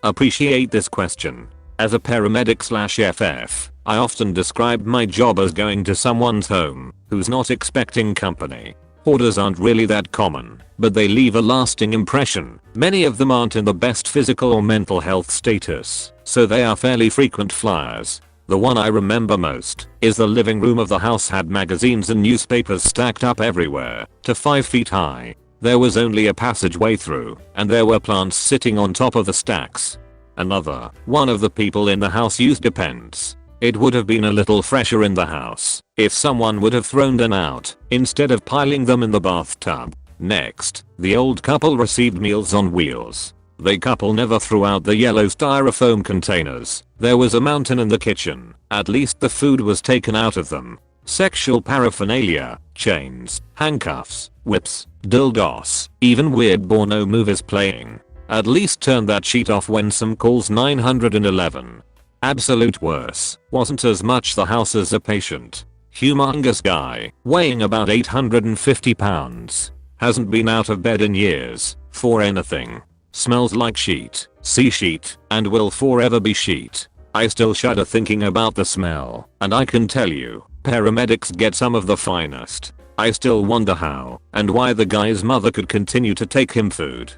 Appreciate this question. As a paramedic/FF, I often describe my job as going to someone's home who's not expecting company. Hoarders aren't really that common, but they leave a lasting impression. Many of them aren't in the best physical or mental health status, so they are fairly frequent flyers. The one I remember most is the living room of the house had magazines and newspapers stacked up everywhere, to 5 feet high. There was only a passageway through, and there were plants sitting on top of the stacks. Another one of the people in the house used Depends. It would have been a little fresher in the house if someone would have thrown them out instead of piling them in the bathtub. Next, the old couple received Meals on Wheels. The couple never threw out the yellow styrofoam containers. There was a mountain in the kitchen. At least the food was taken out of them. Sexual paraphernalia, chains, handcuffs, whips, dildos, even weird porno movies playing. At least turn that sheet off when some calls 911. Absolute worse wasn't as much the house as a patient. Humongous guy, weighing about 850 pounds. Hasn't been out of bed in years, for anything. Smells like sheet, sea sheet, and will forever be sheet. I still shudder thinking about the smell, and I can tell you, paramedics get some of the finest. I still wonder how and why the guy's mother could continue to take him food.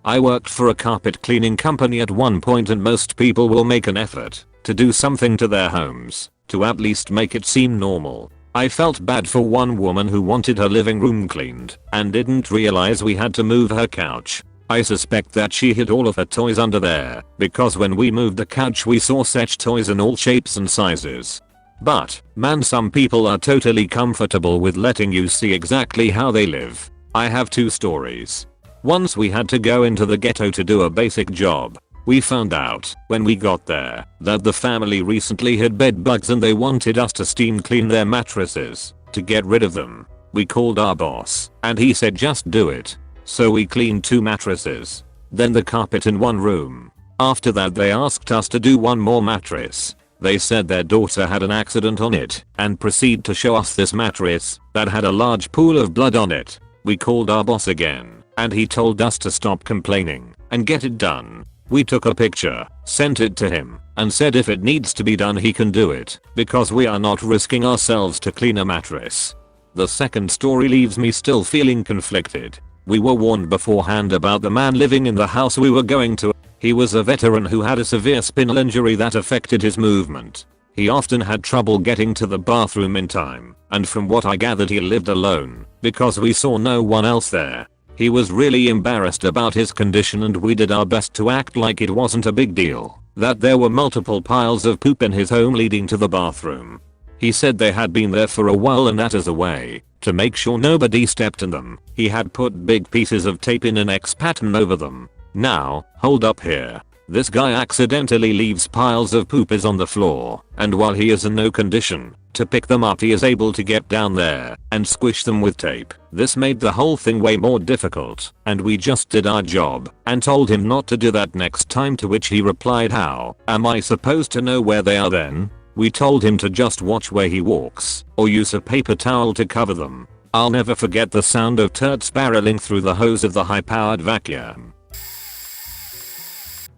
I worked for a carpet cleaning company at one point, and most people will make an effort to do something to their homes to at least make it seem normal. I felt bad for one woman who wanted her living room cleaned and didn't realize we had to move her couch. I suspect that she hid all of her toys under there, because when we moved the couch we saw such toys in all shapes and sizes. But, man, some people are totally comfortable with letting you see exactly how they live. I have 2 stories. Once we had to go into the ghetto to do a basic job. We found out, when we got there, that the family recently had bed bugs and they wanted us to steam clean their mattresses to get rid of them. We called our boss, and he said just do it. So we cleaned 2 mattresses, then the carpet in one room. After that they asked us to do one more mattress. They said their daughter had an accident on it and proceed to show us this mattress that had a large pool of blood on it. We called our boss again, and he told us to stop complaining and get it done. We took a picture, sent it to him, and said if it needs to be done he can do it, because we are not risking ourselves to clean a mattress. The second story leaves me still feeling conflicted. We were warned beforehand about the man living in the house we were going to. He was a veteran who had a severe spinal injury that affected his movement. He often had trouble getting to the bathroom in time, and from what I gathered he lived alone, because we saw no one else there. He was really embarrassed about his condition, and we did our best to act like it wasn't a big deal, that there were multiple piles of poop in his home leading to the bathroom. He said they had been there for a while, and that as a way to make sure nobody stepped in them, he had put big pieces of tape in an X pattern over them. Now, hold up here. This guy accidentally leaves piles of poopers on the floor, and while he is in no condition to pick them up, he is able to get down there and squish them with tape. This made the whole thing way more difficult, and we just did our job and told him not to do that next time, to which he replied, "How am I supposed to know where they are then?" We told him to just watch where he walks or use a paper towel to cover them. I'll never forget the sound of turds barreling through the hose of the high-powered vacuum.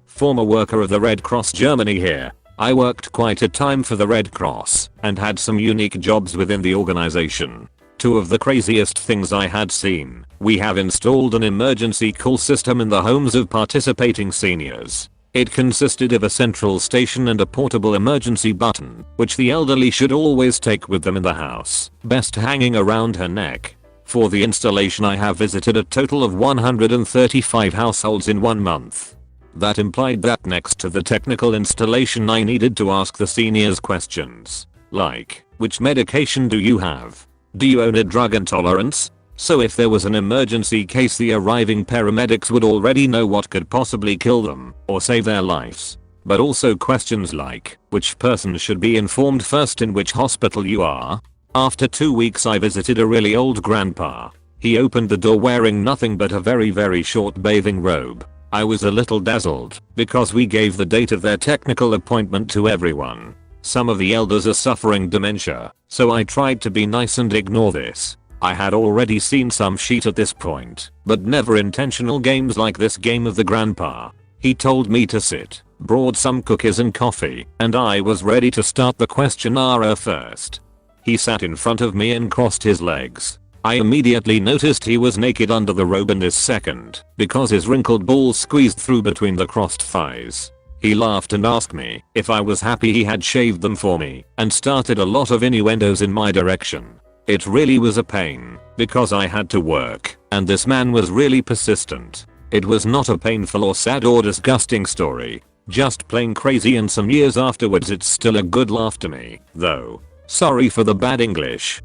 Former worker of the Red Cross Germany here. I worked quite a time for the Red Cross and had some unique jobs within the organization. Two of the craziest things I had seen: we have installed an emergency call system in the homes of participating seniors. It consisted of a central station and a portable emergency button, which the elderly should always take with them in the house, best hanging around her neck. For the installation, I have visited a total of 135 households in 1 month. That implied that next to the technical installation, I needed to ask the seniors questions like, which medication do you have? Do you own a drug intolerance? So if there was an emergency case, the arriving paramedics would already know what could possibly kill them or save their lives. But also questions like, which person should be informed first in which hospital you are? After 2 weeks, I visited a really old grandpa. He opened the door wearing nothing but a very short bathing robe. I was a little dazzled because we gave the date of their technical appointment to everyone. Some of the elders are suffering dementia, so I tried to be nice and ignore this. I had already seen some shit at this point, but never intentional games like this game of the grandpa. He told me to sit, brought some cookies and coffee, and I was ready to start the questionnaire first. He sat in front of me and crossed his legs. I immediately noticed he was naked under the robe in this second, because his wrinkled balls squeezed through between the crossed thighs. He laughed and asked me if I was happy he had shaved them for me, and started a lot of innuendos in my direction. It really was a pain, because I had to work, and this man was really persistent. It was not a painful or sad or disgusting story, just plain crazy, and some years afterwards it's still a good laugh to me, though. Sorry for the bad English.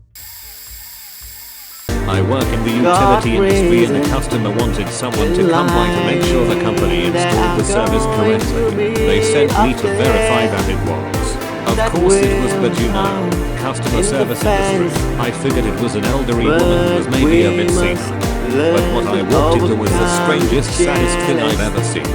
I work in the utility industry, and the customer wanted someone to come by to make sure the company installed the service correctly. They sent me to verify that it was. Of course it was, but you know, customer service industry. I figured it was an elderly woman who was maybe a bit senile. But what I walked into was the strangest, saddest thing I've ever seen.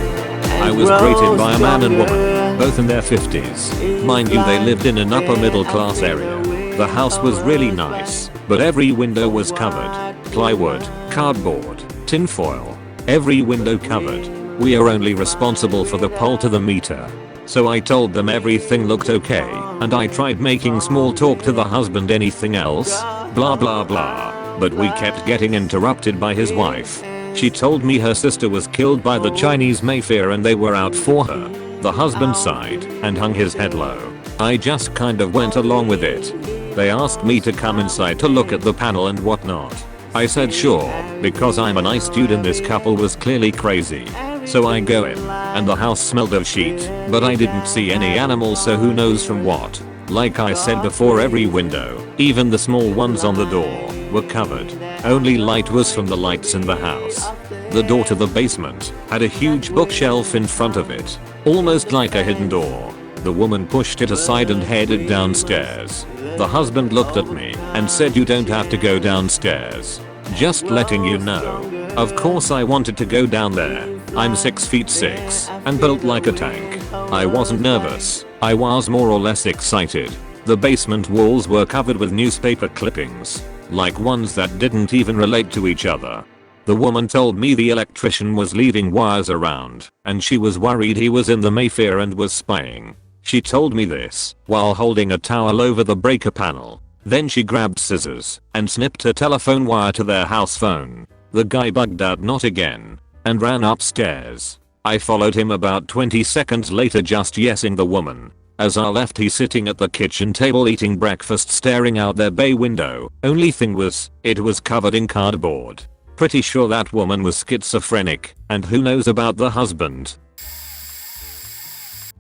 I was greeted by a man and woman, both in their 50s. Mind you, they lived in an upper middle class area. The house was really nice, but every window was covered. Plywood, cardboard, tinfoil. Every window covered. We are only responsible for the pole to the meter. So I told them everything looked okay, and I tried making small talk to the husband. Anything else? Blah blah blah. But we kept getting interrupted by his wife. She told me her sister was killed by the Chinese mafia and they were out for her. The husband sighed and hung his head low. I just kind of went along with it. They asked me to come inside to look at the panel and whatnot. I said sure, because I'm a nice dude and this couple was clearly crazy. So I go in, and the house smelled of shit, but I didn't see any animals, so who knows from what. Like I said before, every window, even the small ones on the door, were covered. Only light was from the lights in the house. The door to the basement had a huge bookshelf in front of it, almost like a hidden door. The woman pushed it aside and headed downstairs. The husband looked at me and said, "You don't have to go downstairs. Just letting you know." Of course I wanted to go down there. I'm 6'6" and built like a tank. I wasn't nervous. I was more or less excited. The basement walls were covered with newspaper clippings, like ones that didn't even relate to each other. The woman told me the electrician was leaving wires around, and she was worried he was in the Mayfair and was spying. She told me this while holding a towel over the breaker panel. Then she grabbed scissors and snipped a telephone wire to their house phone. The guy bugged out, "Not again," and ran upstairs. I followed him about 20 seconds later, just yesing the woman. As I left, he sitting at the kitchen table eating breakfast, staring out their bay window. Only thing was, it was covered in cardboard. Pretty sure that woman was schizophrenic, and who knows about the husband.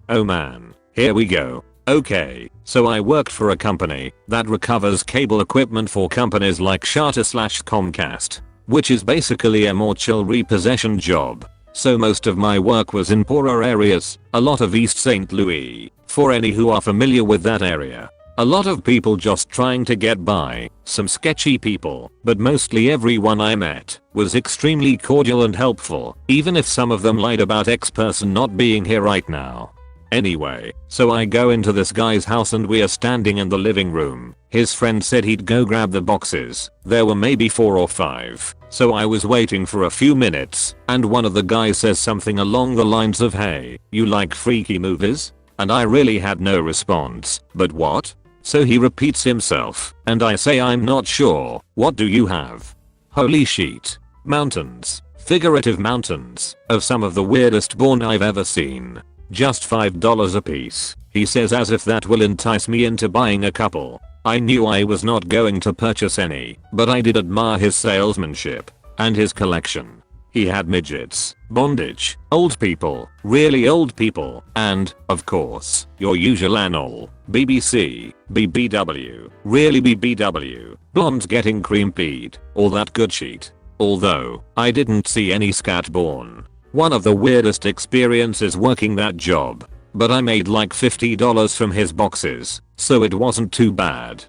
Oh man, here we go. Okay, so I worked for a company that recovers cable equipment for companies like Charter/Comcast, which is basically a more chill repossession job. so most of my work was in poorer areas, a lot of East St. Louis, for any who are familiar with that area. A lot of people just trying to get by, some sketchy people, but mostly everyone I met was extremely cordial and helpful, even if some of them lied about X person not being here right now. Anyway, so I go into this guy's house and we are standing in the living room. His friend said he'd go grab the boxes. There were maybe 4 or 5. So I was waiting for a few minutes, and one of the guys says something along the lines of, "Hey, you like freaky movies?" And I really had no response. But what? So he repeats himself, and I say, "I'm not sure. What do you have?" Holy shit. Mountains. Figurative mountains of some of the weirdest porn I've ever seen. Just $5 a piece, he says, as if that will entice me into buying a couple. I knew I was not going to purchase any, but I did admire his salesmanship and his collection. He had midgets, bondage, old people, really old people, and, of course, your usual anal, BBC, BBW, really BBW, blondes getting cream peed, all that good shit. Although, I didn't see any scat porn. One of the weirdest experiences working that job. But I made like $50 from his boxes, so it wasn't too bad.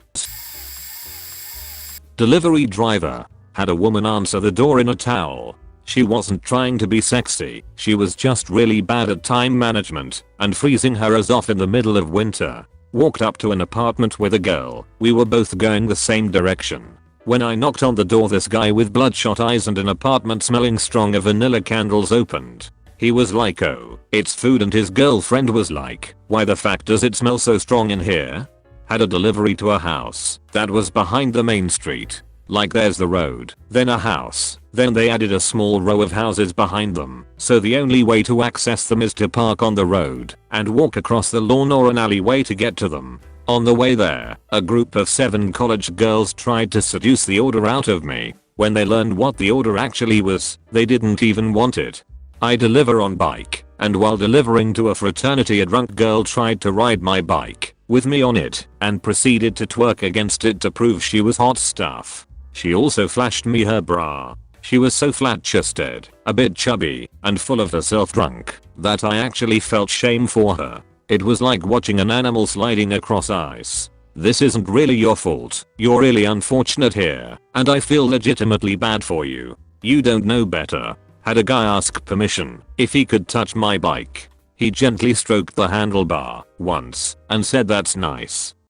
Delivery driver. Had a woman answer the door in a towel. She wasn't trying to be sexy, she was just really bad at time management and freezing her ass off in the middle of winter. Walked up to an apartment with a girl. We were both going the same direction. When I knocked on the door, this guy with bloodshot eyes and an apartment smelling strong of vanilla candles opened. He was like, "Oh, it's food," and his girlfriend was like, "Why the fuck does it smell so strong in here?" Had a delivery to a house that was behind the main street. Like, there's the road, then a house, then they added a small row of houses behind them, so the only way to access them is to park on the road and walk across the lawn or an alleyway to get to them. On the way there, a group of 7 college girls tried to seduce the order out of me. When they learned what the order actually was, they didn't even want it. I deliver on bike, and while delivering to a fraternity, a drunk girl tried to ride my bike with me on it and proceeded to twerk against it to prove she was hot stuff. She also flashed me her bra. She was so flat-chested, a bit chubby, and full of herself drunk that I actually felt shame for her. It was like watching an animal sliding across ice. This isn't really your fault. You're really unfortunate here, and I feel legitimately bad for you. You don't know better. Had a guy ask permission if he could touch my bike. He gently stroked the handlebar once and said, "That's nice."